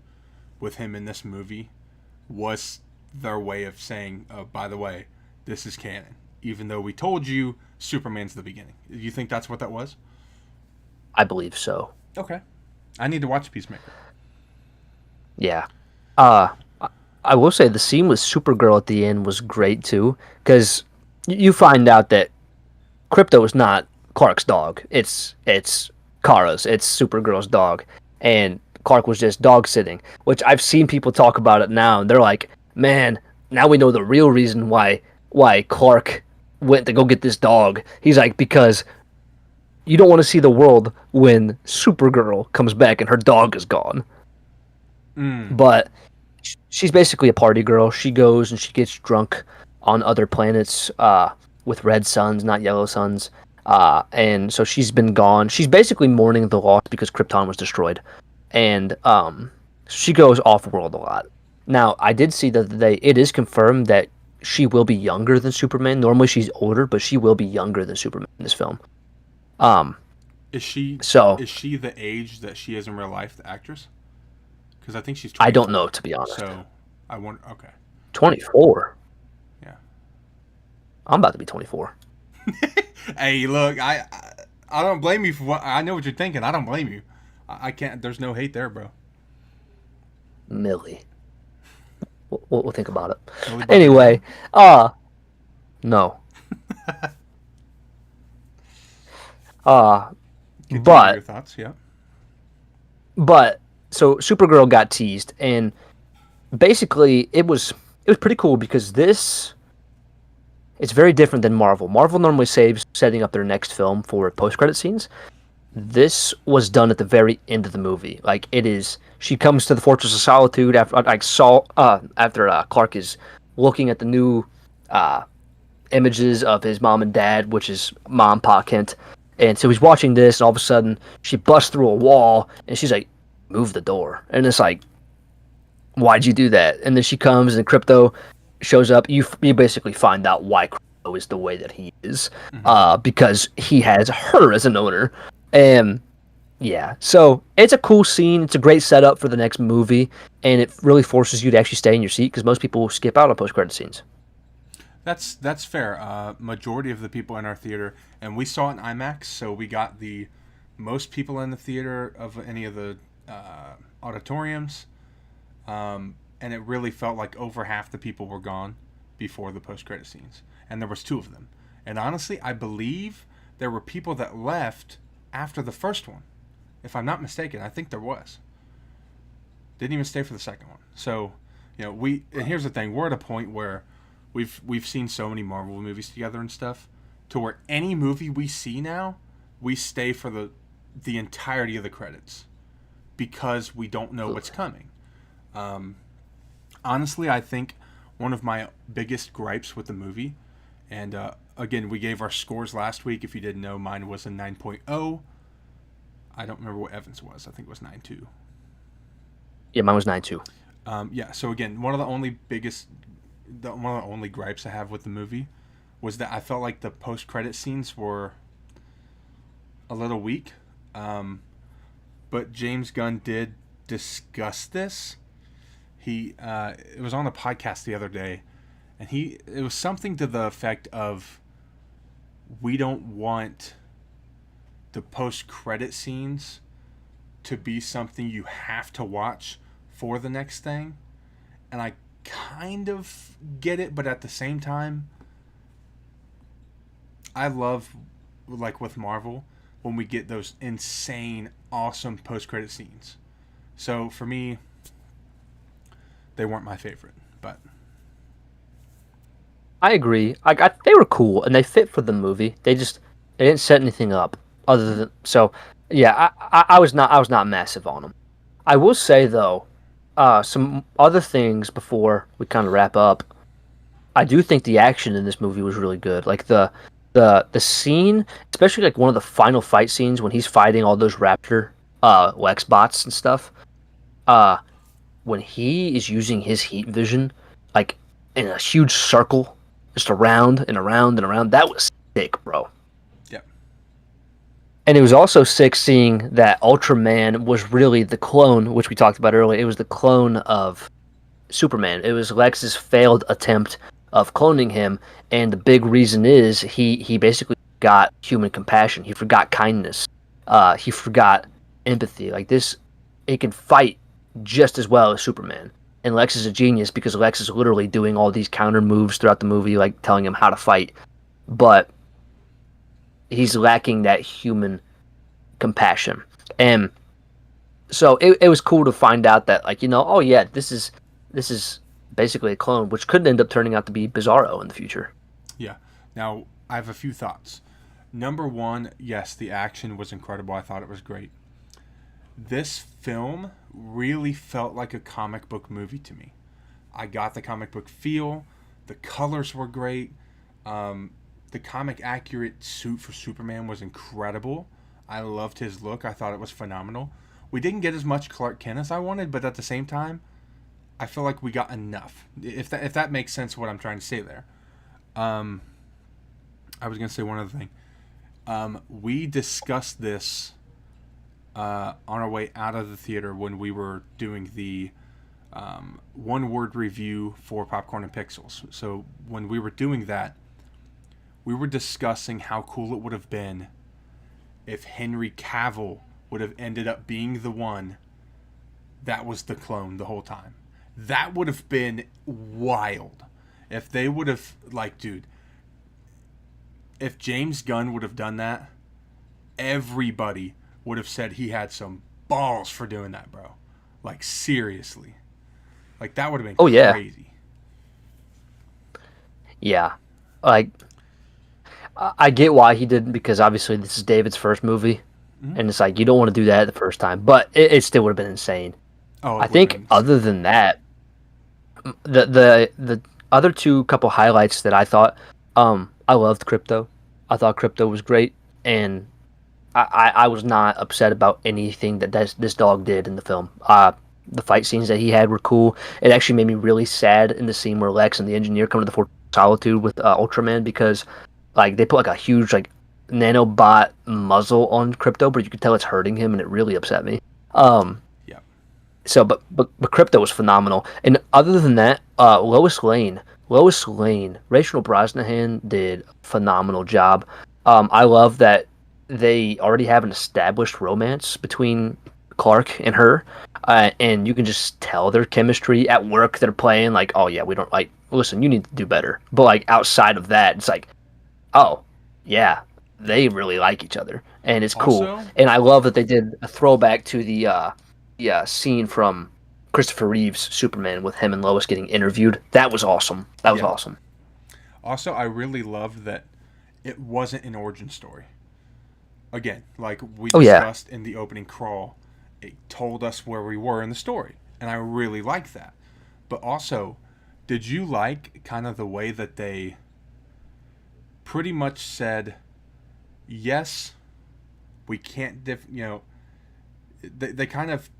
[SPEAKER 2] with him in this movie was their way of saying, oh, by the way, this is canon, even though we told you Superman's the beginning? Do you think that's what that was?
[SPEAKER 1] I believe so.
[SPEAKER 2] Okay. I need to watch Peacemaker.
[SPEAKER 1] Yeah. I will say the scene with Supergirl at the end was great too, because you find out that Crypto is not Clark's dog. It's Kara's. It's Supergirl's dog, and Clark was just dog sitting. Which I've seen people talk about it now, and they're like, "Man, now we know the real reason why Clark went to go get this dog." He's like, "Because you don't want to see the world when Supergirl comes back and her dog is gone." But she's basically a party girl. She goes and she gets drunk on other planets with red suns, not yellow suns. And so she's been gone. She's basically mourning the loss because Krypton was destroyed. And she goes off world a lot. Now, I did see that it is confirmed that she will be younger than Superman. Normally she's older, but she will be younger than Superman in this film. Um,
[SPEAKER 2] Is she
[SPEAKER 1] so
[SPEAKER 2] is she the age that she is in real life, the actress? Because I think she's
[SPEAKER 1] I
[SPEAKER 2] 24.
[SPEAKER 1] don't know, to be honest.
[SPEAKER 2] So I wonder. Okay.
[SPEAKER 1] 24.
[SPEAKER 2] Yeah.
[SPEAKER 1] I'm about to be 24.
[SPEAKER 2] Hey, look, I don't blame you for what I know what you're thinking. I don't blame you. I can't. There's no hate there, bro.
[SPEAKER 1] Millie. We'll think about it.
[SPEAKER 2] Millie Bobby
[SPEAKER 1] Anyway, no. Uh,
[SPEAKER 2] Continue your
[SPEAKER 1] but
[SPEAKER 2] thoughts. Yeah.
[SPEAKER 1] but so Supergirl got teased, and basically it was pretty cool because it's very different than Marvel. Marvel normally saves setting up their next film for post-credit scenes. This was done at the very end of the movie. Like it is, she comes to the Fortress of Solitude after Clark is looking at the new uh, images of his mom and dad, which is Mom, Pa Kent, and so he's watching this, and all of a sudden she busts through a wall, and she's like, "Move the door," and it's like, "Why'd you do that?" And then she comes, and Crypto shows up. You basically find out why Crypto is the way that he is, because he has her as an owner. And yeah, so it's a cool scene. It's a great setup for the next movie, and it really forces you to actually stay in your seat because most people skip out on post-credit scenes.
[SPEAKER 2] That's fair. Majority of the people in our theater, and we saw it in IMAX, so we got the most people in the theater of any of the auditoriums, and it really felt like over half the people were gone before the post-credit scenes, and there was two of them. And honestly, I believe there were people that left after the first one, if I'm not mistaken. I think there was. Didn't even stay for the second one. So, and here's the thing: we're at a point where we've seen so many Marvel movies together and stuff, to where any movie we see now, we stay for the entirety of the credits because we don't know what's coming. Honestly, I think one of my biggest gripes with the movie, and again, we gave our scores last week. If you didn't know, mine was a 9.0. I don't remember what Evan's was. I think it was 9.2.
[SPEAKER 1] Yeah, mine was 9.2.
[SPEAKER 2] Yeah, so again, one of the only gripes I have with the movie was that I felt like the post-credit scenes were a little weak. But James Gunn did discuss this. It was on a podcast the other day, and it was something to the effect of, we don't want the post-credit scenes to be something you have to watch for the next thing. And I kind of get it, but at the same time, I love, like with Marvel, when we get those insane, awesome post-credit scenes. So for me, they weren't my favorite, but
[SPEAKER 1] I agree. They were cool and they fit for the movie. They didn't set anything up other than so. Yeah, I was not massive on them. I will say though, some other things before we kind of wrap up. I do think the action in this movie was really good. Like the scene, especially like one of the final fight scenes when he's fighting all those Raptor Lex bots and stuff. When he is using his heat vision, like in a huge circle, just around and around and around, that was sick, bro.
[SPEAKER 2] yeah.
[SPEAKER 1] And it was also sick seeing that Ultraman was really the clone, which we talked about earlier. It was the clone of Superman. It was Lex's failed attempt of cloning him, and the big reason is he basically got human compassion. He forgot kindness. He forgot empathy. Like this, he can fight just as well as Superman. And Lex is a genius because Lex is literally doing all these counter moves throughout the movie, like telling him how to fight. but he's lacking that human compassion. And so it was cool to find out that, like, oh yeah, this is basically a clone, which could end up turning out to be Bizarro in the future.
[SPEAKER 2] Yeah. Now, I have a few thoughts. Number one, yes, the action was incredible. I thought it was great. This film really felt like a comic book movie to me. I got the comic book feel. The colors were great. The comic accurate suit for Superman was incredible. I loved his look. I thought it was phenomenal. We didn't get as much Clark Kent as I wanted, but at the same time, I feel like we got enough. If that makes sense, what I'm trying to say there. Um, I was gonna say one other thing. We discussed this on our way out of the theater when we were doing the one word review for Popcorn and Pixels. So when we were doing that, we were discussing how cool it would have been if Henry Cavill would have ended up being the one that was the clone the whole time. That would have been wild. If they would have, like, dude, if James Gunn would have done that, everybody would have said he had some balls for doing that, bro. Like, seriously. Like, that would have
[SPEAKER 1] Oh
[SPEAKER 2] been
[SPEAKER 1] yeah,
[SPEAKER 2] crazy.
[SPEAKER 1] yeah. Like, I get why he didn't, because obviously this is David's first movie,
[SPEAKER 2] Mm-hmm.
[SPEAKER 1] and it's like you don't want to do that the first time, but it still would have been insane.
[SPEAKER 2] Oh,
[SPEAKER 1] I
[SPEAKER 2] it would have
[SPEAKER 1] think
[SPEAKER 2] been insane.
[SPEAKER 1] other than that, the other two couple highlights that I thought, I loved Crypto. I thought Crypto was great, and I was not upset about anything that this dog did in the film. The fight scenes that he had were cool. It actually made me really sad in the scene where Lex and the engineer come to the Fort Solitude with Ultraman, because like they put like a huge like nanobot muzzle on Crypto, but you could tell it's hurting him, and it really upset me. Um,
[SPEAKER 2] Yeah.
[SPEAKER 1] so, but Crypto was phenomenal. And other than that, Lois Lane, Rachel Brosnahan did a phenomenal job. I love that they already have an established romance between Clark and her, and you can just tell their chemistry at work. They're playing like, oh yeah, we don't like. Listen, you need to do better. But like outside of that, it's like, oh yeah, they really like each other, and it's cool.
[SPEAKER 2] Also,
[SPEAKER 1] And I love that they did a throwback to the scene from Christopher Reeve's Superman with him and Lois getting interviewed. That was awesome. That was
[SPEAKER 2] yeah.
[SPEAKER 1] awesome.
[SPEAKER 2] Also, I really loved that it wasn't an origin story. Again, like we
[SPEAKER 1] Oh yeah,
[SPEAKER 2] discussed in the opening crawl, it told us where we were in the story, and I really like that. But also, did you like kind of the way that they pretty much said, yes, we can't, they kind of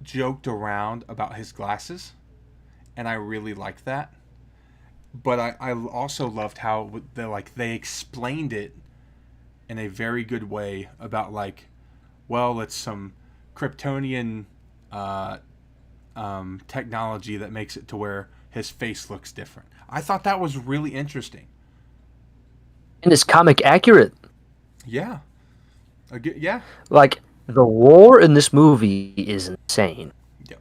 [SPEAKER 2] joked around about his glasses, and I really liked that. But I also loved how they explained it in a very good way about, like, well, it's some Kryptonian uh, technology that makes it to where his face looks different. I thought that was really interesting.
[SPEAKER 1] and it's comic accurate.
[SPEAKER 2] Yeah. Yeah.
[SPEAKER 1] Like the lore in this movie is insane.
[SPEAKER 2] Yeah.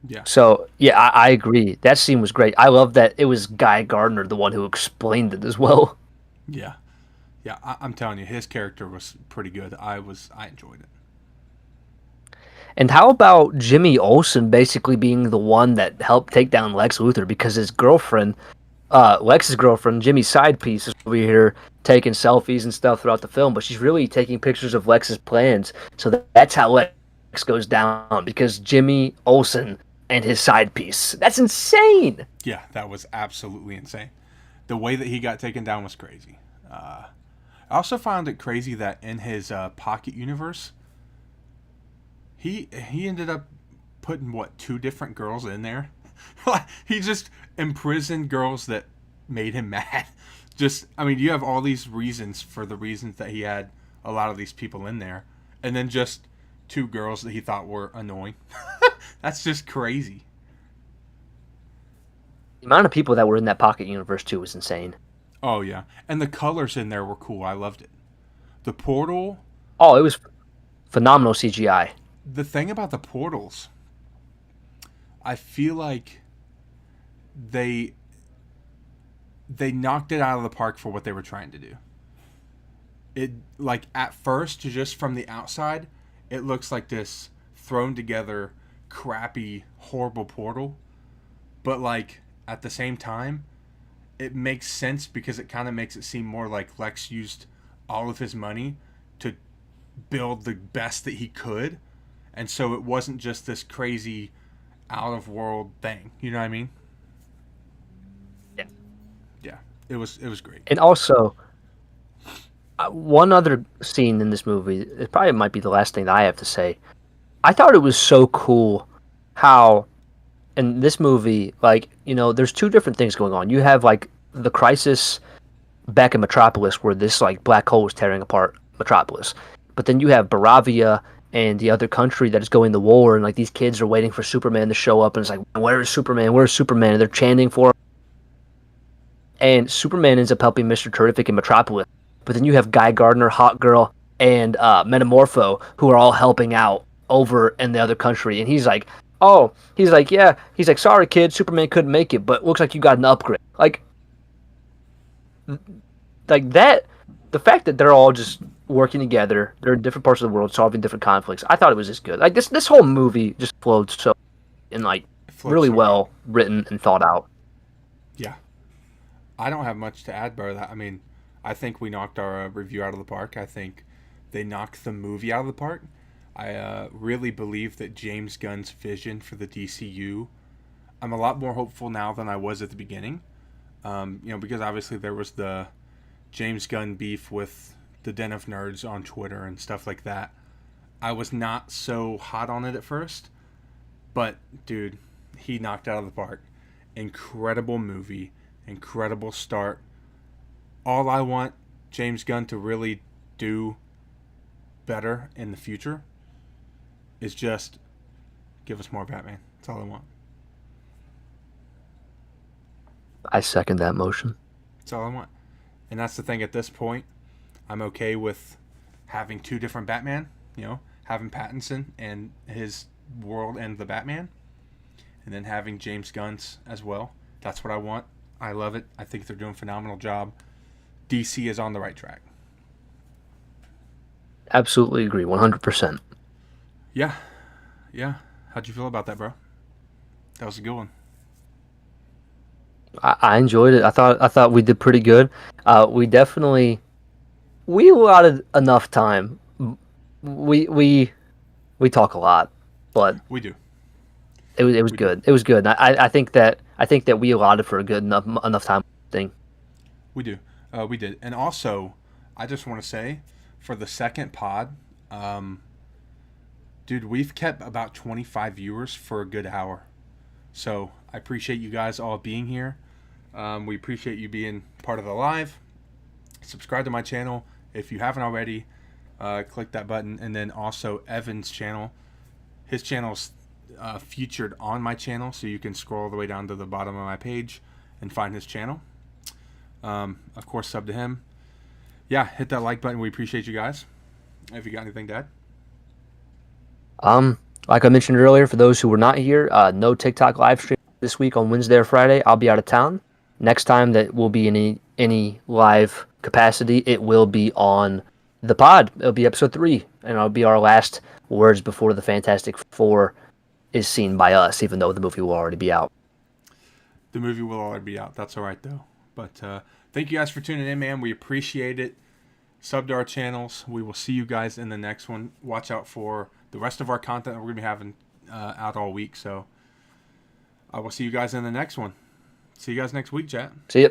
[SPEAKER 2] Yeah.
[SPEAKER 1] So yeah, I agree. That scene was great. I love that it was Guy Gardner, the one who explained it as well.
[SPEAKER 2] Yeah. Yeah. I'm telling you, his character was pretty good. I enjoyed it.
[SPEAKER 1] And how about Jimmy Olsen basically being the one that helped take down Lex Luthor, because his girlfriend, Lex's girlfriend, Jimmy's side piece, is over here taking selfies and stuff throughout the film, but she's really taking pictures of Lex's plans. So that's how Lex goes down, because Jimmy Olsen and his side piece. That's insane.
[SPEAKER 2] Yeah, that was absolutely insane. The way that he got taken down was crazy. I also found it crazy that in his pocket universe, he ended up putting what, two different girls in there. He just imprisoned girls that made him mad. Just, I mean, you have all these reasons for the reasons that he had a lot of these people in there, and then just two girls that he thought were annoying. That's just crazy.
[SPEAKER 1] The amount of people that were in that pocket universe too was insane.
[SPEAKER 2] Oh yeah, and the colors in there were cool. I loved it. The portal.
[SPEAKER 1] Oh, it was phenomenal CGI.
[SPEAKER 2] The thing about the portals, I feel like they they knocked it out of the park for what they were trying to do. It, like, at first, just from the outside, it looks like this thrown together, crappy, horrible portal. But, like, at the same time, it makes sense because it kind of makes it seem more like Lex used all of his money to build the best that he could. And so it wasn't just this crazy out of world thing. You know what I mean?
[SPEAKER 1] Yeah.
[SPEAKER 2] Yeah. It was great.
[SPEAKER 1] And also, one other scene in this movie, it probably might be the last thing that I have to say. I thought it was so cool how in this movie, like, there's two different things going on. You have like the crisis back in Metropolis where this like black hole is tearing apart Metropolis. But then you have Baravia and the other country that is going to war, and like these kids are waiting for Superman to show up, and it's like, where is Superman? Where is Superman? And they're chanting for him. And Superman ends up helping Mr. Terrific in Metropolis. But then you have Guy Gardner, Hawk Girl, and Metamorpho, who are all helping out over in the other country. And he's like, oh, yeah. He's like, sorry, kid, Superman couldn't make it, but looks like you got an upgrade. Like that, the fact that they're all just working together, they're in different parts of the world, solving different conflicts. I thought it was just good. Like this whole movie just flowed so, and like really
[SPEAKER 2] So
[SPEAKER 1] well
[SPEAKER 2] good.
[SPEAKER 1] written and thought out.
[SPEAKER 2] Yeah. I don't have much to add, bro. I mean, I think we knocked our review out of the park. I think they knocked the movie out of the park. I really believe that James Gunn's vision for the DCU, I'm a lot more hopeful now than I was at the beginning. Because obviously there was the James Gunn beef with the Den of Nerds on Twitter and stuff like that. I was not so hot on it at first, but dude, he knocked it out of the park. Incredible movie, incredible start. All I want James Gunn to really do better in the future is just give us more Batman. That's all I want.
[SPEAKER 1] I second that motion.
[SPEAKER 2] That's all I want. And that's the thing at this point. I'm okay with having two different Batman, having Pattinson and his world and the Batman, and then having James Gunn's as well. That's what I want. I love it. I think they're doing a phenomenal job. DC is on the right track.
[SPEAKER 1] Absolutely agree, 100%.
[SPEAKER 2] Yeah. Yeah. How'd you feel about that, bro? That was a good one.
[SPEAKER 1] I enjoyed it. I thought we did pretty good. We allotted enough time. We talk a lot, but
[SPEAKER 2] We do.
[SPEAKER 1] it was
[SPEAKER 2] We do.
[SPEAKER 1] good. It was good. I think that we allotted for a good enough time thing.
[SPEAKER 2] We do. We did. And also, I just want to say, for the second pod, dude, we've kept about 25 viewers for a good hour. So I appreciate you guys all being here. We appreciate you being part of the live. Subscribe to my channel if you haven't already. Click that button. And then also Evan's channel. His channel's featured on my channel, so you can scroll all the way down to the bottom of my page and find his channel. Of course, sub to him. Yeah, hit that like button. We appreciate you guys. Have you got anything to add?
[SPEAKER 1] Like I mentioned earlier, for those who were not here, no TikTok live stream this week on Wednesday or Friday. I'll be out of town. Next time that will be any live capacity, it will be on the pod. It'll be episode 3, and it'll be our last words before the Fantastic Four is seen by us, even though the movie will already be out.
[SPEAKER 2] The movie will already be out. That's all right, though. But thank you guys for tuning in, man. We appreciate it. Sub to our channels. We will see you guys in the next one. Watch out for the rest of our content that we're going to be having out all week. So I will see you guys in the next one. See you guys next week, chat.
[SPEAKER 1] See ya.